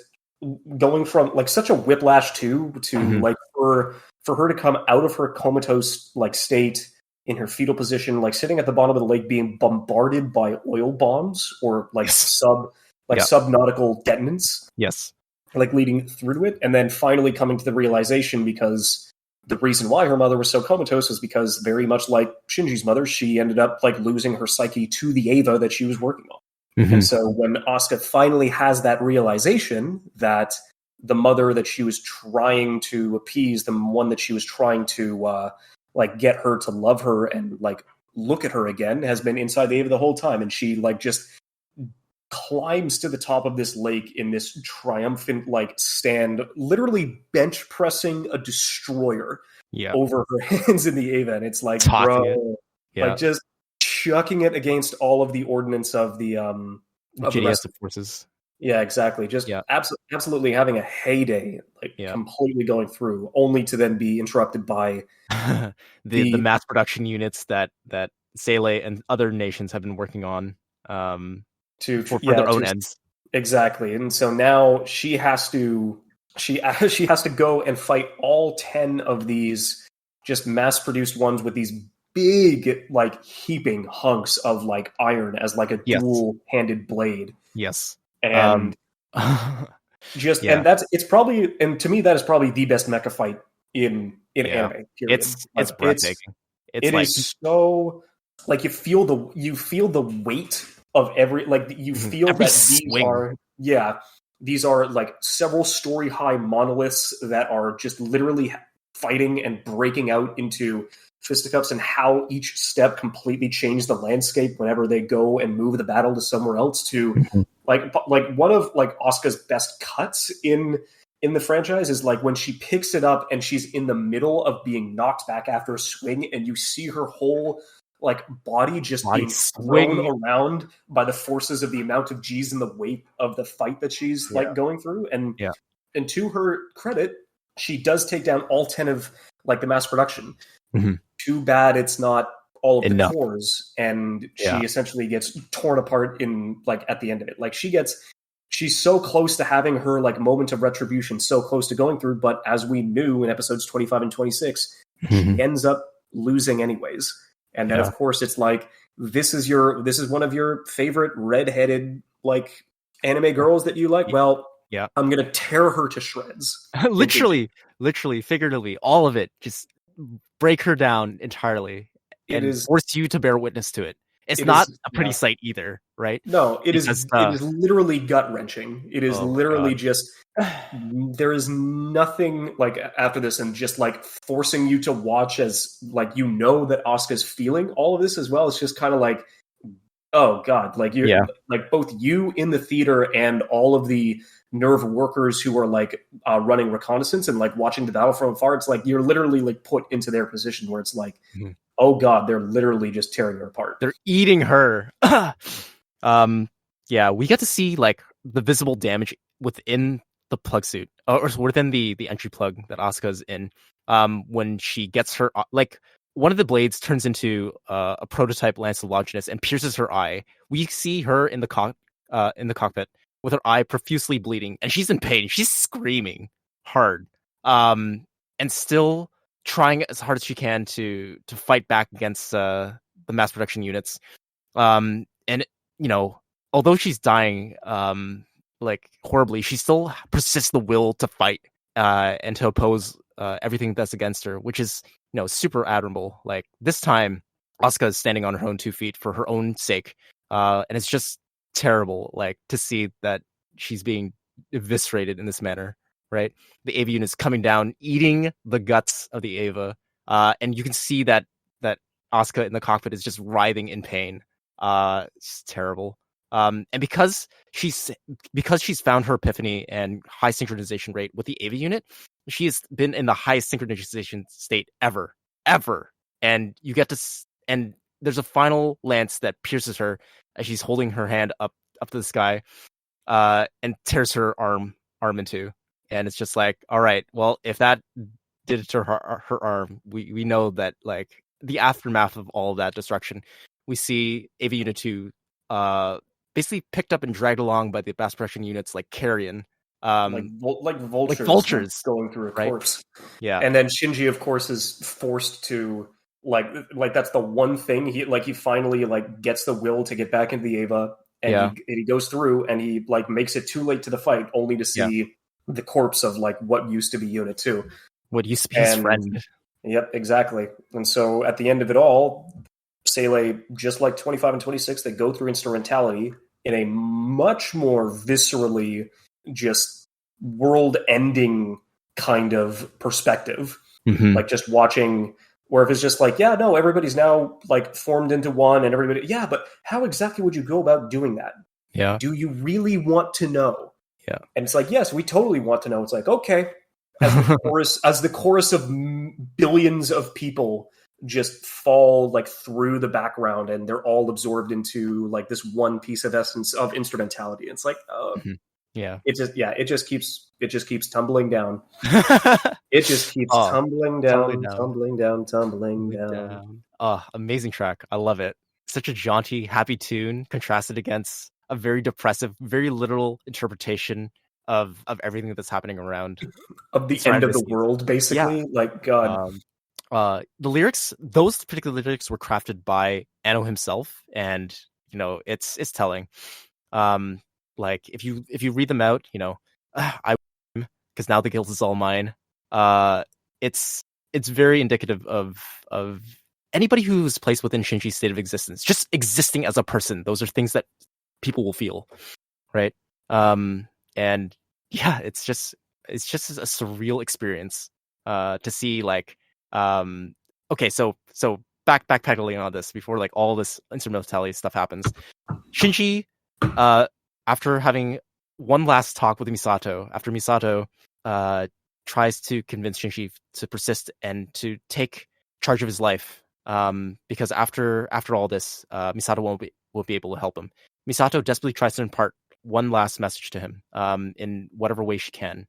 going from like such a whiplash to like for her to come out of her comatose like state in her fetal position, like sitting at the bottom of the lake, being bombarded by oil bombs or like subnautical detonants.
Yes.
like leading through it, and then finally coming to the realization, because the reason why her mother was so comatose was because, very much like Shinji's mother, she ended up like losing her psyche to the Eva that she was working on. And so when Asuka finally has that realization that the mother that she was trying to appease, the one that she was trying to like get her to love her and like look at her again, has been inside the Eva the whole time, and she like just climbs to the top of this lake in this triumphant like stand, literally bench pressing a destroyer over her hands in the Eva, and it's like, like just chucking it against all of the ordnance of the
JDS forces.
Yeah, exactly. Just absolutely having a heyday, like completely going through, only to then be interrupted by
the mass production units that Sele and other nations have been working on for their own ends.
Exactly. And so now she has to go and fight all 10 of these just mass produced ones with these big like heaping hunks of like iron as like a dual-handed blade. And and it's probably, and to me that is probably the best mecha fight in anime. Period.
It's breathtaking.
It is so like you feel the weight of every, like you feel
every
that
swing.
these are like several story high monoliths that are just literally fighting and breaking out into fisticuffs, and how each step completely changed the landscape whenever they go and move the battle to somewhere else. To like one of like Asuka's best cuts in the franchise is like when she picks it up and she's in the middle of being knocked back after a swing, and you see her whole like body just being thrown around by the forces of the amount of G's and the weight of the fight that she's like going through. And to her credit, she does take down all 10 of like the mass production. Too bad it's not all of the cores, and she essentially gets torn apart in like at the end of it. Like she's so close to having her like moment of retribution, so close to going through, but as we knew in episodes 25 and 26, she ends up losing anyways. And then of course it's like, this is one of your favorite redheaded like anime girls that you like. Well, I'm gonna tear her to shreds.
literally, figuratively, all of it. Just break her down entirely and force you to bear witness to it. It's not a pretty sight either, right?
No, it is literally gut-wrenching. It is literally just, there is nothing like after this, and just like forcing you to watch as like, you know, that Asuka's feeling all of this as well. It's just kind of like, oh god, like you're like both you in the theater and all of the nerve workers who are like running reconnaissance and like watching the battle from afar. It's like you're literally like put into their position where it's like, oh god, they're literally just tearing her apart.
They're eating her. We get to see like the visible damage within the plug suit, or within the entry plug that Asuka's in. When she gets her like, one of the blades turns into a prototype Lance of Longinus and pierces her eye. We see her in the cockpit with her eye profusely bleeding, and she's in pain. She's screaming hard, and still trying as hard as she can to fight back against the mass production units. And you know, although she's dying like horribly, she still persists the will to fight and to oppose everything that's against her, which is, you know, super admirable. Like this time, Asuka is standing on her own 2 feet for her own sake, and it's just terrible, like, to see that she's being eviscerated in this manner. Right, the Ava unit is coming down, eating the guts of the Ava, and you can see that Asuka in the cockpit is just writhing in pain. It's terrible. And because she's found her epiphany and high synchronization rate with the Ava unit, she has been in the highest synchronization state ever. And you get to, and there's a final lance that pierces her as she's holding her hand up to the sky, and tears her arm in two. And it's just like, all right, well, if that did it to her arm, we know that, like, the aftermath of all of that destruction, we see Ava Unit 2 basically picked up and dragged along by the mass production units like carrion.
Like vultures going through a corpse.
Yeah.
And then Shinji, of course, is forced to like that's the one thing he finally like gets the will to get back into the Ava, and he goes through and he like makes it too late to the fight, only to see the corpse of like what used to be Unit 2.
What used to be his
And
friend.
yep, exactly. And so at the end of it all, Sele, just like 25 and 26, they go through instrumentality in a much more viscerally just world-ending kind of perspective.
Mm-hmm.
Like just watching, where if it's just like, yeah, no, everybody's now like formed into one and everybody, yeah, but how exactly would you go about doing that?
Yeah.
Do you really want to know?
Yeah.
And it's like, yes, we totally want to know. It's like, okay, as the chorus of billions of people just fall like through the background and they're all absorbed into like this one piece of essence of instrumentality. It's like,
Yeah.
it just keeps tumbling down. It just keeps
Oh,
tumbling
tumbling
down,
down.
tumbling down, tumbling down.
Oh, amazing track. I love it. Such a jaunty, happy tune contrasted against a very depressive, very literal interpretation of everything that's happening around.
Of the end of the world, basically.
Yeah.
Like, God.
The lyrics, those particular lyrics were crafted by Anno himself, and you know, it's telling. Like if you read them out, you know, I because now the guilt is all mine. It's very indicative of anybody who's placed within Shinji's state of existence, just existing as a person. Those are things that people will feel, right? And yeah, it's just a surreal experience to see like okay, so backpedaling on this before like all this instrumentality stuff happens. Shinji, after having one last talk with Misato, after Misato tries to convince Shinji to persist and to take charge of his life, because after all this, Misato won't be able to help him. Misato desperately tries to impart one last message to him, in whatever way she can.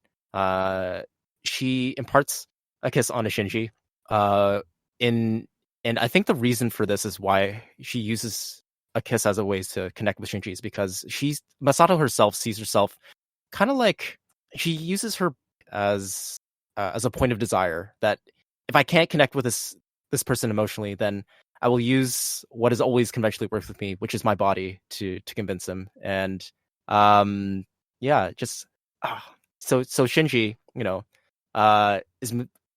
She imparts a kiss on Shinji. And I think the reason for this is why she uses a kiss as a way to connect with Shinji is because Masato herself sees herself kind of like, she uses her as a point of desire, that if I can't connect with this person emotionally, then I will use what has always conventionally worked with me, which is my body, to convince him. And yeah, just so Shinji, you know,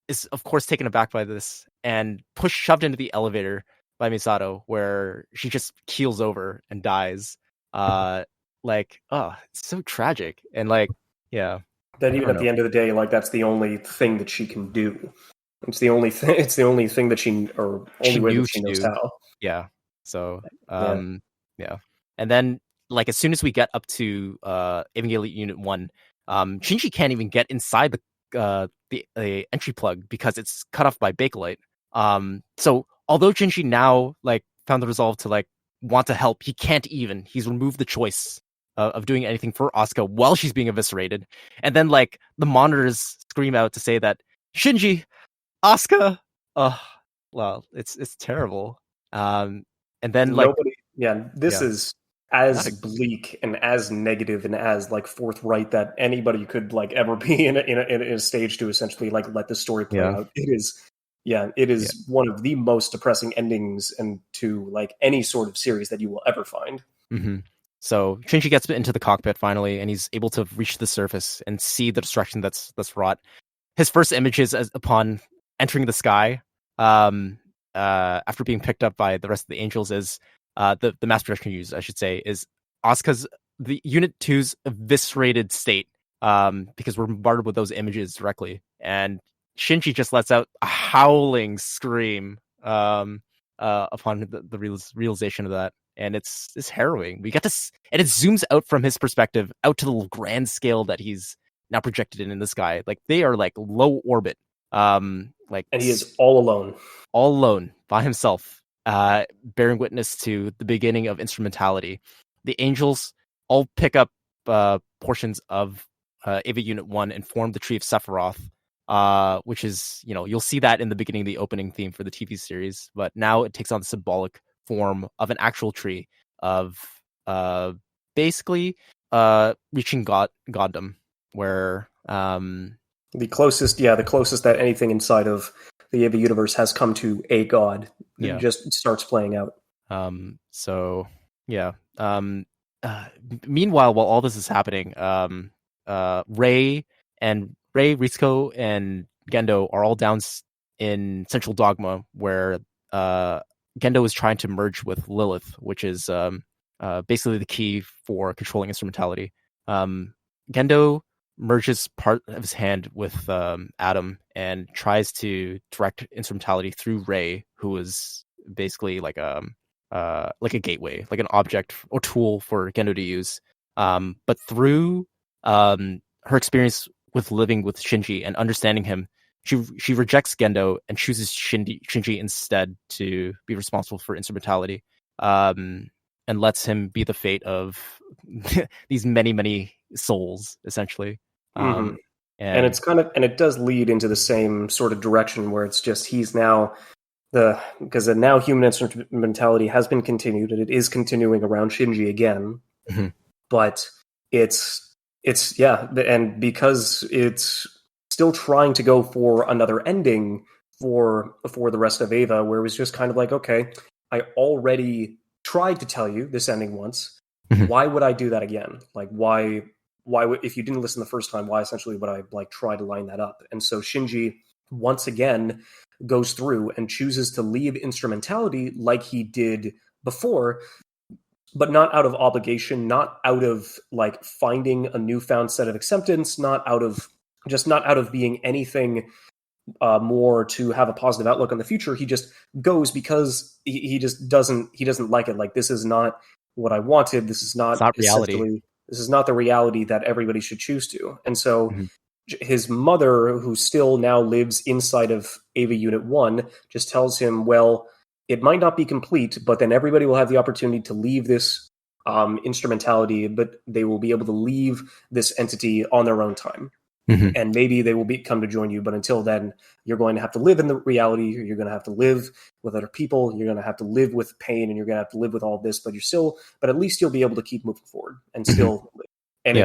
is of course taken aback by this and shoved into the elevator by Misato, where she just keels over and dies. Like, oh, it's so tragic. And like, yeah.
That even at the end of the day, like that's the only thing that she can do. It's the only thing. It's the only thing that only way that she knows how.
Yeah. So, yeah. And then, like, as soon as we get up to Evangelion Unit 1, Shinji can't even get inside the entry plug because it's cut off by Bakelite. So although Shinji now like found the resolve to like want to help, he can't even. He's removed the choice of doing anything for Asuka while she's being eviscerated. And then like the monitors scream out to say that Shinji, Asuka, well, it's terrible. And then like
this is as bleak and as negative and as like forthright that anybody could like ever be in a stage to essentially like let the story play out. It is one of the most depressing endings and to like any sort of series that you will ever find.
Mm-hmm. So Shinji gets into the cockpit finally, and he's able to reach the surface and see the destruction that's wrought. His first images upon entering the sky, after being picked up by the rest of the angels, is the mass production use, I should say, is Asuka's the Unit 2's eviscerated state, because we're bombarded with those images directly, and Shinji just lets out a howling scream upon the realization of that. And it's harrowing. We get to, and it zooms out from his perspective out to the grand scale that he's now projected in the sky. Like they are like low orbit. And
he is all alone
by himself, bearing witness to the beginning of instrumentality. The angels all pick up portions of Eva Unit 1 and form the Tree of Sephiroth, which is, you know, you'll see that in the beginning of the opening theme for the TV series, but now it takes on the symbolic form of an actual tree of basically reaching goddom, where
the closest that anything inside of the Eva universe has come to a god. It just starts playing out.
So yeah. Meanwhile, while all this is happening, Rei And Rei, Ritsuko, and Gendo are all down in Central Dogma, where Gendo is trying to merge with Lilith, which is basically the key for controlling instrumentality. Gendo merges part of his hand with Adam and tries to direct instrumentality through Rei, who is basically like a gateway, like an object or tool for Gendo to use. But through her experience with living with Shinji and understanding him, she rejects Gendo and chooses Shinji instead to be responsible for instrumentality, and lets him be the fate of these many souls, essentially.
Mm-hmm. And
And
it's and it does lead into the same sort of direction where it's just he's now because now human instrumentality has been continued and it is continuing around Shinji again, but it's yeah, and because it's still trying to go for another ending for the rest of Eva, where it was just kind of like, okay, I already tried to tell you this ending once. Why would I do that again? Like, why would, if you didn't listen the first time, why essentially would I like try to line that up? And so Shinji once again goes through and chooses to leave instrumentality like he did before, but not out of obligation, not out of like finding a newfound set of acceptance, not out of being anything more to have a positive outlook on the future. He just goes because he just doesn't like it. Like, this is not what I wanted. This is not
reality.
This is not the reality that everybody should choose to. And so his mother, who still now lives inside of Ava Unit 1, just tells him, well, it might not be complete, but then everybody will have the opportunity to leave this instrumentality, but they will be able to leave this entity on their own time. And maybe they will come to join you, but until then, you're going to have to live in the reality. You're going to have to live with other people. You're going to have to live with pain, and you're going to have to live with all this. But at least you'll be able to keep moving forward and still live. And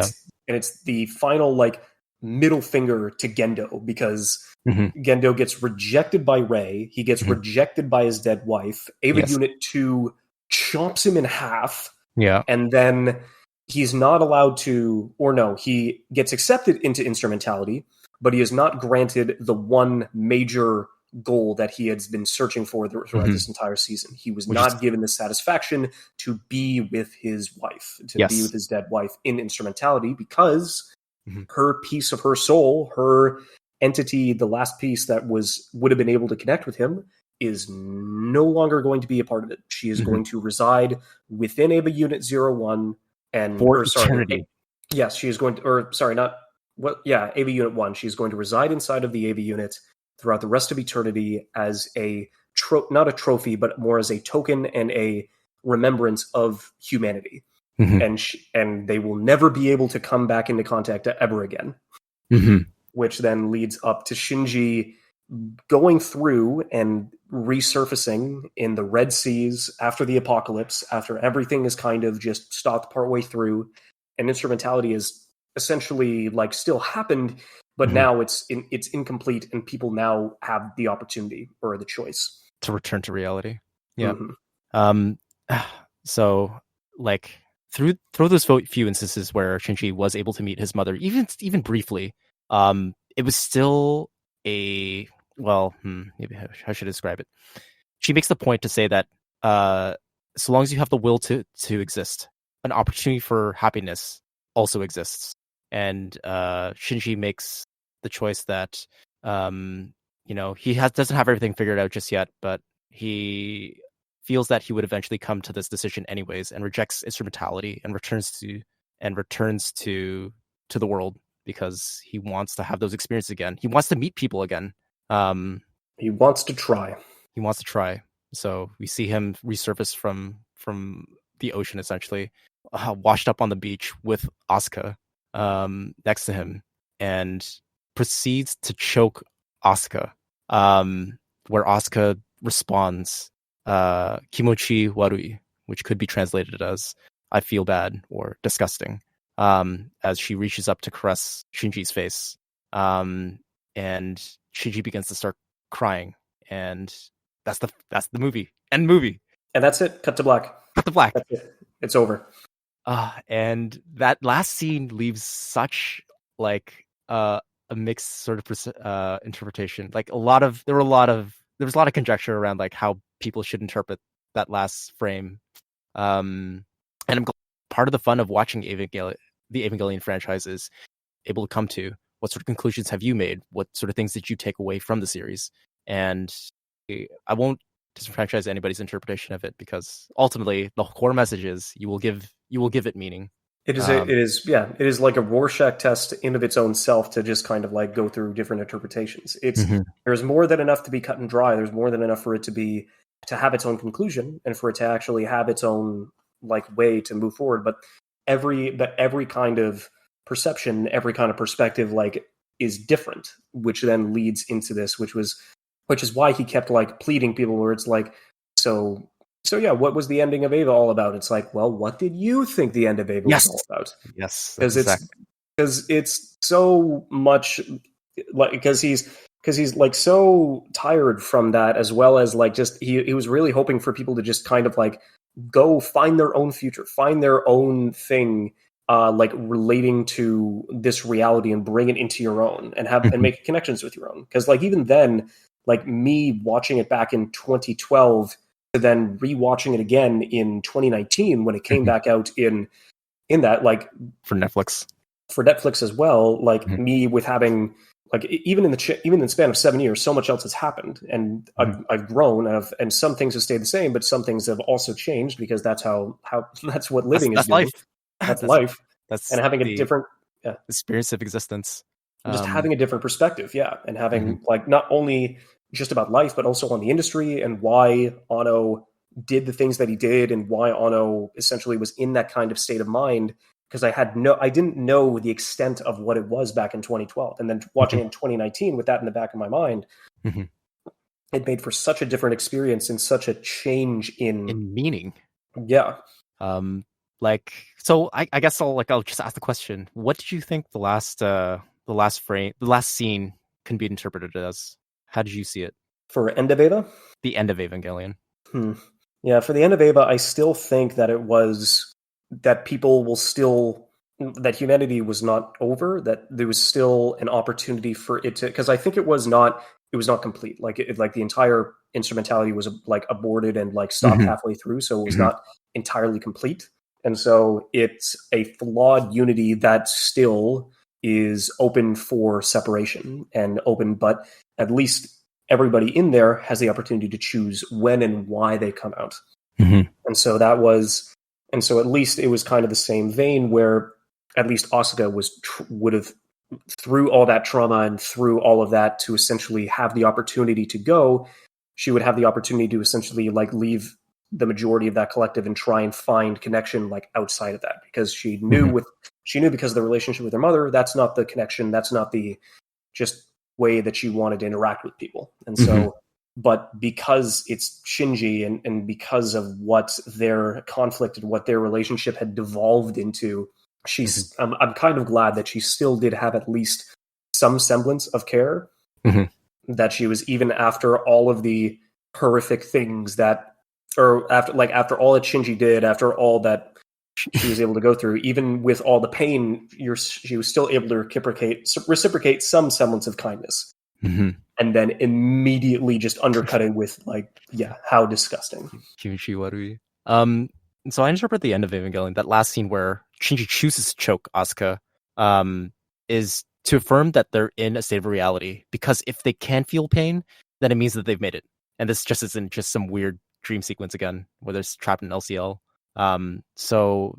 it's the final like middle finger to Gendo, because Gendo gets rejected by Rei. He gets rejected by his dead wife. Ava Unit 2 chops him in half.
Yeah,
and then he's not allowed to, or no, he gets accepted into instrumentality, but he is not granted the one major goal that he has been searching for throughout this entire season. He was not given the satisfaction to be with his wife, to be with his dead wife in instrumentality, because her piece of her soul, her entity, the last piece that would have been able to connect with him, is no longer going to be a part of it. She is going to reside within Ava Unit 01 and
eternity.
Yes, she is going to, Ava Unit 1. She's going to reside inside of the Ava Unit throughout the rest of eternity as not a trophy, but more as a token and a remembrance of humanity. And they will never be able to come back into contact ever again. Which then leads up to Shinji going through and resurfacing in the Red Seas after the apocalypse, after everything is kind of just stopped partway through, and instrumentality is essentially like still happened, but now it's incomplete, and people now have the opportunity or the choice
to return to reality. Yeah. So like through those few instances where Shinji was able to meet his mother, even briefly, it was still maybe how should I describe it? She makes the point to say that so long as you have the will to exist, an opportunity for happiness also exists. And Shinji makes the choice that he doesn't have everything figured out just yet, but he feels that he would eventually come to this decision anyways, and rejects instrumentality and returns to the world, because he wants to have those experiences again. He wants to meet people again.
He wants to try.
So we see him resurface from the ocean, essentially, washed up on the beach with Asuka next to him, and proceeds to choke Asuka, where Asuka responds, kimochi warui, which could be translated as "I feel bad" or "disgusting," as she reaches up to caress Shinji's face, and Shinji begins to start crying, and that's the movie. End movie.
And that's it. Cut to black. That's it. It's over.
And that last scene leaves such like a mixed sort of interpretation. Like there was a lot of conjecture around like how people should interpret that last frame. And part of the fun of watching the Evangelion franchise is able to come to what sort of conclusions have you made? What sort of things did you take away from the series? And I won't disenfranchise anybody's interpretation of it because ultimately the core message is you will give it meaning.
It is like a Rorschach test in of its own self to just kind of like go through different interpretations. There's more than enough to be cut and dry. There's more than enough for it to have its own conclusion and for it to actually have its own like way to move forward. But every kind of perception, every kind of perspective, like is different, which then leads into this, which is why he kept like pleading people where it's like, so yeah, what was the ending of Ava all about? It's like, well, what did you think the end of Ava was all about?
Yes,
because it's so much like because he's like so tired from that, as well as like just he was really hoping for people to just kind of like go find their own future, find their own thing, like relating to this reality and bring it into your own and have and make connections with your own. Because like even then, like me watching it back in 2012 to then rewatching it again in 2019 when it came back out in that like
for Netflix
as well, like me with having like even in the span of 7 years so much else has happened, and I've grown and some things have stayed the same, but some things have also changed because that's how that's what living is doing.
Life.
That's life.
That's
and having a different
experience of existence,
just having a different perspective, and having like not only just about life, but also on the industry and why Ono did the things that he did and why Ono essentially was in that kind of state of mind. Because I didn't know the extent of what it was back in 2012. And then watching it in 2019 with that in the back of my mind, it made for such a different experience and such a change in
meaning.
Yeah.
Like, so I guess I'll just ask the question. What did you think the last scene can be interpreted as? How did you see it?
For End of Eva?
The end of Evangelion.
Yeah, for the end of Eva, I still think that it was that people will still, that humanity was not over, that there was still an opportunity for it to, because I think it was not complete. Like like the entire instrumentality was like aborted and like stopped halfway through, so it was not entirely complete. And so it's a flawed unity that still is open for separation and open, but at least everybody in there has the opportunity to choose when and why they come out. And so at least it was kind of the same vein where at least Asuka would have, through all that trauma and through all of that, to essentially have the opportunity to go, she would have the opportunity to essentially like leave the majority of that collective and try and find connection like outside of that, because she knew because of the relationship with her mother, that's not the connection, that's not the just way that she wanted to interact with people. And so but because it's Shinji and because of what their conflict and what their relationship had devolved into, I'm kind of glad that she still did have at least some semblance of care, that she was, even after all of the horrific things that, or after all that Shinji did, after all that she was able to go through, even with all the pain, she was still able to reciprocate some semblance of kindness. And then immediately just undercut it with like, how disgusting.
Kimichi Warui. So I interpret the end of Evangelion, that last scene where Shinji chooses to choke Asuka, is to affirm that they're in a state of reality. Because if they can feel pain, then it means that they've made it. And this just isn't just some weird dream sequence again, where they're trapped in LCL. So,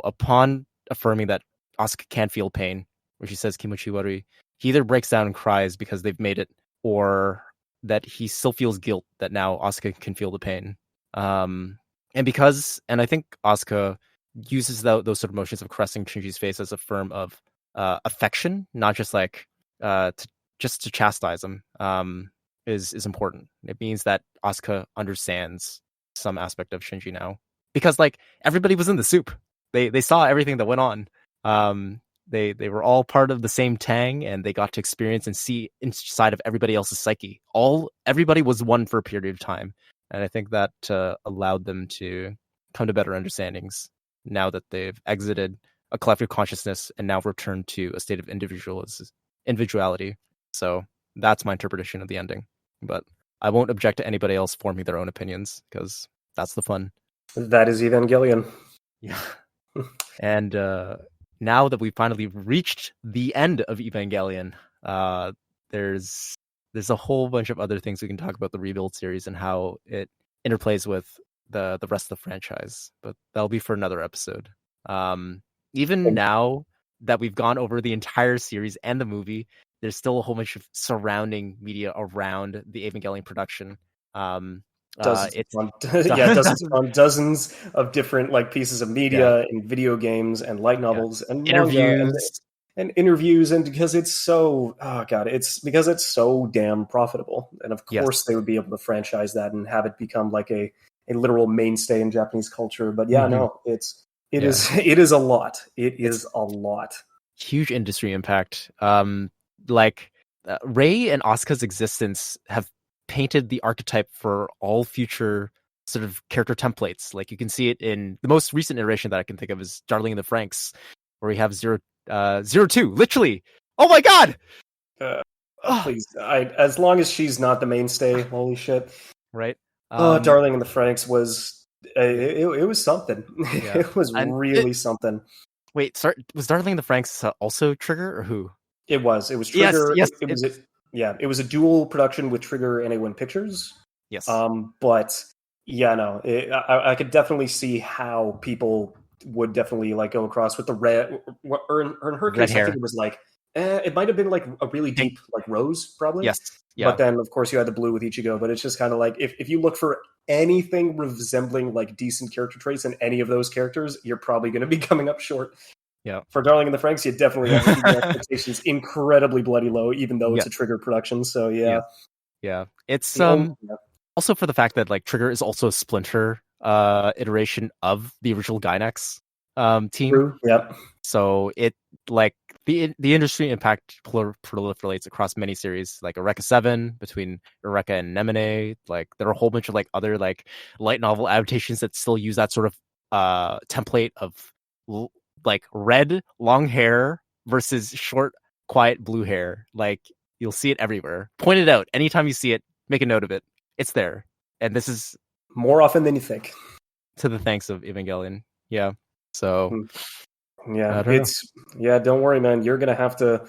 upon affirming that Asuka can feel pain, where she says Kimichi Warui, he either breaks down and cries because they've made it, or that he still feels guilt that now Asuka can feel the pain. And I think Asuka uses those sort of motions of caressing Shinji's face as a form of affection, not just like to chastise him, is important. It means that Asuka understands some aspect of Shinji now, because like everybody was in the soup. They saw everything that went on. They were all part of the same tang, and they got to experience and see inside of everybody else's psyche. Everybody was one for a period of time, and I think that allowed them to come to better understandings now that they've exited a collective consciousness and now return to a state of individuality. So that's my interpretation of the ending. But I won't object to anybody else forming their own opinions because that's the fun.
That is Evangelion.
Yeah. And now that we've finally reached the end of Evangelion, there's a whole bunch of other things we can talk about the Rebuild series and how it interplays with the rest of the franchise. But that'll be for another episode. Even now that we've gone over the entire series and the movie, there's still a whole bunch of surrounding media around the Evangelion production.
Dozens on dozens of different like pieces of media and video games and light novels and manga and interviews, and because it's so because it's so damn profitable, and of course they would be able to franchise that and have it become like a literal mainstay in Japanese culture. But it is a lot. It's a lot.
Huge industry impact. Rei and Asuka's existence have painted the archetype for all future sort of character templates. Like you can see it in the most recent iteration that I can think of is Darling in the Franxx, where we have 02. Literally. Oh my god!
Please, as long as she's not the mainstay, holy shit.
Right?
Darling in the Franxx was it was something. Yeah. It was really something.
Wait, was Darling in the Franxx also Trigger or who?
It was Trigger.
Yes,
it was a dual production with Trigger and A1 Pictures.
Yes.
But I could definitely see how people would definitely like go across with the red, or in her case, I think it was like it might have been like a really deep like rose, probably.
Yes. Yeah.
But then of course you had the blue with Ichigo. But it's just kind of like if you look for anything resembling like decent character traits in any of those characters, you're probably going to be coming up short.
Yeah.
For Darling in the Franxx, you definitely have to keep your expectations incredibly bloody low, even though it's a Trigger production. So
yeah. It's also for the fact that like Trigger is also a Splinter iteration of the original Gainax team.
True. Yeah.
So it like the industry impact proliferates across many series, like Eureka 7 between Eureka and Nemone. Like there are a whole bunch of like other like light novel adaptations that still use that sort of template of like red long hair versus short quiet blue hair. Like you'll see it everywhere. Point it out anytime you see it. Make a note of it. It's there, and this is
more often than you think.
To the thanks of Evangelion. Yeah. So.
Don't worry, man. You're gonna have to,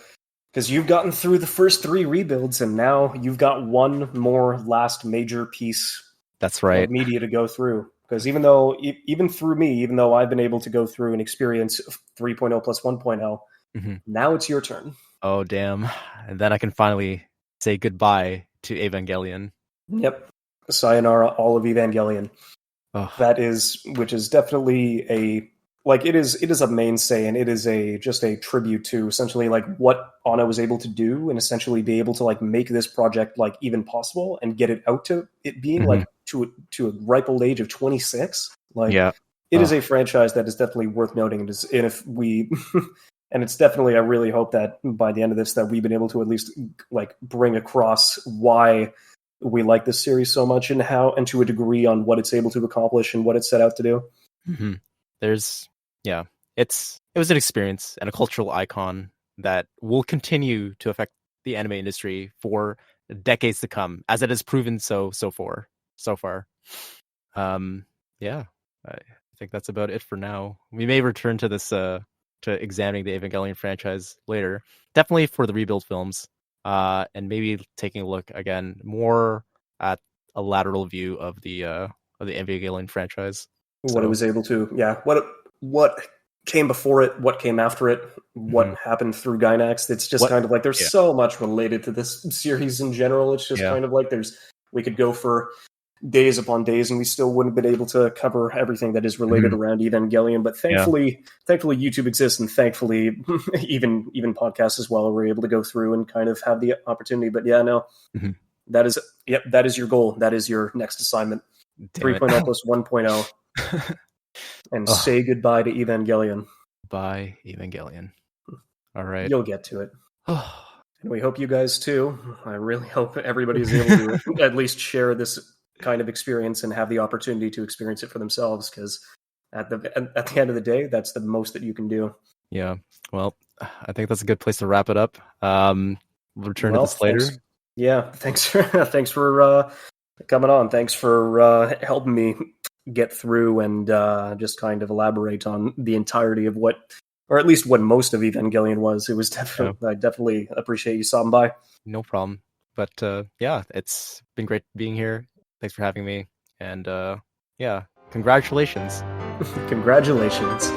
because you've gotten through the first 3 rebuilds, and now you've got one more last major piece.
That's right.
Of media to go through. Because even though I've been able to go through and experience 3.0 plus 1.0, now it's your turn.
Oh, damn. And then I can finally say goodbye to Evangelion.
Yep. Sayonara, all of Evangelion.
Oh.
Which is definitely it is a mainstay, and it is just a tribute to essentially like what Anna was able to do, and essentially be able to like make this project like even possible and get it out to it being like to a ripe old age of 26. It is a franchise that is definitely worth noting. And it's definitely, I really hope that by the end of this that we've been able to at least like bring across why we like this series so much, and to a degree on what it's able to accomplish and what it set out to do.
It was an experience and a cultural icon that will continue to affect the anime industry for decades to come, as it has proven so far. I think that's about it for now. We may return to this to examining the Evangelion franchise later, definitely for the rebuild films, and maybe taking a look again more at a lateral view of the Evangelion franchise.
What it was able to, what came before it, what came after it, what happened through Gainax. It's just kind of like there's so much related to this series in general. It's just kind of like we could go for days upon days and we still wouldn't have been able to cover everything that is related around Evangelion. But thankfully YouTube exists, and thankfully even podcasts as well, we're able to go through and kind of have the opportunity. But that is your goal. That is your next assignment. 3.0 plus 1.0. And say goodbye to Evangelion.
Bye, Evangelion. All right.
You'll get to it. And we hope you guys too. I really hope everybody's able to at least share this kind of experience and have the opportunity to experience it for themselves, because At the end of the day, that's the most that you can do.
Yeah. Well, I think that's a good place to wrap it up. We'll return to
Well,
this later.
thanks. Yeah, thanks for thanks for coming on. Thanks for helping me get through and just kind of elaborate on the entirety of what, or at least what most of Evangelion was. It was definitely, I definitely appreciate you stopping by.
No problem. But yeah, it's been great being here. Thanks for having me. And yeah, congratulations.
Congratulations.